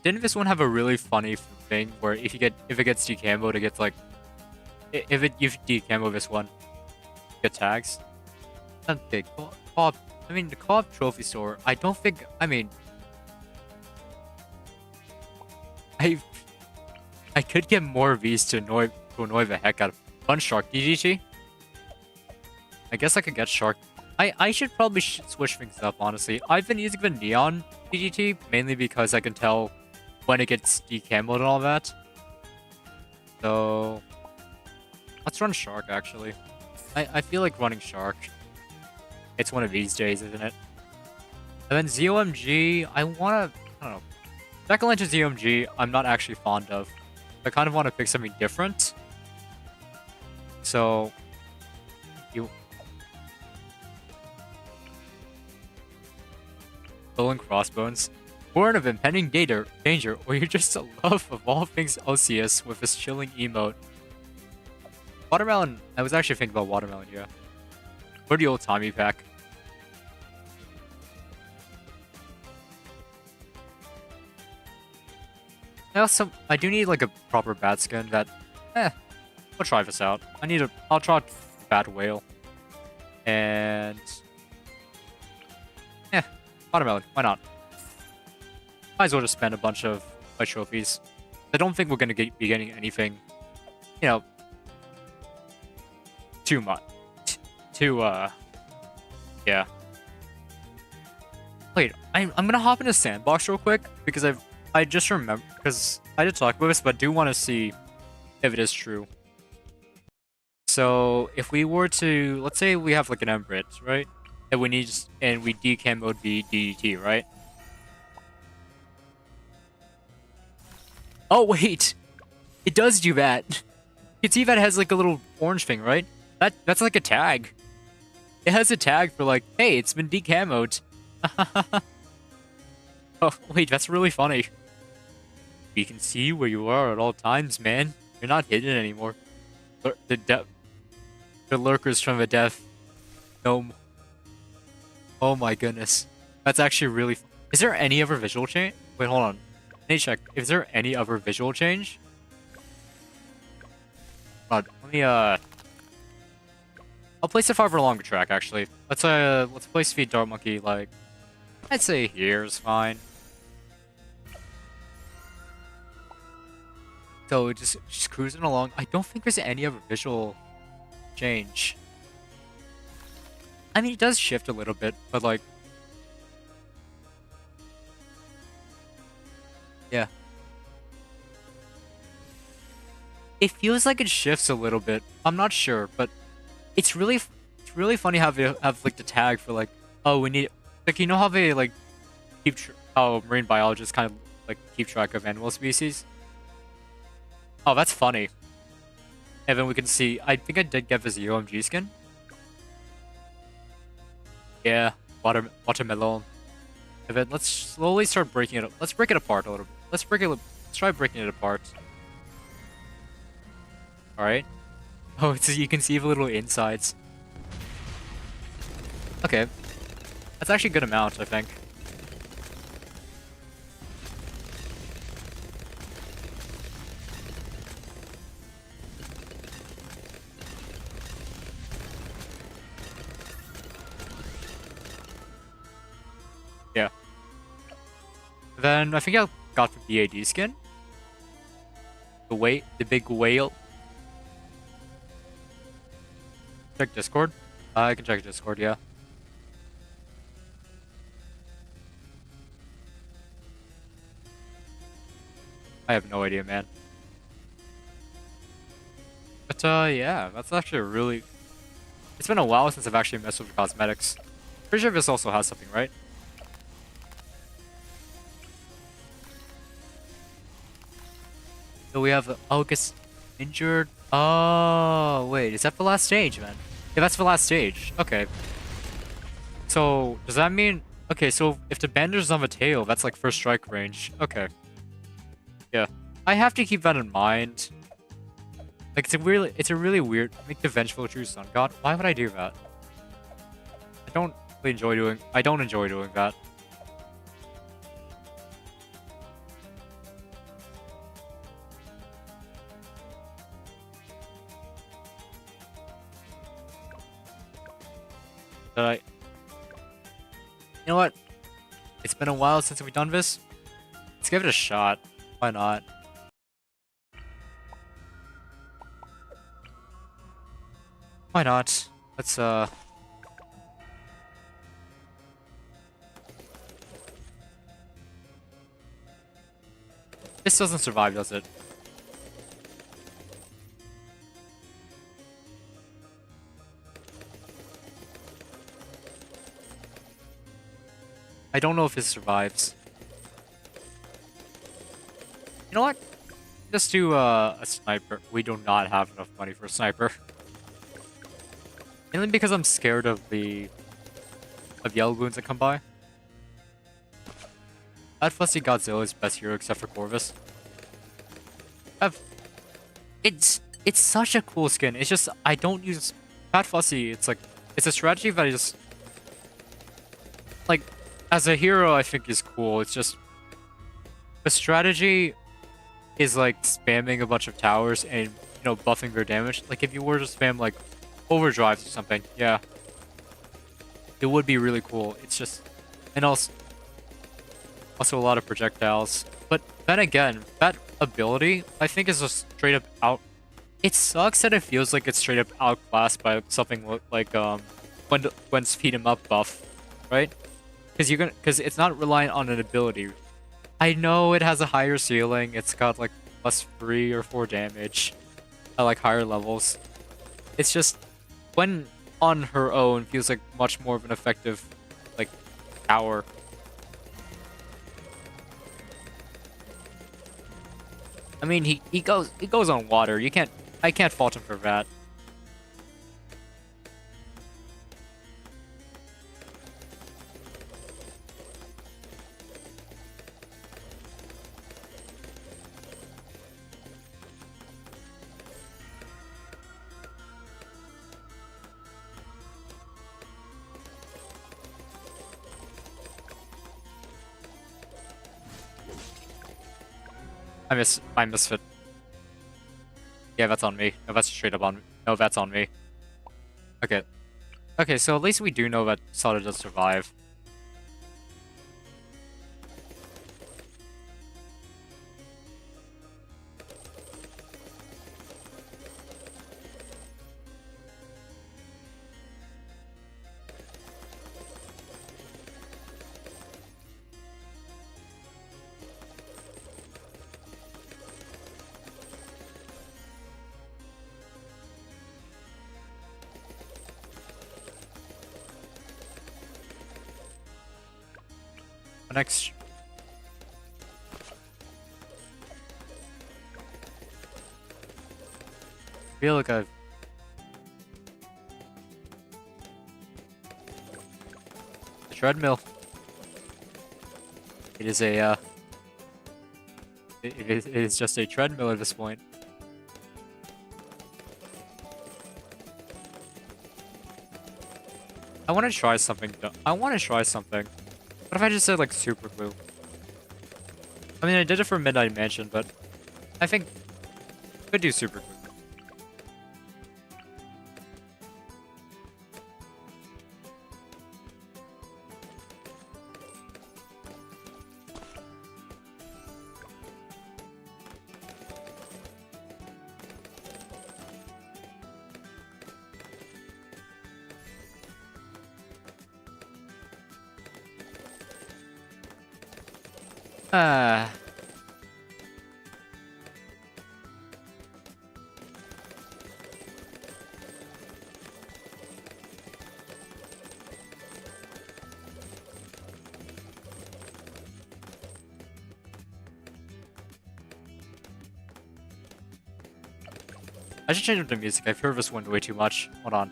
Didn't this one have a really funny thing where if it gets decamboed, it gets like if you decambo this one, you get tags. Okay, I mean the co-op trophy store. I don't think. I mean. I could get more of these to annoy the heck out of Fun Shark DGT. I guess I could get Shark. I should probably switch things up, honestly. I've been using the Neon DGT mainly because I can tell when it gets decamoed and all that. So let's run Shark actually. I feel like running Shark. It's one of these days, isn't it? And then ZOMG, I don't know. Second Lantern ZOMG, I'm not actually fond of. I kind of want to pick something different. So, Stolen Crossbones. Born of impending danger, or you're just a love of all things LCS with this chilling emote. Watermelon, I was actually thinking about Watermelon, yeah. Or the old Tommy pack. I do need like a proper bat skin that, I'll try this out. I'll try Bat Whale. And, Watermelon, why not? Might as well just spend a bunch of my trophies. I don't think we're gonna be getting anything, too much. Yeah. Wait, I'm gonna hop into Sandbox real quick because I just remember, because I did talk about this, but I do want to see if it is true. So, if we were to, let's say we have like an Embrit, right? And we decam mode the DDT, right? Oh, wait! It does do that! You can see that has like a little orange thing, right? That's like a tag. It has a tag for like, hey, it's been decamoed. Oh, wait, that's really funny. We can see where you are at all times, man. You're not hidden anymore. The lurkers from the death. No. Oh my goodness. That's actually really Is there any other visual change? Wait, hold on. Let me check. Is there any other visual change? Let me, I'll place it farther along the track, actually. Let's place the Dart Monkey, like, I'd say here is fine. So just cruising along. I don't think there's any other visual change. I mean, it does shift a little bit, but like, yeah. It feels like it shifts a little bit. I'm not sure, but it's really funny how they have like the tag for like, oh, we need, like, you know how they like how marine biologists kind of like keep track of animal species. Oh, that's funny. And then we can see, I think I did get the ZOMG skin. Yeah, watermelon. And then let's slowly start breaking it up. Let's break it apart a little bit. Let's try breaking it apart. Alright. Oh, you can see the little insides. Okay. That's actually a good amount, I think. Then I think I got the BAD skin. The big whale. Check Discord. I can check Discord, yeah. I have no idea, man. But yeah, that's actually a really... It's been a while since I've actually messed with cosmetics. Pretty sure this also has something, right? So we have August injured. Oh, wait, is that the last stage, man? Yeah, that's the last stage. Okay. So, does that mean... Okay, so if the bandage's on the tail, that's like first strike range. Okay. Yeah. I have to keep that in mind. Like, it's a really weird... Make the Vengeful True Sun God. Why would I do that? I don't really enjoy doing... I don't enjoy doing that. But I... You know what? It's been a while since we've done this. Let's give it a shot. Why not? Why not? Let's This doesn't survive, does it? I don't know if this survives. You know what? Let's do a sniper. We do not have enough money for a sniper. Mainly because I'm scared of yellow goons that come by. That Fussy Godzilla is best hero except for Corvus. It's such a cool skin. It's just I don't use Fat Fussy. It's like it's a strategy that I just like as a hero I think is cool. It's just the strategy is like spamming a bunch of towers and, you know, buffing their damage. Like if you were to spam like overdrives or something, yeah, it would be really cool. It's just, and also a lot of projectiles. But then again, that ability I think is just straight up out. It sucks that it feels like it's straight up outclassed by something like when speed 'em up buff, right? Because it's not reliant on an ability. I know it has a higher ceiling. It's got like plus 3 or 4 damage at like higher levels. It's just when on her own feels like much more of an effective like tower. I mean, he goes on water. I can't fault him for that. I misfit. Yeah, that's on me. No, that's straight up on me. No, that's on me. Okay. Okay, so at least we do know that Sada does survive. Next. I feel like I've... The treadmill. It is a, it is just a treadmill at this point. I want to try something. I want to try something. What if I just said, like, super glue? I mean, I did it for Midnight Mansion, but I think I could do super glue. Uh, I should change up the music. I've heard this one way too much. Hold on.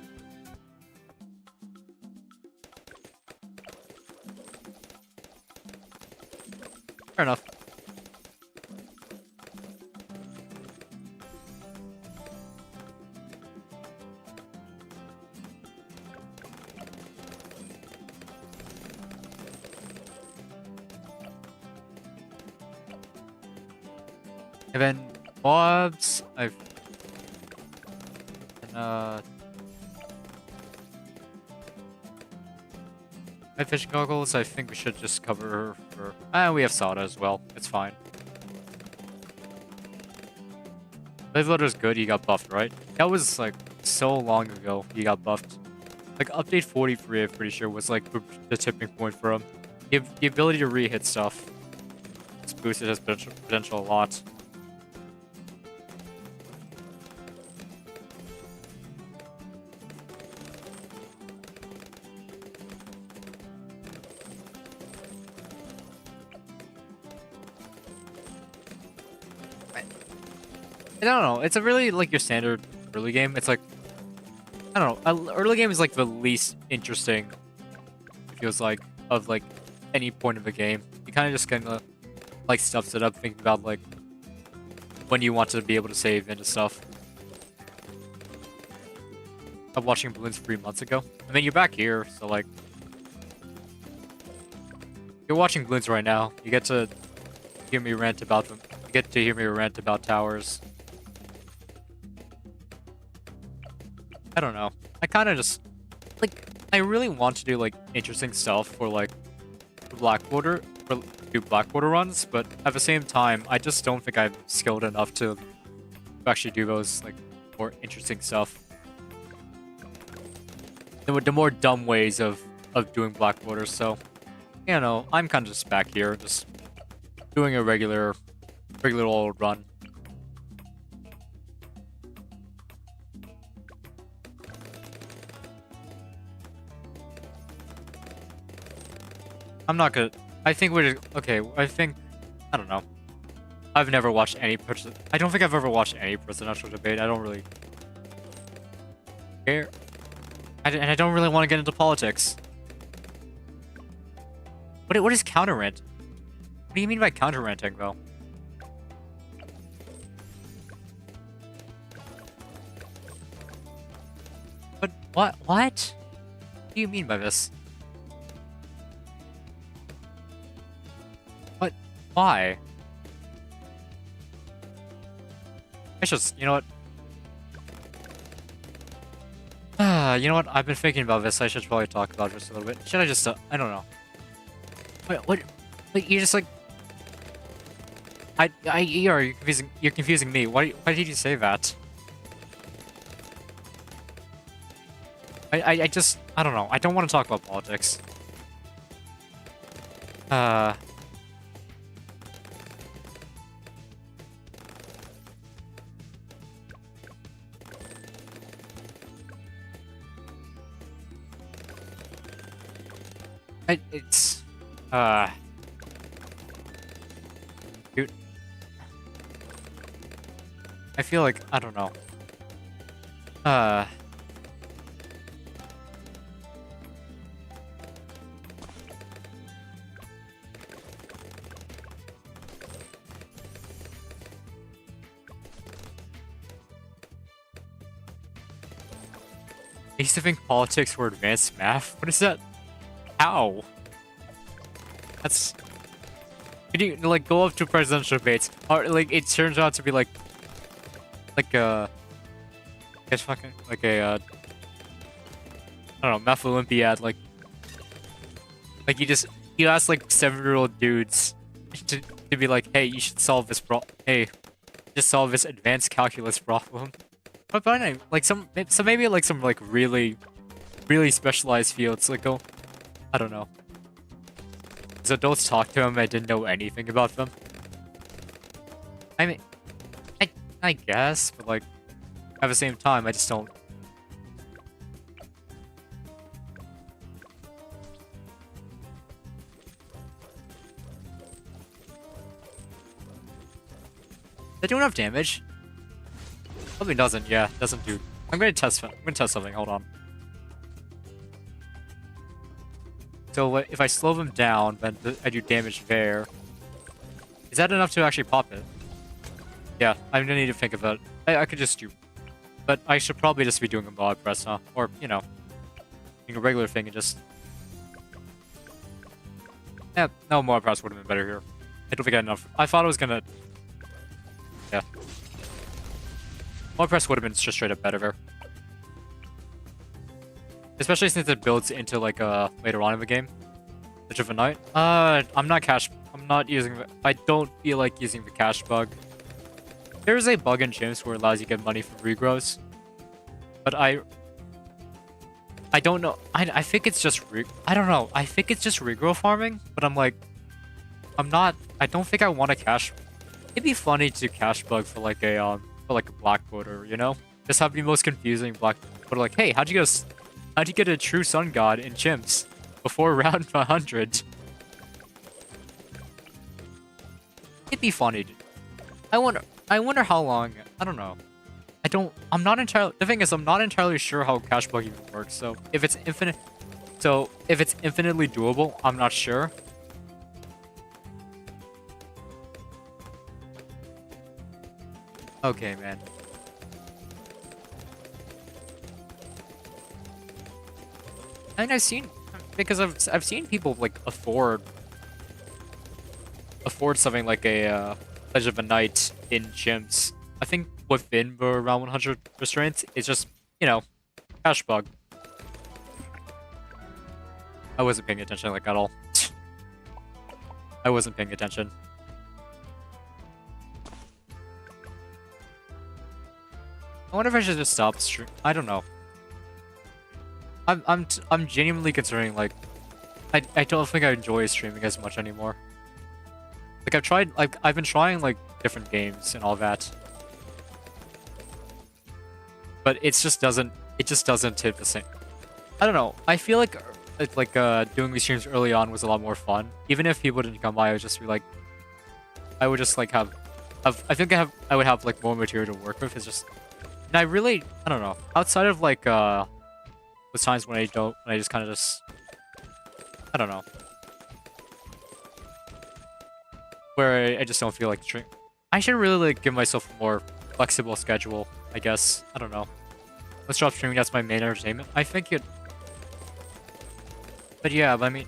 Fair enough. And then mobs, I've my fishing goggles, I think we should just cover for... we have soda as well. It's fine. Blade Loader's good, he got buffed, right? That was, like, so long ago he got buffed. Like, update 43, I'm pretty sure, was, like, the tipping point for him. The ability to re-hit stuff. It's boosted his potential a lot. I don't know. It's a really like your standard early game. It's like I don't know. Early game is like the least interesting. It feels like of like any point of the game. You kind of just kind of like stuffs it up, thinking about like when you want to be able to save into stuff. I'm watching Bloons 3 months ago. I mean, you're back here, so like you're watching Bloons right now. You get to hear me rant about them. You get to hear me rant about towers. I don't know. I kind of just like I really want to do like interesting stuff for like Blackwater for do Blackwater runs, but at the same time, I just don't think I'm skilled enough to actually do those like more interesting stuff. The more dumb ways of doing Blackwater. So, you know, I'm kind of just back here, just doing a regular old run. I'm not gonna... I think we're... Okay, I think... I don't know. I've never watched any... I don't think I've ever watched any presidential debate. I don't really... care. And I don't really want to get into politics. What is counter-rant? What do you mean by counter-ranting, though? What? What do you mean by this? What? Why? I should... You know what? You know what? I've been thinking about this. I should probably talk about this a little bit. Should I just... I don't know. Wait, what? Wait, you're just like... you're confusing me. Why did you say that? I just... I don't know. I don't want to talk about politics. It's... Dude. I feel like... I don't know. I used to think politics were advanced math. What is that? How? That's... You like go up to presidential debates, or like it turns out to be like it's fucking like a I don't know, math Olympiad. Like you ask like 7-year-old dudes to be like, hey, you should solve this hey, just solve this advanced calculus problem. But fine, like maybe like some like really specialized fields, like go, I don't know. As adults talk to him, I didn't know anything about them. I mean, I guess, but like, at the same time, I just don't. Does that do enough damage? Probably doesn't. Yeah, doesn't do. I'm gonna test something. Hold on. So if I slow them down, then I do damage there. Is that enough to actually pop it? Yeah, I'm gonna need to think about it. I could just do, but I should probably just be doing a mod press, huh? Or you know, doing a regular thing and just. Yeah, no, mod press would have been better here. I don't think I had enough. I thought I was gonna. Yeah. Mod press would have been just straight up better there. Especially since it builds into like later on in the game. Edge of a Night. I'm not using I don't feel like using the cash bug. There is a bug in gyms where it allows you to get money from regrows. But I don't know. I think it's just I don't know. I think it's just regrow farming, but I'm like I don't think I want to cash. It'd be funny to cash bug for like a black border, you know? Just have the most confusing black border, like, hey, how'd you get a true sun god in chimps before round 100? It'd be funny. I wonder how long. I don't know. I'm not entirely. The thing is, I'm not entirely sure how cash bug even works. So if it's infinitely doable, I'm not sure. Okay, man. And I've seen, because I've seen people like afford something like a Edge of a Night in gyms. I think within the around 100 restraints, it's just, you know, cash bug. I wasn't paying attention like at all. I wasn't paying attention. I wonder if I should just stop stream. I don't know. I'm genuinely considering, like, I don't think I enjoy streaming as much anymore. Like I've been trying like different games and all that, but it just doesn't hit the same. I don't know. I feel like doing these streams early on was a lot more fun. Even if people didn't come by, I would just be like, I would just like I would have like more material to work with. It's just, and I don't know. Outside of like those times when I just kind of just, I don't know. Where I just don't feel like stream. I should really like give myself a more flexible schedule, I guess. I don't know. Let's drop streaming, that's my main entertainment. I think it. But yeah, I mean,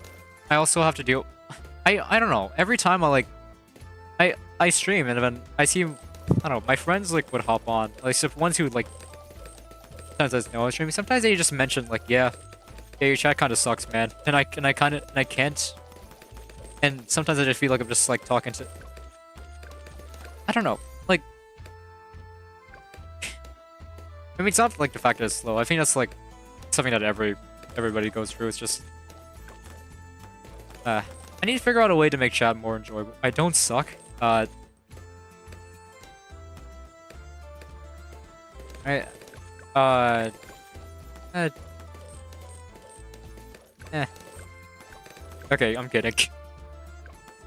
I also have to deal. I don't know. Every time I stream and then I see, I don't know, my friends like would hop on. Like so ones who like sometimes I know I'm streaming. Sometimes they just mention like, yeah, your chat kind of sucks, man. And I can't. And sometimes I just feel like I'm just like talking to. I don't know, like. I mean, it's not like the fact that it's slow. I think that's like something that everybody goes through. It's just. I need to figure out a way to make chat more enjoyable. I don't suck. Okay, I'm kidding.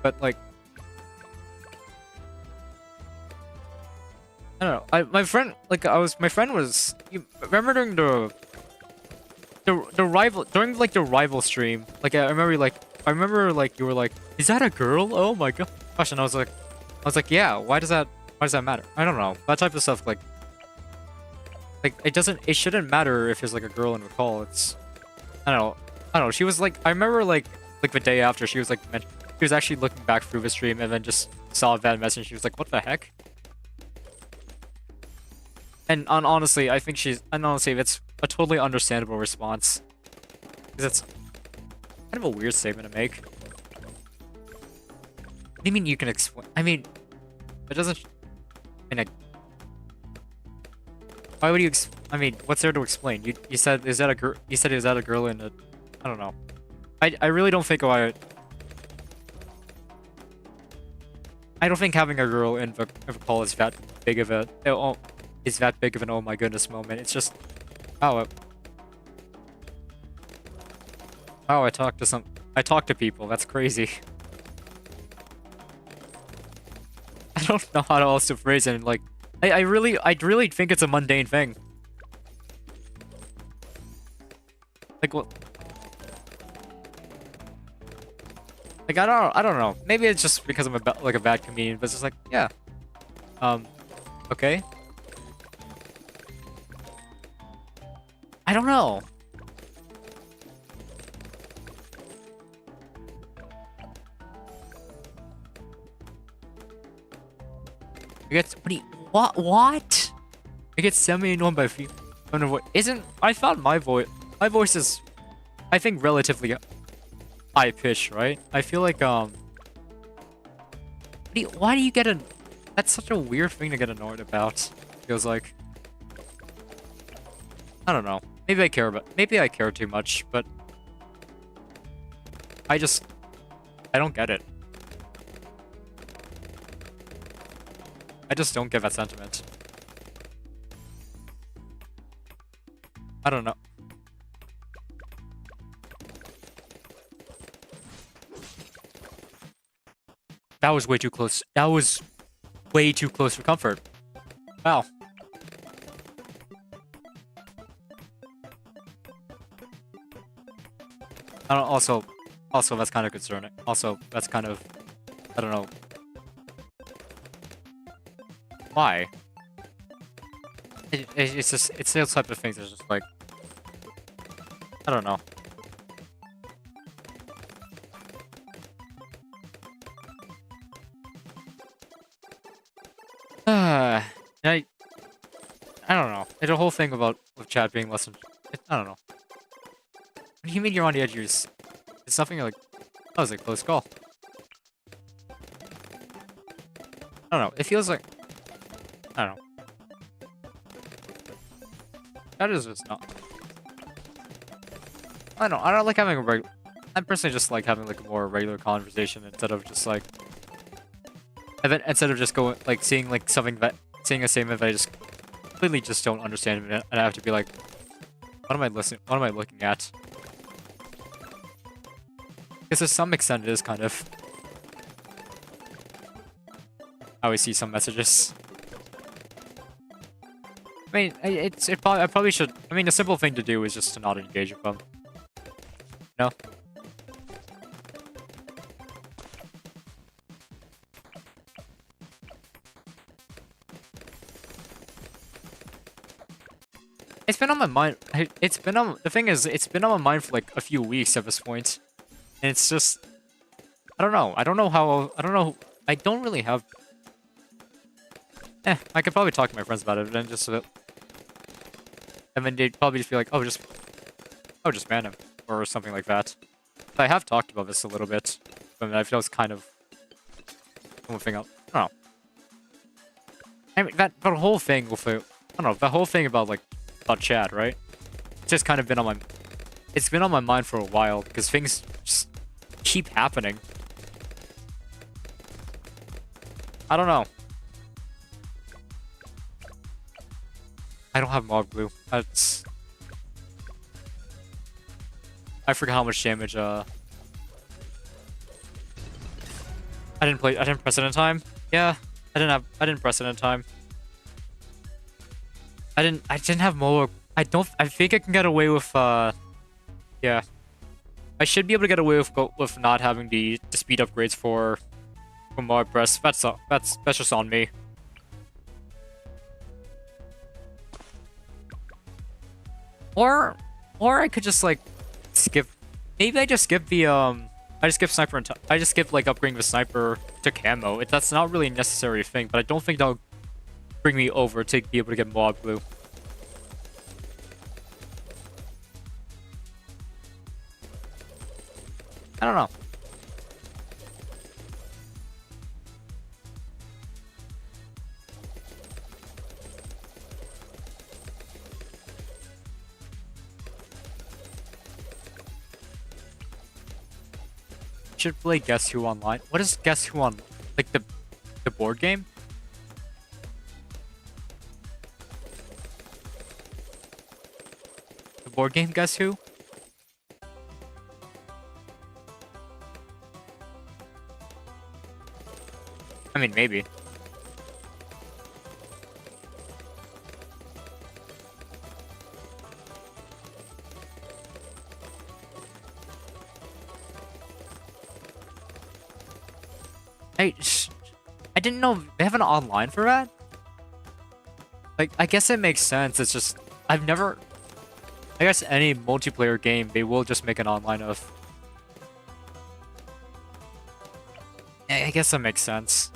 But like, I don't know. My friend was. You remember during the rival like the rival stream? Like I remember like you were like, is that a girl? Oh my gosh! And I was like, yeah. Why does that matter? I don't know. That type of stuff like it shouldn't matter if there's like a girl in the call. It's I don't know. She was like, I remember like the day after she was like. She was actually looking back through the stream and then just saw that message. She was like, "What the heck?" And honestly, it's a totally understandable response because it's kind of a weird statement to make. What do you mean you can explain? I mean, it doesn't. I mean, why would you? I mean, what's there to explain? You said is that a girl? You said is that a girl in a? I don't know. I really don't think why. I don't think having a girl in the call is that big of a is that big of an oh my goodness moment. It's just oh I talk to people. That's crazy. I don't know how else to phrase it. Like I really think it's a mundane thing. Like what? Like I don't know. Maybe it's just because I'm like a bad comedian, but it's just like yeah. Okay. I don't know. It gets what? It gets semi-annoyed by female. Isn't I found my voice is I think relatively high pitched, right? I feel like why do you get that's such a weird thing to get annoyed about. Feels like I don't know. Maybe I care too much, but I don't get it. I just don't get that sentiment. I don't know. That was way too close. That was way too close for comfort. Wow. I don't, also, that's kind of concerning. Also, that's kind of, I don't know. Why? It's just, it's those type of things that's just like, I don't know. I don't know. It's a whole thing about with chat being less than, I don't know. What do you mean you're on the edge of your it's something like, that was a close call. I don't know. It feels like, I don't know. That is just not. I don't know. I don't like having a regular. I personally just like having like a more regular conversation instead of just like. Instead of just going like seeing like something that seeing a statement that I just completely just don't understand and I have to be like, what am I listening? What am I looking at? Because to some extent it is kind of how I see some messages. I mean, I probably should. I mean, the simple thing to do is just to not engage with them. No. It's been on my mind. It's been on. The thing is, it's been on my mind for like a few weeks at this point, and it's just. I don't know. I don't know how. I don't know. I don't really have. I could probably talk to my friends about it, and just. And then they'd probably just be like, "Oh, just ban him," or something like that. I have talked about this a little bit, but I feel it's kind of something else. I don't know. I mean, that whole thing with the, I don't know, the whole thing about like chat, right? It's just kind of been on my, it's been on my mind for a while because things just keep happening. I don't know. I don't have mob glue. That's. I forgot how much damage. I didn't press it in time. Yeah, I didn't press it in time. I didn't have more. I think I can get away with. Yeah. I should be able to get away with not having the speed upgrades for mob press. That's just on me. Or I could just like skip. Maybe I just skip the I just skip sniper and I just skip like upgrading the sniper to camo. That's not really a necessary thing, but I don't think that'll bring me over to be able to get mob glue. I don't know. Should play Guess Who online. What is Guess Who on? Like the The board game? The board game, Guess Who? I mean, maybe. Hey, I didn't know they have an online for that? Like, I guess it makes sense. It's just, I've never... I guess any multiplayer game, they will just make an online of. I guess that makes sense.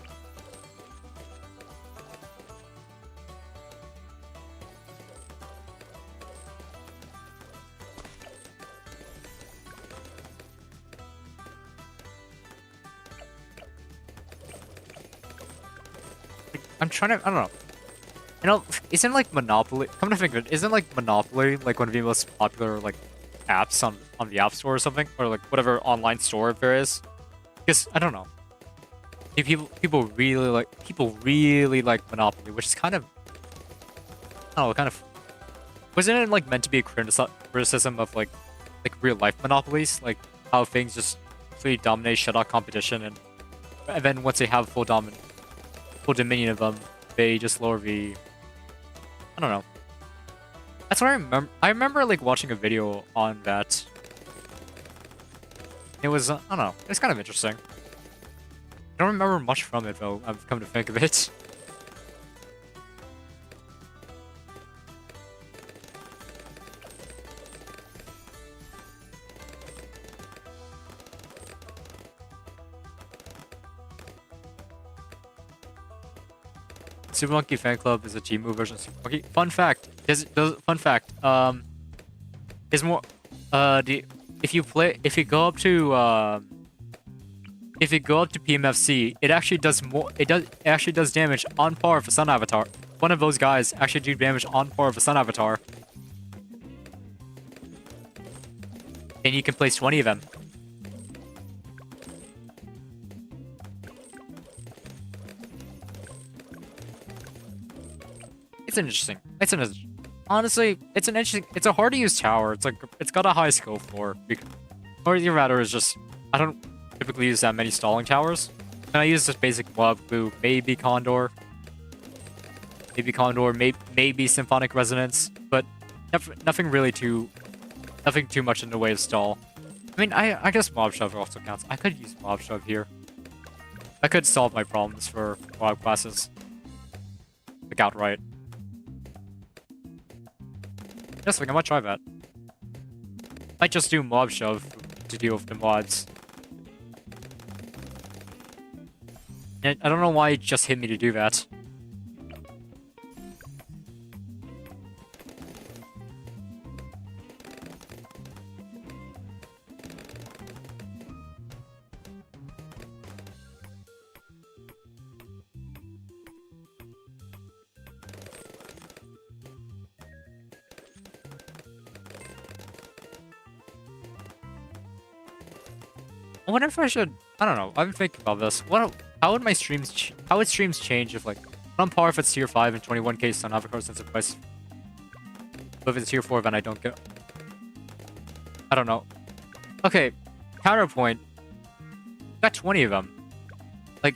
I'm trying to, I don't know. You know, isn't like Monopoly, come to think of it, isn't like Monopoly like one of the most popular like apps on the App Store or something? Or like whatever online store there is? Because, I don't know. People really like Monopoly, which is kind of, I don't know, kind of, wasn't it like meant to be a criticism of like real life monopolies? Like how things just completely dominate, shut out competition, and then once they have full dominion of them, they just lower the... I don't know. That's what I remember. I remember like watching a video on that. It was, I don't know, it's kind of interesting. I don't remember much from it though, I've come to think of it. Super Monkey Fan Club is a Teemu version of Super Monkey. Fun fact. Fun fact. Is more. If you go up to PMFC, it actually does more. It actually does damage on par with a Sun Avatar. One of those guys actually do damage on par with a Sun Avatar, and you can place 20 of them. It's honestly, it's an interesting, it's a hard to use tower. It's like, it's got a high skill floor. Or either rather is just, I don't typically use that many stalling towers. And I use just basic mob glue, maybe Condor, maybe Symphonic Resonance, but nothing too much in the way of stall. I mean, I guess Mob Shove also counts. I could use Mob Shove here. I could solve my problems for mob classes. Like outright. Just like I might try that. Might just do Mob Shove to deal with the mods. And I don't know why it just hit me to do that. I wonder if I should... I don't know. I've been thinking about this. How would my streams... How would streams change if, like... On par if it's tier 5 and 21k Sun Avatar since it's price... But if it's tier 4, then I don't get... I don't know. Okay. Counterpoint. Got 20 of them. Like...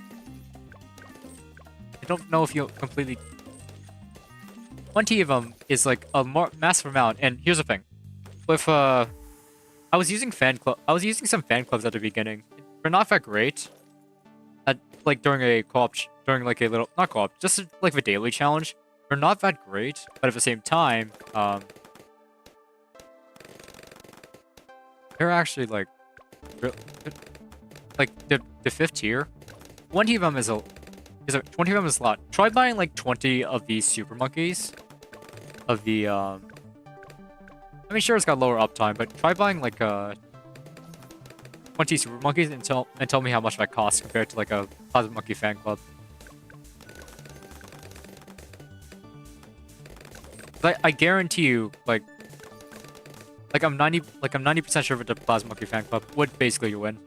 I don't know if you'll completely... 20 of them is, like, a massive amount. And here's the thing. With, I was using some fan clubs at the beginning. They're not that great. Like during a co-op, like a little, not co-op, just like the daily challenge. They're not that great, but at the same time, they're actually like the 5th tier. 20 of them is a 20 of them is a lot. Try buying like 20 of these super monkeys, of the I mean, sure, it's got lower uptime, but try buying like 20 super monkeys and tell me how much that costs compared to like a Plasma Monkey fan club. I guarantee you, like I'm 90% sure that the Plasma Monkey fan club would basically win.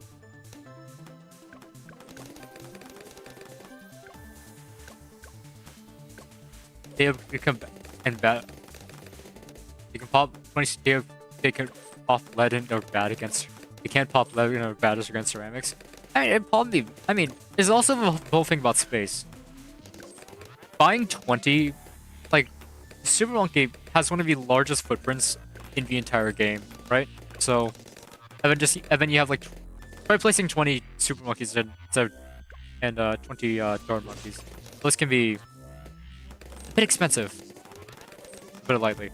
you can and bat. You can pop 20. They can pop lead or bat against. You can't pop lead or batters against ceramics. I mean, it probably. I mean, there's also the whole thing about space. Buying 20, like, Super Monkey has one of the largest footprints in the entire game, right? So, and then you have like, try placing 20 Super Monkeys and 20 Guard Monkeys. Those can be a bit expensive, to put it lightly.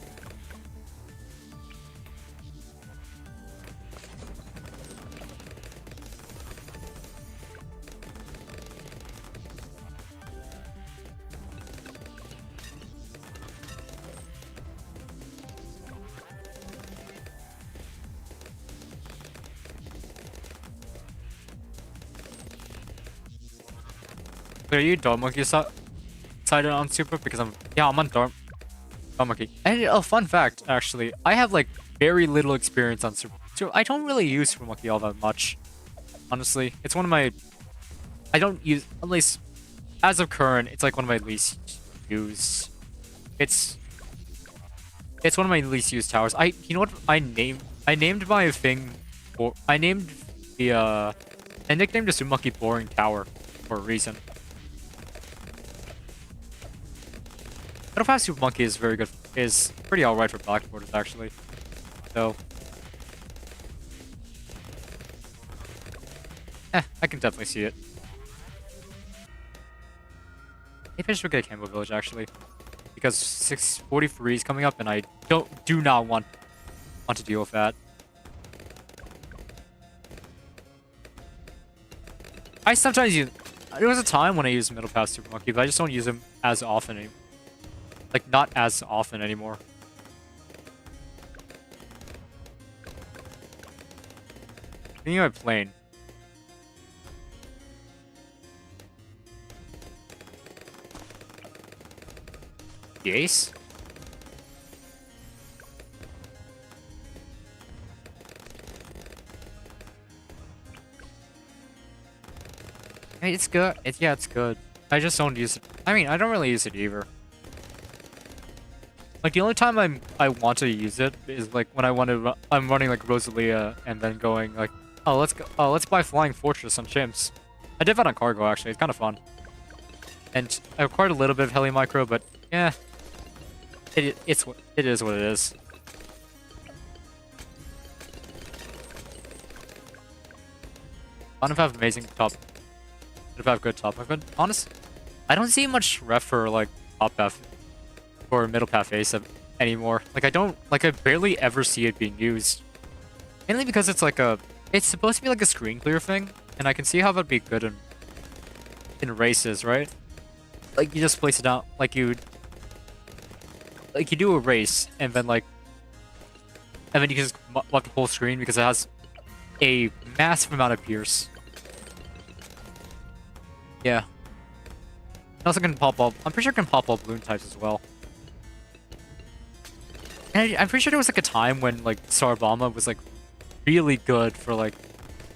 Are you Dog Monkey side on Super? Because I'm on Dog Monkey. And a fun fact, actually, I have like very little experience on Super. So I don't really use Super Monkey all that much. Honestly, it's one of my. I don't use, at least as of current, it's like one of my least used. It's one of my least used towers. You know what I named my thing for. I nicknamed the Super Monkey Boring Tower for a reason. Middle-pass Super Monkey is very good. Is pretty alright for blackboarders actually. So, I can definitely see it. Maybe I should get a Cambo Village actually, because 643 is coming up, and I do not want to deal with that. I sometimes use. There was a time when I used middle pass Super Monkey, but I just don't use him as often anymore. Like, not as often anymore. Thinking about plane. The ace? I mean, it's good. Yeah, it's good. I just don't use it. I mean, I don't really use it either. Like, the only time I want to use it is like when I'm running like Rosalia and then going like, oh let's buy Flying Fortress on chimps. I did that on cargo actually. It's kind of fun. And I acquired a little bit of heli micro, but yeah, it is what it is. Fun to have amazing top. To have good top. But honest, I don't see much ref for like top F. Or middle path ace anymore. Like I barely ever see it being used. Mainly because it's like it's supposed to be like a screen clear thing, and I can see how that'd be good in races, right? Like you just place it out, like you do a race, and then you can just wipe the whole screen because it has a massive amount of pierce. Yeah. It also can pop up. I'm pretty sure it can pop up balloon types as well. And I'm pretty sure there was like a time when like Sarbama was like really good for like,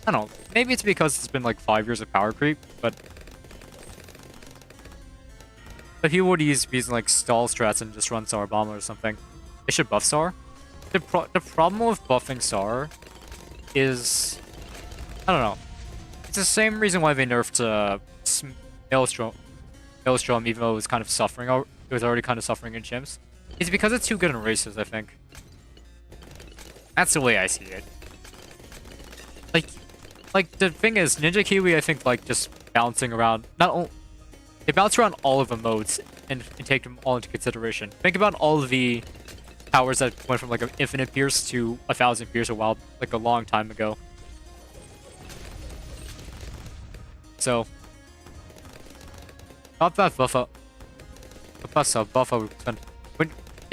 I don't know, maybe it's because it's been like 5 years of power creep, but if you would use like stall strats and just run Sarbama or something, they should buff Sar. The problem with buffing Sar is, I don't know, it's the same reason why they nerfed Maelstrom, even though it was kind of suffering. It was already kind of suffering in chimps. It's because it's too good in races, I think. That's the way I see it. Like the thing is, Ninja Kiwi, I think, like just bouncing around. They bounce around all of the modes and take them all into consideration. Think about all of the powers that went from like an infinite pierce to 1,000 pierce a long time ago. So, not that buffer. Buffer.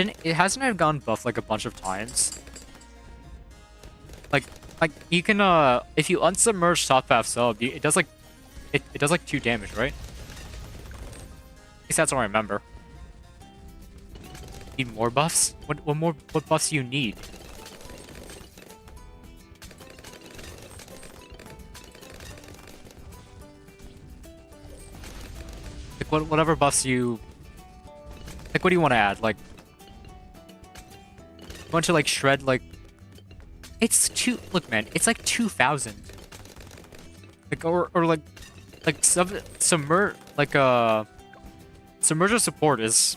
It hasn't it gone buff like a bunch of times. Like you can if you unsubmerge top half sub, it does like it does like 2 damage, right? At least that's what I remember. Need more buffs? What buffs do you need? Like whatever buffs you Like, what do you want to add? Like, you want to like shred like? It's two. Look, man, it's like 2,000. Like or like submerge like submerger support is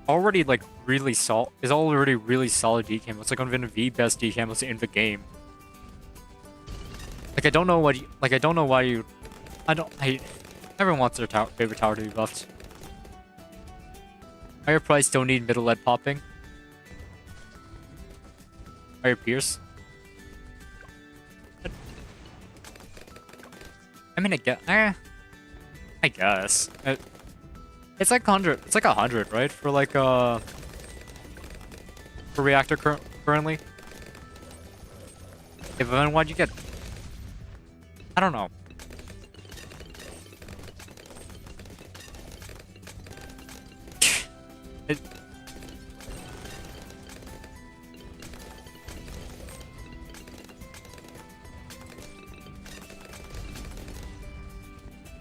already like really solid. Is already really solid decam. It's like one of the best decams in the game. Like I don't know what like I don't know why you. Everyone wants their favorite tower to be buffed. Higher price don't need middle lead popping. Higher pierce. I mean, I guess. It's like 100. It's like 100, right? For like for reactor currently. If then why'd you get? I don't know.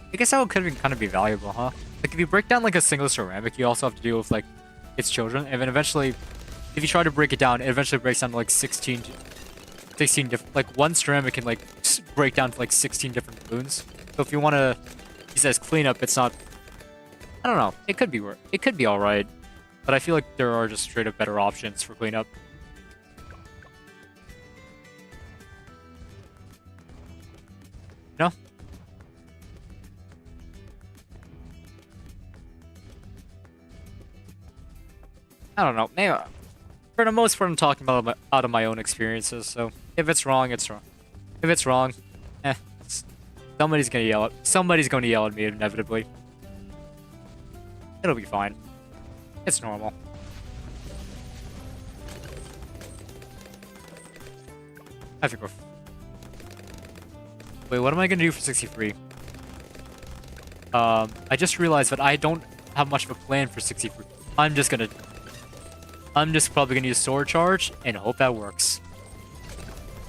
I guess that could kind of be valuable, huh? Like if you break down like a single ceramic, you also have to deal with like its children, and then eventually, if you try to break it down, it eventually breaks down to like 16 different. Like one ceramic can like break down to like 16 different balloons. So if you want to use it as cleanup, it's not. I don't know. It could be all right, but I feel like there are just straight up better options for cleanup. No. I don't know. Maybe, for the most part, I'm talking about out of my own experiences. So if it's wrong, it's wrong. If it's wrong, somebody's gonna yell at me inevitably. It'll be fine. It's normal. I think we're. Wait, what am I gonna do for 63? I just realized that I don't have much of a plan for 63. I'm just probably gonna use sword charge and hope that works.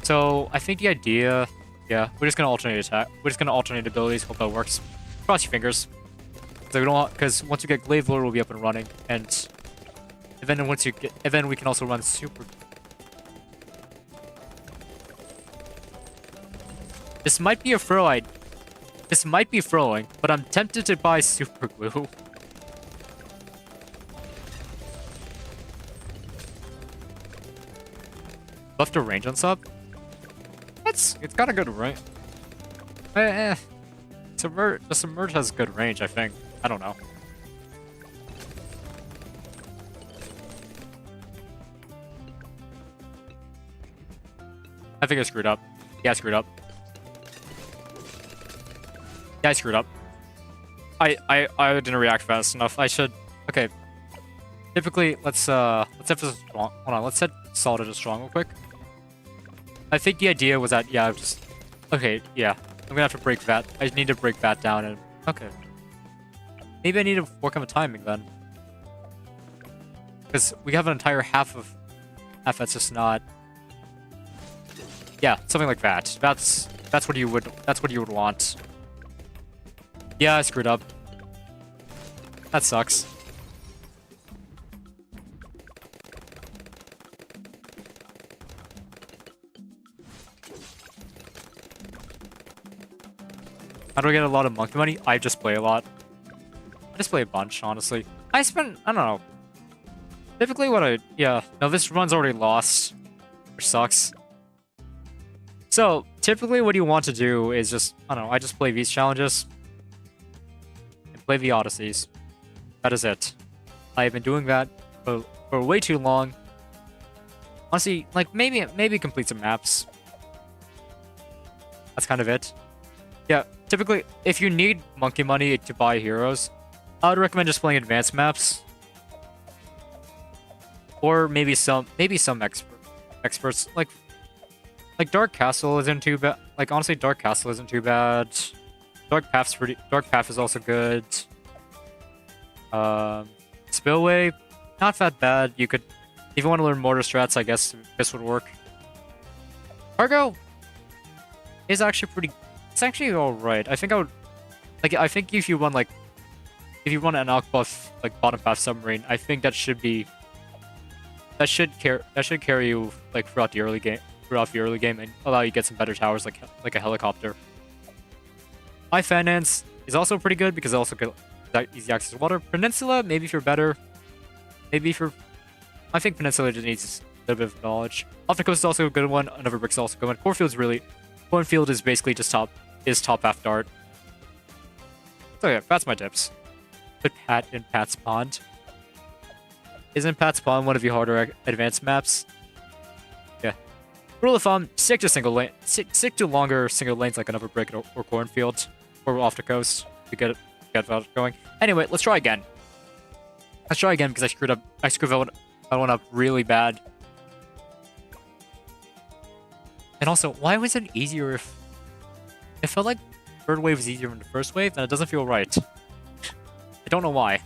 So I think the idea, yeah, we're just gonna alternate attack. We're just gonna alternate abilities. Hope that works. Cross your fingers. So we don't, because once you get glaive lord, we'll be up and running, and then we can also run super. This might be a throw. This might be throwing, but I'm tempted to buy super glue. Buff to range on sub? It's got a good range. The submerge has good range, I think. I don't know. I think I screwed up. Yeah, I screwed up. Yeah, I screwed up. I didn't react fast enough. I should. Okay. Typically, let's set this strong. Hold on, let's set solid to strong real quick. I think the idea was that, yeah, okay, yeah. I'm gonna have to break that. I need to break that down and... Okay. Maybe I need to work on the timing then. Because we have an entire half that's just not... Yeah, something like that. That's what you would want. Yeah, I screwed up. That sucks. How do I get a lot of monkey money? I just play a lot. I just play a bunch, honestly. I don't know. Typically yeah. No, this run's already lost, which sucks. So, typically what you want to do is just, I don't know, I just play these challenges. And play the Odysseys. That is it. I have been doing that for way too long. Honestly, like, maybe complete some maps. That's kind of it. Yeah, typically, if you need monkey money to buy heroes, I would recommend just playing advanced maps. Or maybe some experts like Dark Castle isn't too bad. Like honestly, Dark Castle isn't too bad. Dark Path is also good. Spillway, not that bad. You could, if you want to learn mortar strats, I guess this would work. Cargo is actually pretty. It's actually all right. I think I would, like, I think if you run like if you want an outbuff like bottom path submarine, I think that should carry you like throughout the early game and allow you to get some better towers like a helicopter. High finance is also pretty good because it also get easy access to water. Peninsula, maybe if you're better. I think Peninsula just needs a little bit of knowledge. Off the Coast is also a good one. Another Brick's also a good one. Cornfield is basically just top half dart. So yeah, that's my tips. Put Pat in Pat's Pond. Isn't Pat's Pond one of the harder advanced maps? Yeah. Rule of thumb, stick to longer single lanes like another Brick or Cornfield. Or Off the Coast to get that going. Anyway, let's try again. Because I screwed that one up really bad. And also, why was it easier if... It felt like third wave was easier than the first wave, and it doesn't feel right. I don't know why.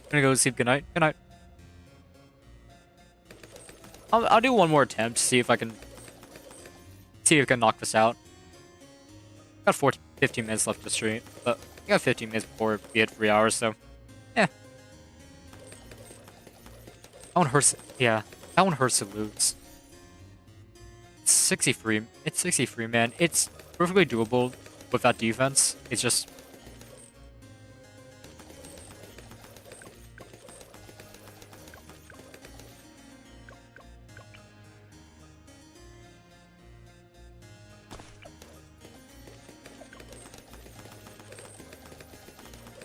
I'm gonna go to sleep. Good night. Good night. I'll do one more attempt to see if I can knock this out. Got 15 minutes left to stream, but I got 15 minutes before we hit 3 hours, so yeah. That one hurts. Yeah, that one hurts to lose. It's 63. It's 63, man. It's perfectly doable with that defense. It's just.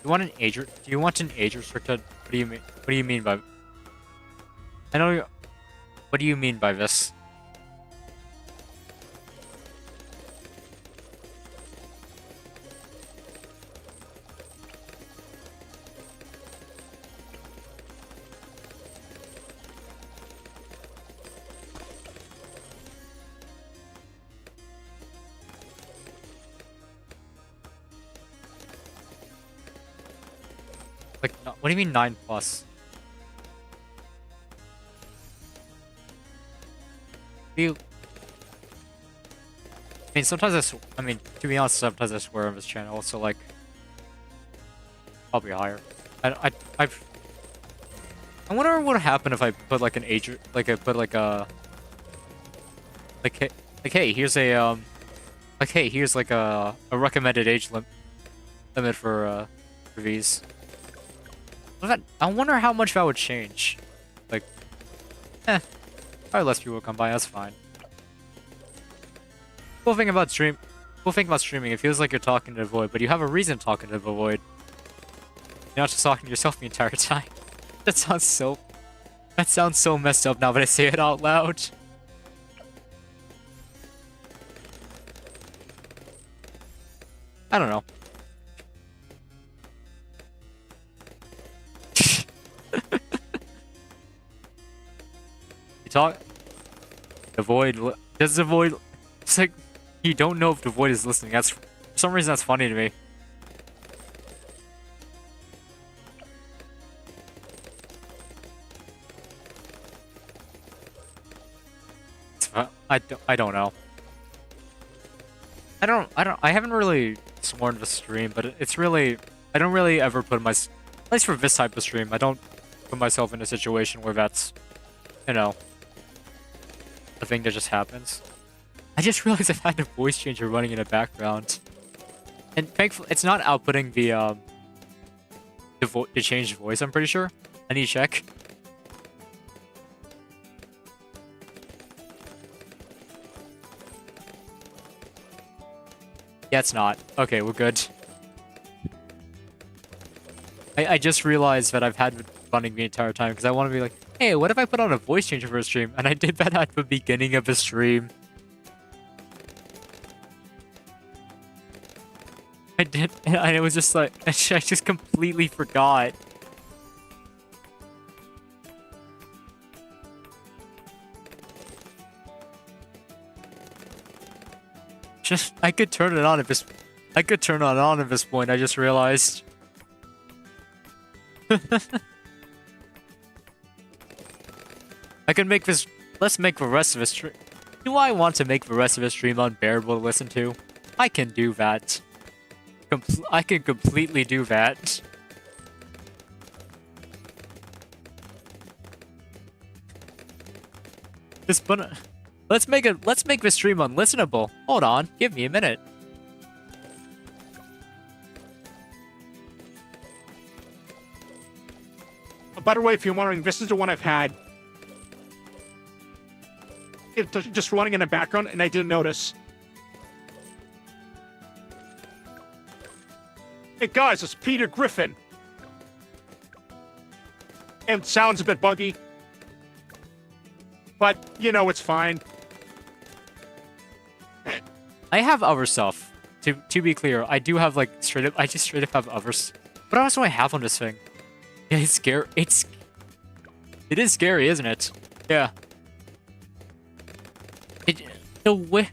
Do you want an age restricted? What do you mean? What do you mean by? I know you. What do you mean by this? Like, what do you mean 9+? I mean, sometimes to be honest, sometimes I swear on this channel, so like, probably higher. I wonder what would happen if I put like an age, like I put like a, hey, here's a here's like a recommended age limit for these. I wonder how much that would change. Like, probably less people will come by. That's fine. Cool thing about streaming, it feels like you're talking to the void, but you have a reason talking to the void. You're not just talking to yourself the entire time. That sounds so messed up now that I say it out loud. I don't know. The void. Does the void? It's like you don't know if the void is listening. For some reason that's funny to me. I don't know. I haven't really sworn to stream, but it's really, I don't really ever put at least for this type of stream, I don't put myself in a situation where that's, you know, a thing that just happens. I just realized I've had a voice changer running in the background. And thankfully, it's not outputting the changed voice, I'm pretty sure. I need to check. Yeah, it's not. Okay, we're good. I just realized that I've had it running the entire time because I want to be like, hey, what if I put on a voice changer for a stream? And I did that at the beginning of the stream. I did, and it was just like, I just completely forgot. I could turn it on at this point, I just realized. I can make this. Let's make the rest of the stream. Do I want to make the rest of the stream unbearable to listen to? I can do that. I can completely do that. Let's make the stream unlistenable. Hold on, give me a minute. By the way, if you're wondering, this is the one I've had. It's just running in the background, and I didn't notice. Hey guys, it's Peter Griffin. And sounds a bit buggy. But, you know, it's fine. I have other stuff. To be clear, I do have like I just straight up have others. What else do I have on this thing? Yeah, it's scary. It is scary, isn't it? Yeah. The way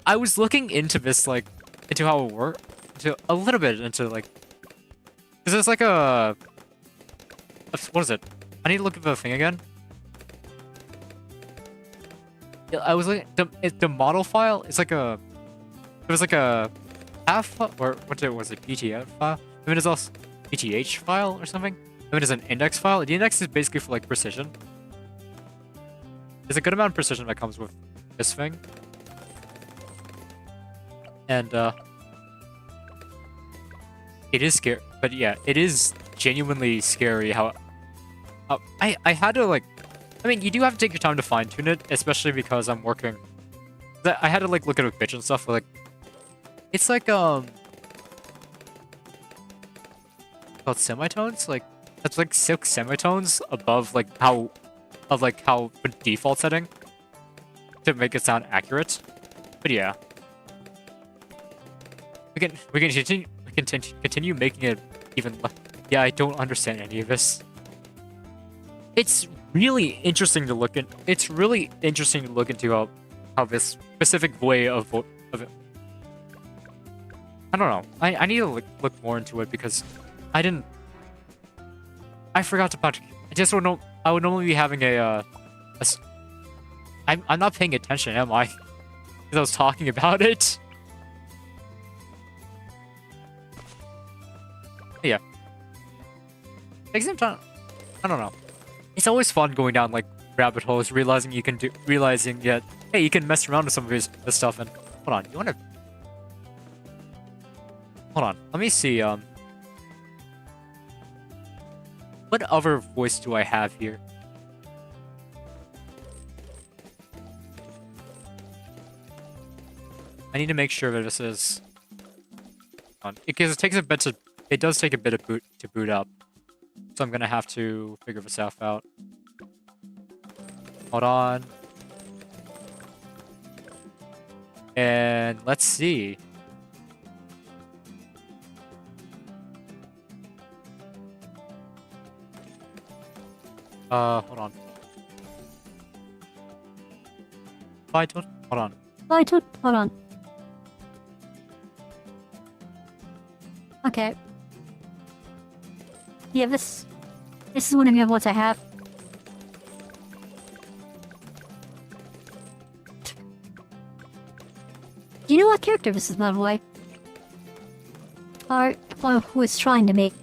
I was looking into this, like, into how it works, into a little bit into like, because it's like what is it? I need to look at the thing again. Yeah, I was looking the model file. It's like it was like a half or was it PTF file? I mean, it's also PTH file or something. I mean, it's an index file. The index is basically for like precision. There's a good amount of precision that comes with this thing. And it is scary, but yeah, it is genuinely scary how I had to like, I mean, you do have to take your time to fine tune it, especially because I'm working. I had to like look at a pitch and stuff. Like, it's like called semitones. Like that's like 6 semitones above like how the default setting to make it sound accurate. But yeah. We can continue making it even. Yeah, I don't understand any of this. It's really interesting to look at. It's really interesting to look into how this specific way of it. I don't know. I need to look more into it because I forgot to punch. I just don't know. I would normally be having I'm not paying attention, am I? Because I was talking about it. Yeah. Takes some time. I don't know. It's always fun going down like rabbit holes, realizing that hey, you can mess around with some of this stuff. And hold on, hold on. Let me see. What other voice do I have here? I need to make sure that this is on because it takes a bit to. It does take a bit of to boot up, so I'm gonna have to figure this stuff out. Hold on, and let's see. Hold on. Hold on. Hold on. Okay. Yeah, this is one of the ones I have. Do you know what character this is, by the way? Or who is trying to make?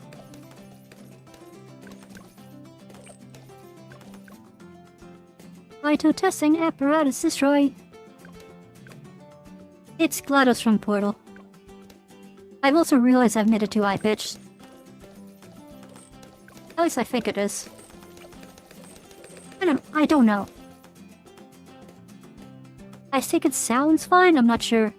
Vital testing apparatus destroyed. It's GLaDOS from Portal. I've also realized I've made it too high pitched. At least I think it is. I don't know. I think it sounds fine, I'm not sure.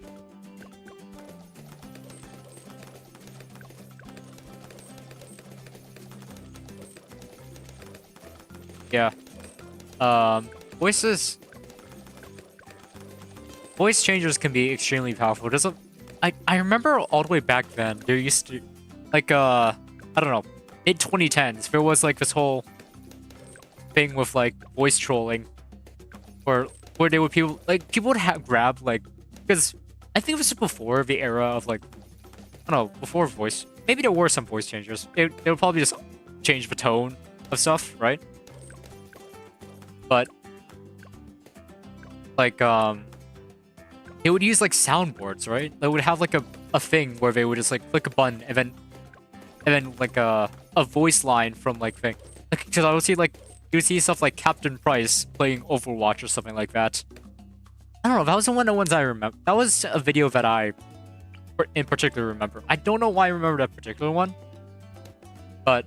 Yeah. Voice changers can be extremely powerful. I remember all the way back then, there used to, like, I don't know, mid-2010s, there was, like, this whole thing with, like, voice trolling, where they would, people would grab, like, because I think this was before the era of, like, I don't know, before voice, maybe there were some voice changers. They would probably just change the tone of stuff, right? But like they would use like soundboards, right? They would have like a thing where they would just like click a button and then like a voice line from like thing. Because I would see like you would see stuff like Captain Price playing Overwatch or something like that. I don't know. That was one of the ones I remember. That was a video that I in particular remember. I don't know why I remember that particular one, but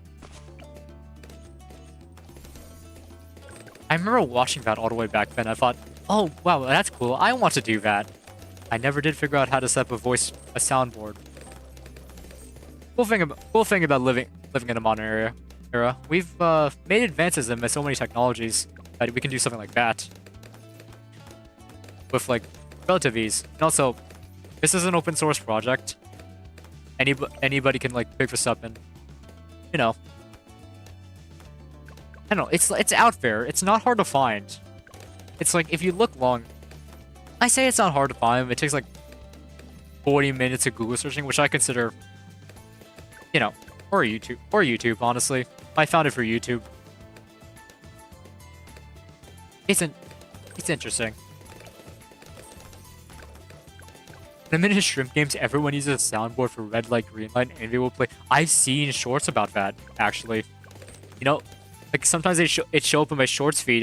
I remember watching that all the way back then. I thought, oh wow, that's cool. I want to do that. I never did figure out how to set up a soundboard. Cool thing about living in a modern era. We've made advances in so many technologies that we can do something like that with like relative ease. And also, this is an open source project. Anybody can like pick this up and, you know, I don't know. It's out there. It's not hard to find. It's like if you look long, I say it's not hard to find. It takes like 40 minutes of Google searching, which I consider, you know, or YouTube. Honestly, I found it for YouTube. It's interesting. In the minute shrimp games, everyone uses a soundboard for red light, green light, and they will play. I've seen shorts about that actually. You know, like sometimes it show up in my shorts feed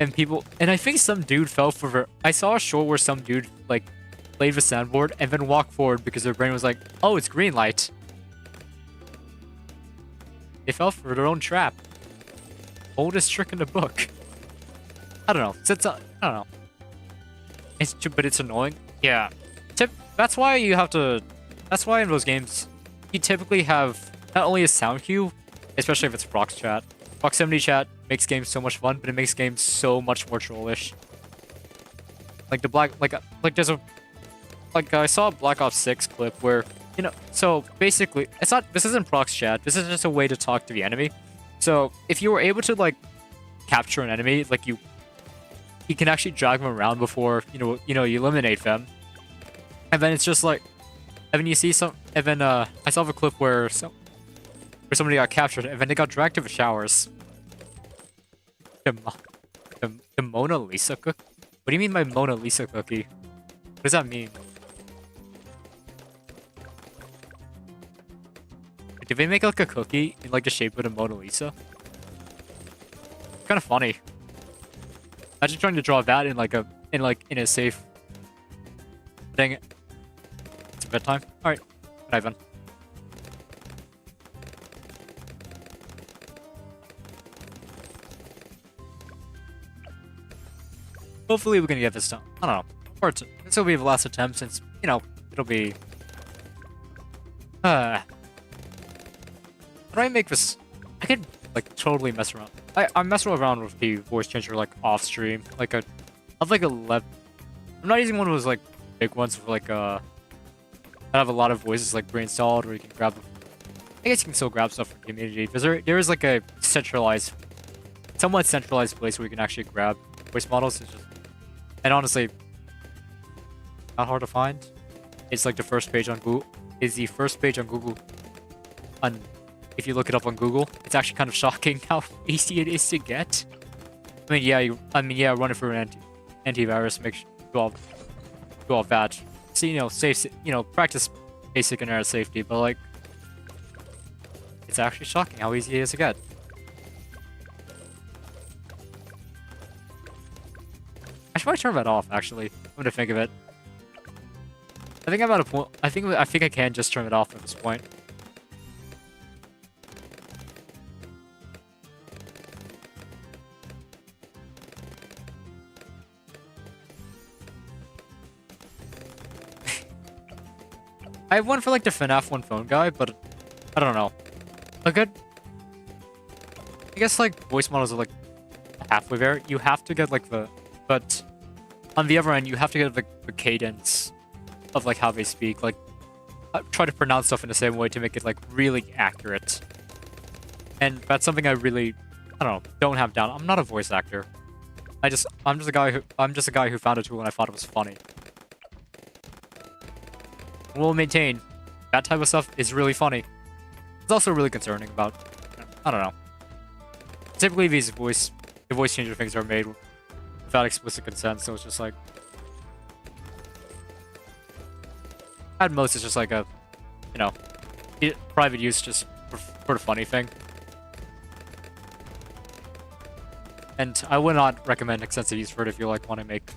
and people, and I think some dude fell for. I saw a short where some dude like played the soundboard and then walked forward because their brain was like, oh, it's green light. They fell for their own trap. Oldest trick in the book. I don't know. I don't know. But it's annoying. Yeah. That's why you have to. That's why in those games, you typically have not only a sound cue, especially if it's prox chat. Proximity chat makes games so much fun, but it makes games so much more trollish. Like there's a I saw a Black Ops 6 clip where, you know, so basically this isn't prox chat. This is just a way to talk to the enemy. So if you were able to like capture an enemy, like you can actually drag them around before you eliminate them. And then it's just like, and then you see I saw a clip where somebody got captured and then they got dragged to the showers. The Mona Lisa cookie? What do you mean by Mona Lisa cookie? What does that mean? Did they make like a cookie in like the shape of a Mona Lisa? Kind of funny. Imagine trying to draw that in a safe. Dang it. It's bedtime. Alright. Good night, then. Hopefully we can get this done. I don't know. Or this will be the last attempt since, you know, it'll be... How do I make this... I could, like, totally mess around. I'm messing around with the voice changer, like, off-stream. Like, I have, like, 11... I'm not using one of those, like, big ones with, like, I have a lot of voices, like, pre-installed, where you can grab... I guess you can still grab stuff from the community. Because there is, like, a somewhat centralized place where you can actually grab voice models. It's just... And honestly, not hard to find. It's like the first page on Google. Is the first page on Google. If you look it up on Google, it's actually kind of shocking how easy it is to get. I mean, yeah, run it through an antivirus, make sure do all that. So, you know, practice basic internet safety, but like, it's actually shocking how easy it is to get. I should probably turn that off, actually. I'm gonna think of it. I think I'm at a point. I think I can just turn it off at this point. I have one for like the FNAF 1 phone guy, but I don't know. I guess like voice models are like halfway there. You have to get like but on the other end, you have to get the cadence of like how they speak. Like try to pronounce stuff in the same way to make it like really accurate. And that's something I really, I don't know, don't have down. I'm not a voice actor. I'm just a guy who found a tool and I thought it was funny. We'll maintain that type of stuff is really funny. It's also really concerning about, I don't know. Typically the voice changer things are made with without explicit consent, so it's just like at most it's just like a, you know, private use just for the funny thing. And I would not recommend extensive use for it if you like want to make.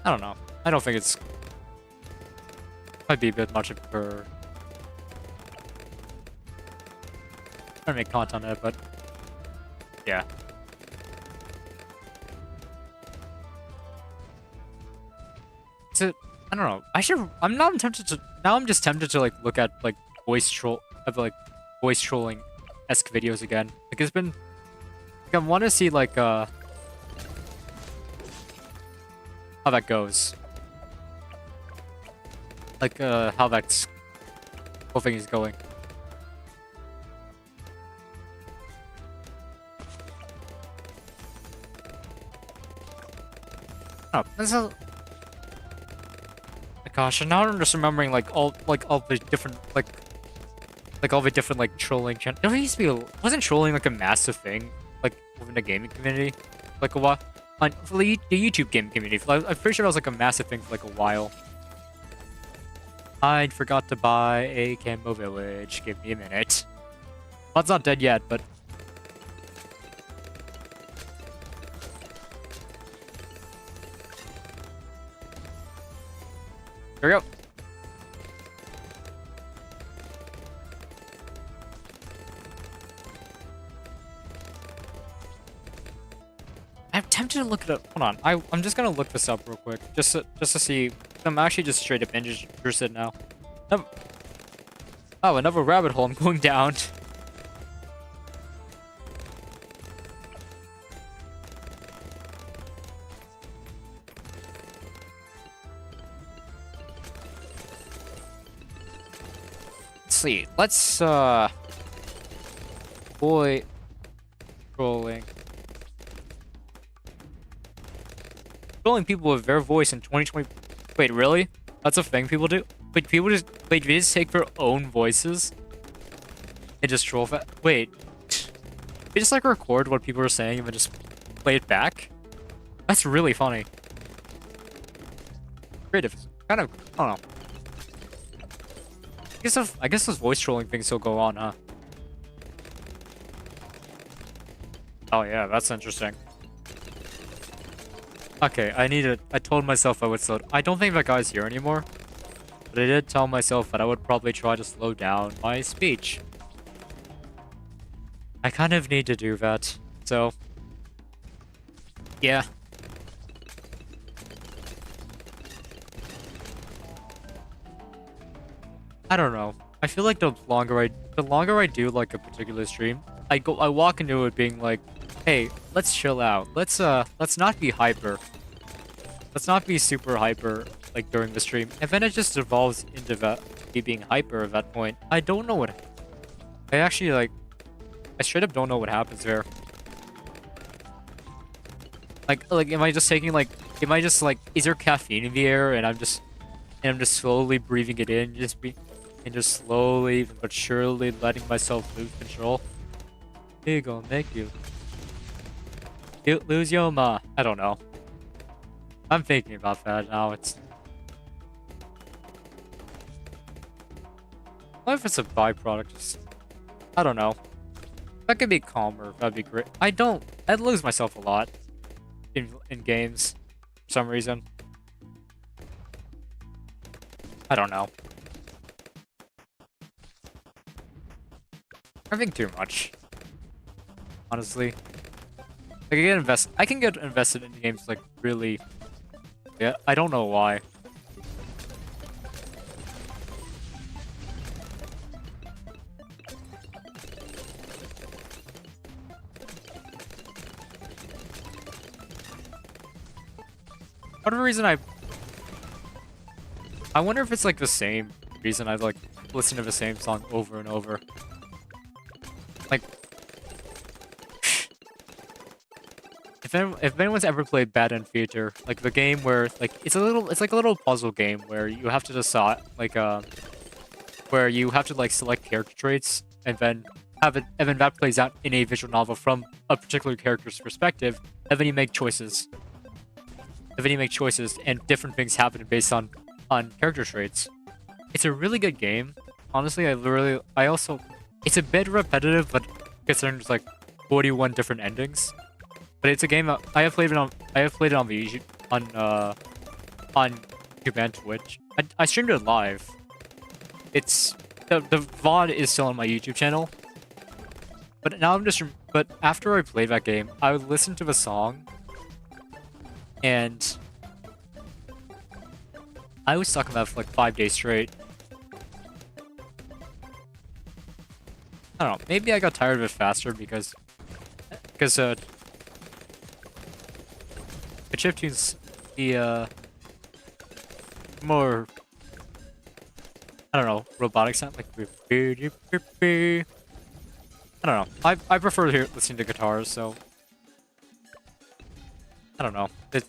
I don't know. I don't think it's might be a bit much for trying to make content on it, but yeah. So I don't know. I'm not tempted to. Now I'm just tempted to like look at like voice trolling esque videos again. Like it's been. Like, I want to see like how that goes. Like how that whole thing is going. Oh, this is. Gosh, and now I'm just remembering like all the different like all the different like trolling channels. There used to be wasn't trolling like a massive thing like within the gaming community like a while for the YouTube gaming community. I'm pretty sure that was like a massive thing for like a while. I forgot to buy a Camo Village. Give me a minute. Well, it's not dead yet, but. Here we go. I'm tempted to look it up. Hold on. I'm just gonna look this up real quick, just to see. I'm actually just straight up interested now. Oh, another rabbit hole I'm going down. See, let's boy trolling people with their voice in 2020. Wait, really? That's a thing people do? Wait, they just take their own voices and just troll that? Wait, they just like record what people are saying and then just play it back? That's really funny. Creative, kind of. I don't know. I guess those voice trolling things still go on, huh? Oh yeah, that's interesting. Okay, I told myself I would slow. I don't think that guy's here anymore, but I did tell myself that I would probably try to slow down my speech. I kind of need to do that, so yeah. I don't know. I feel like the longer I do like a particular stream, I walk into it being like, hey, let's chill out. Let's not be hyper. Let's not be super hyper like during the stream. And then it just evolves into me being hyper at that point. I don't know what. I actually like. I straight up don't know what happens there. Like am I just taking like? Am I just like? Is there caffeine in the air and I'm just slowly breathing it in, and just slowly but surely letting myself lose control? He gonna make you lose your ma. I don't know. I'm thinking about that now. What if it's a byproduct? I don't know. If I could be calmer, that'd be great. I'd lose myself a lot in games for some reason. I don't know. I think too much. Honestly. I can get invested in games like really. Yeah, I don't know why. Whatever reason I wonder if it's like the same reason I like listen to the same song over and over. Like, if anyone's ever played Bad End Theater, like the game where like it's like a little puzzle game where you have to decide like where you have to like select character traits and then that plays out in a visual novel from a particular character's perspective, and then you make choices. And then you make choices, and different things happen based on character traits. It's a really good game. Honestly, I also, it's a bit repetitive, but considering there's like 41 different endings. But it's a game I have played it on the YouTube, on YouTube and Twitch. I streamed it live. It's the VOD is still on my YouTube channel. But now but after I played that game, I would listen to the song, and I was stuck on that for like 5 days straight. I don't know. Maybe I got tired of it faster because the chiptunes, the more, I don't know, robotic sound, like I don't know. I prefer listening to guitars, so I don't know. I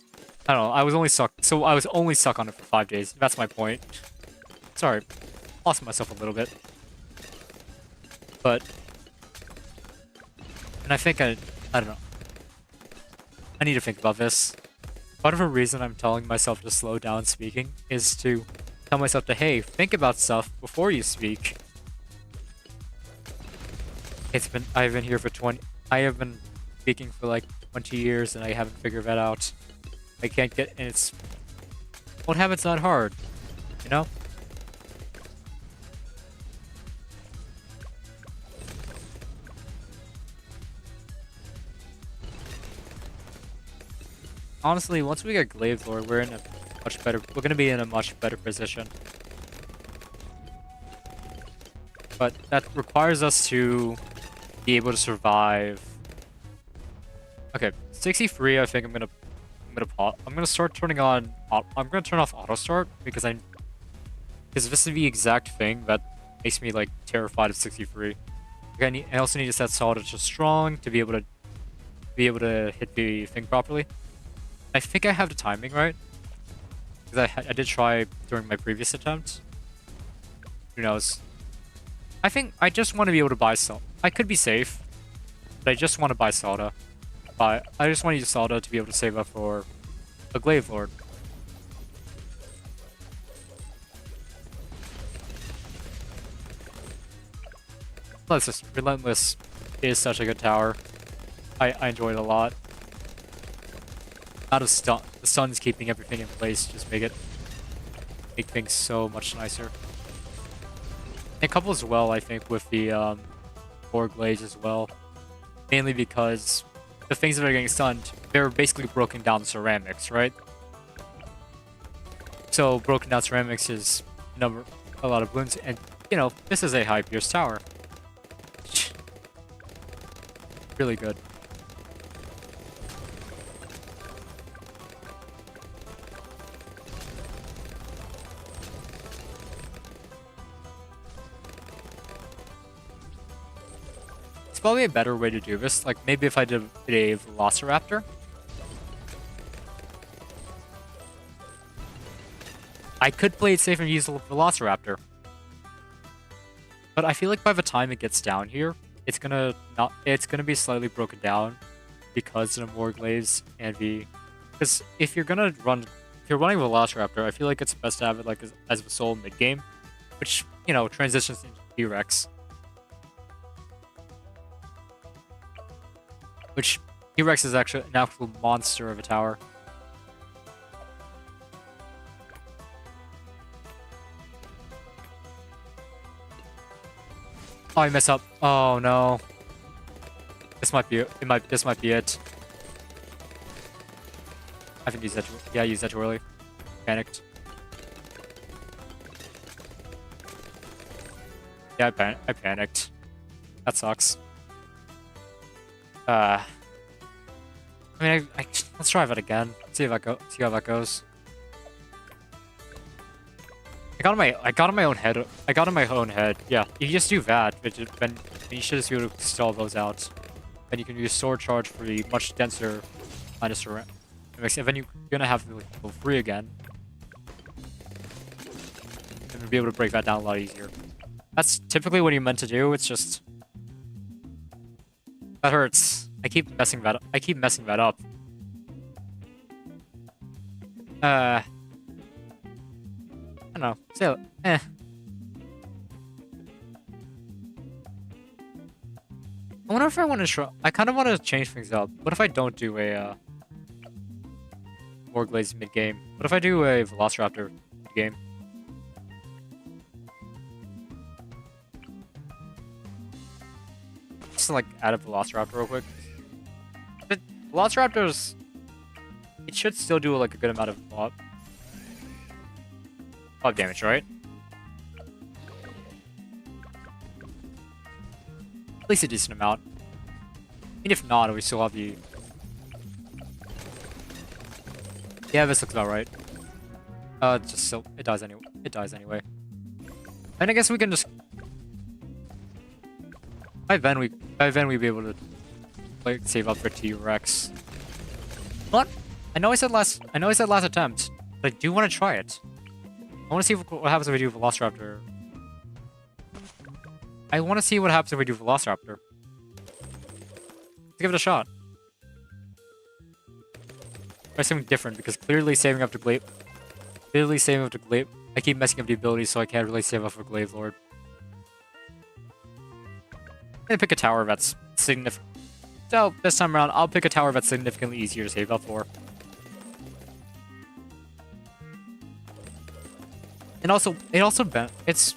don't know. I was only stuck on it for 5 days. That's my point. Sorry, lost myself a little bit, but and I think I don't know. I need to think about this. Part of the reason I'm telling myself to slow down speaking is to tell myself to, hey, think about stuff before you speak. I have been speaking for like 20 years and I haven't figured that out. I can't get, and it's, old habits not hard, you know? Honestly, once we get Glaive Lord, we're gonna be in a much better position. But that requires us to be able to survive. Okay, 63, I think I'm gonna start turning on, I'm gonna turn off auto start because this is the exact thing that makes me like terrified of 63. Okay, I also need to set solid to strong to be able to hit the thing properly. I think I have the timing right, because I did try during my previous attempt. Who knows? I think I just want to be able to buy some. I could be safe, but I just want to buy Salda. I just want to use Salda to be able to save up for a Glaive Lord. Relentless is such a good tower. I enjoy it a lot. The sun's keeping everything in place, just make things so much nicer. It couples well, I think, with the 4 Glaives as well. Mainly because the things that are getting stunned, they're basically broken down ceramics, right? So broken down ceramics is a lot of bloons, and you know, this is a high pierce tower. Really good. Probably a better way to do this. Like maybe if I did a Velociraptor. I could play it safe and use a Velociraptor. But I feel like by the time it gets down here, it's gonna be slightly broken down because of the more Glaives and because if you're running Velociraptor, I feel like it's best to have it like as a sole mid game, which, you know, transitions into T-Rex. Which, T-Rex is actually an actual monster of a tower. Oh, I mess up. Oh no. This might be it. I think use that. Yeah, use that too early. Panicked. Yeah, I panicked. That sucks. I mean, let's try that again. See how that goes. I got in my own head. Yeah, you just do that, but then you should just be able to stall those out. Then you can use sword charge for the much denser minus around. And then you're gonna have to go free again. And you'll be able to break that down a lot easier. That's typically what you're meant to do. It's just that hurts. I keep messing that up. I keep messing that up. I don't know. So, I wonder if I want to try. I kind of want to change things up. What if I don't do a more glazed mid game? What if I do a Velociraptor mid game? Just to, like, add a Velociraptor real quick. But Velociraptors, it should still do like a good amount of mob damage, right? At least a decent amount. And if not, we still have the... Yeah, this looks about right. It's just so... It dies anyway. It dies anyway. And I guess we can just... By then we'd be able to, like, save up for T-Rex. But I know I said last attempt, but I do want to try it. I want to see what happens if we do Velociraptor. I want to see what happens if we do Velociraptor. Let's give it a shot. Try something different, because clearly saving up to Glaive... I keep messing up the abilities, so I can't really save up for Glaive Lord. I'm gonna pick a tower that's significant. So, this time around, I'll pick a tower that's significantly easier to save up for. And also, it's...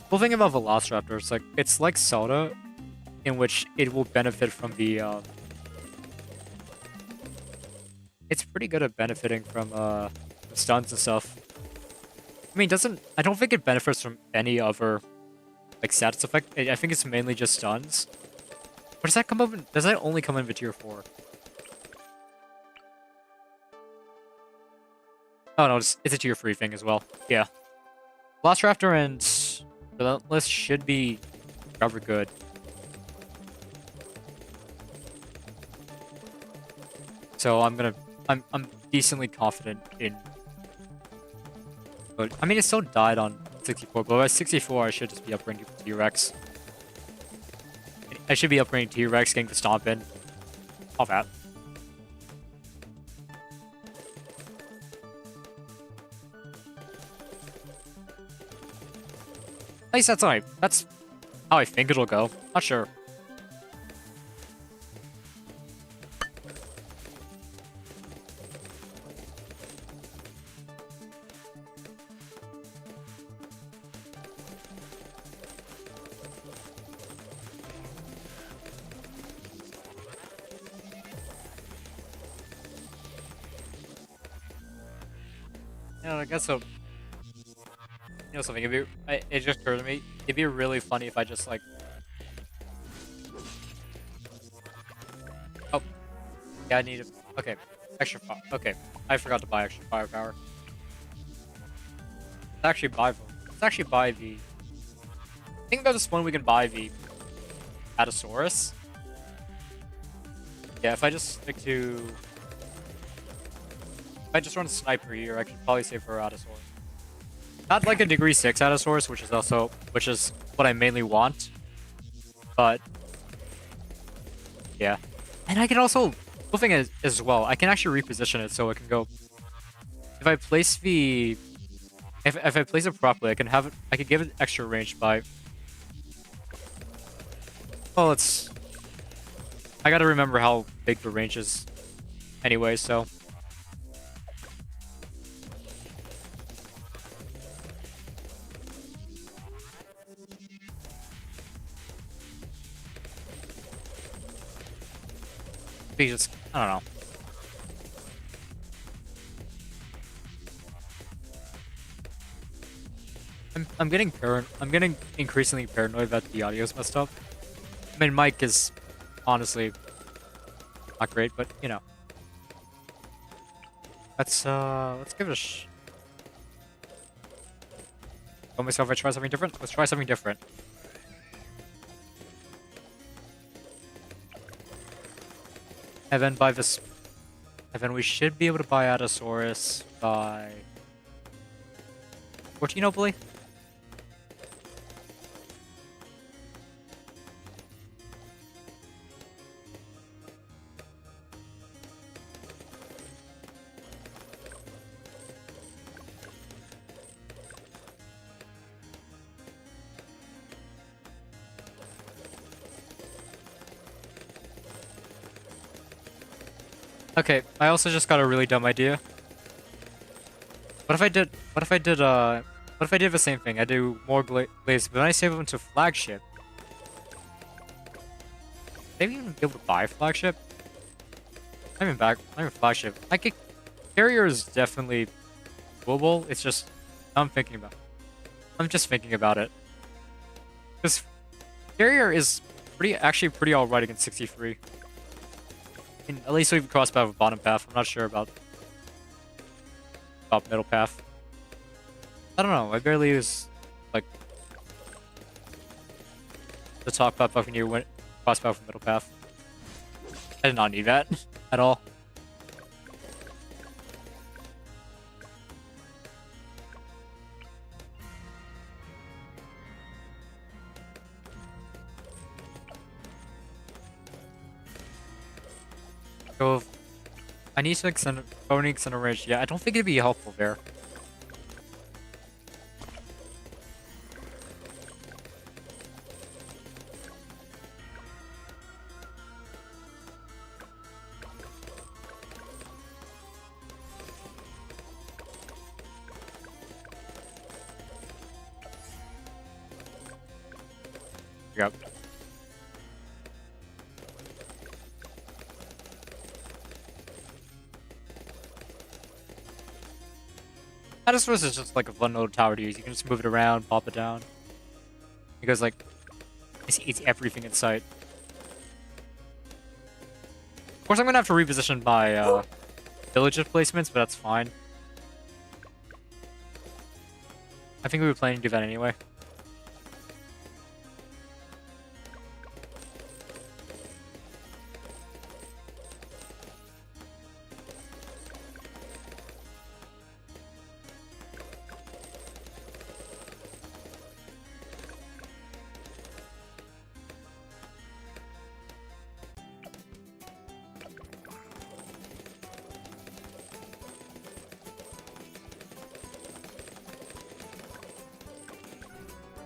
The thing about Velociraptor, it's like Zelda, in which it will benefit from the, It's pretty good at benefiting from, stuns and stuff. I mean, I don't think it benefits from any other, like, status effect. I think it's mainly just stuns. But does that come up does that only come in the tier 4? Oh no, it's a tier 3 thing as well. Yeah. Velociraptor and Relentless should be rather good. So I'm decently confident in... But I mean, it still died on 64, but at 64 I should just be upgrading to T-Rex. I should be upgrading T-Rex, getting the Stomp in. All that. At least that's how I think it'll go. Not sure. Yeah, I guess so. You know something? It just occurred to me. It'd be really funny if I just like. Oh, yeah, I need it. Okay, extra fire. Okay, I forgot to buy extra firepower. Let's actually buy the. I think about this one we can buy the Atosaurus. Yeah, if I just stick to. If I just run Sniper here, I could probably save for Atosaurus. Not like a degree 6 Atosaurus, which is what I mainly want. But yeah. And I can also the thing is as well, I can actually reposition it so it can go if I place it properly, I could give it extra range by well I gotta remember how big the range is anyway, so just, I don't know. I'm getting increasingly paranoid that the audio's messed up. I mean, mic is honestly not great, but you know. Let's give it a Tell myself I try something different. Let's try something different. And then we should be able to buy Atosaurus by 14, hopefully. Okay, I also just got a really dumb idea. What if I did the same thing? I do more glazes, but then I save them to flagship. Maybe even be able to buy flagship? Not even flagship. I could, carrier is definitely doable. It's just, I'm just thinking about it. Because carrier is actually pretty alright against 63. I mean, at least we can cross path with bottom path. I'm not sure about middle path. I don't know. I barely use like the top path when you went cross path with middle path. I did not need that at all. So I need to extend Phoenix and Orange. Yeah, I don't think it'd be helpful there. Yep. I just suppose it's just like a fun little tower to use. You can just move it around, pop it down. Because like, it's everything in sight. Of course, I'm gonna have to reposition my village placements, but that's fine. I think we were planning to do that anyway.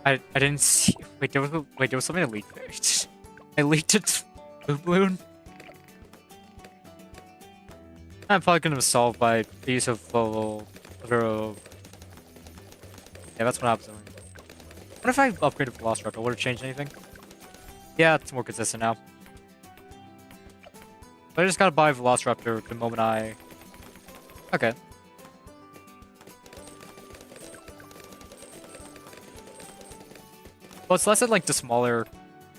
I didn't see. Wait, there was something I leaked. I leaked it. Blue balloon. I'm probably gonna solve by the use of level. Yeah, that's what happens. What if I upgraded Velociraptor? Would it change anything? Yeah, it's more consistent now. But I just gotta buy Velociraptor the moment I. Okay. Well, it's less than like the smaller.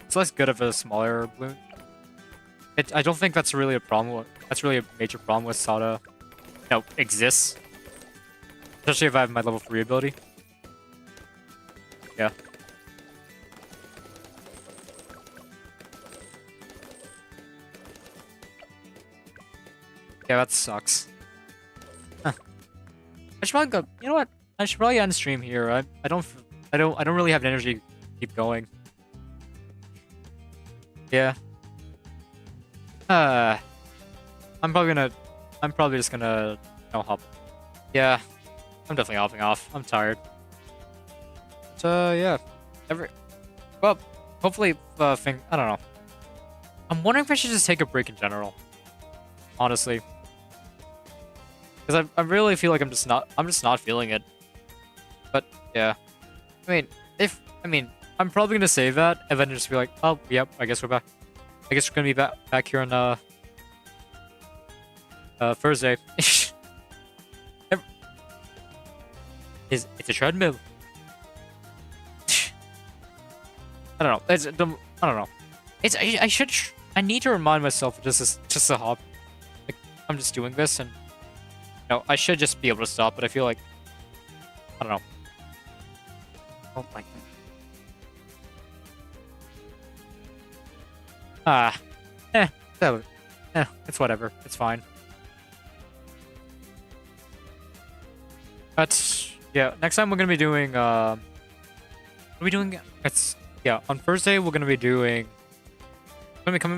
It's less good of a smaller balloon. I don't think that's really a problem. That's really a major problem with Sada. No, exists. Especially if I have my level 3 ability. Yeah. Yeah, that sucks. Huh. I should probably go. You know what? I should probably end stream here. I don't really have energy to keep going. Yeah. I'm probably just gonna hop. Yeah. I'm definitely hopping off. I'm tired. But, yeah. Well, hopefully, I don't know. I'm wondering if I should just take a break in general. Honestly. Because I really feel like I'm just not feeling it. But, yeah. I mean, I'm probably gonna save that, and then just be like, oh, yep, I guess we're back. I guess we're gonna be back here on, Thursday. It's a treadmill. I don't know. I don't know. I need to remind myself just a hobby. Like, I'm just doing this, and I should just be able to stop. But I feel like I don't know. Oh my God. It's whatever. It's fine. But yeah, next time we're gonna be doing what are we doing? On Thursday we're gonna be coming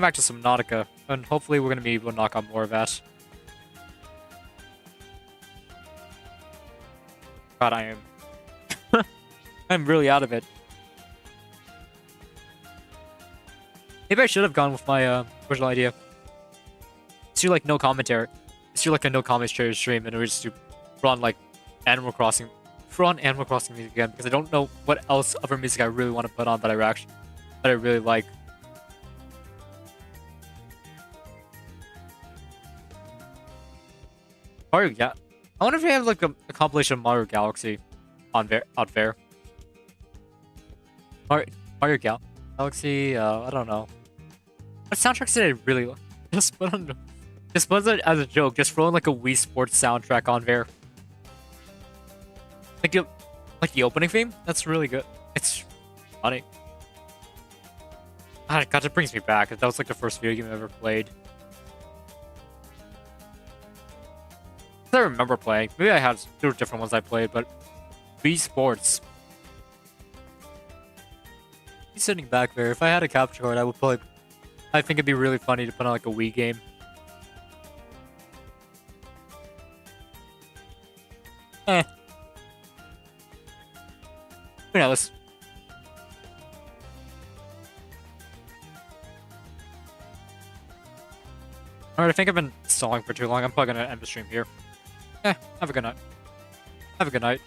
back to Subnautica, and hopefully we're gonna be able to knock out more of that. God, I am I'm really out of it. Maybe I should have gone with my original idea. let's do like no commentary. Let's do like a no commentary stream, and we just do put on like Animal Crossing, music again, because I don't know what else other music I really want to put on that I really like. Mario, yeah. I wonder if we have like a compilation of Mario Galaxy on there, out there. Mario Galaxy, I don't know. What soundtracks did I really like? Just put it as a joke. Just throw in like a Wii Sports soundtrack on there. Like the opening theme. That's really good. It's funny. God, it brings me back. That was like the first video game I ever played. I remember playing. Maybe there were different ones I played, but Wii Sports. He's sitting back there. If I had a capture card, I think it'd be really funny to put on like a Wii game. Who knows? Alright, I think I've been stalling for too long. I'm probably gonna end the stream here. Have a good night. Have a good night.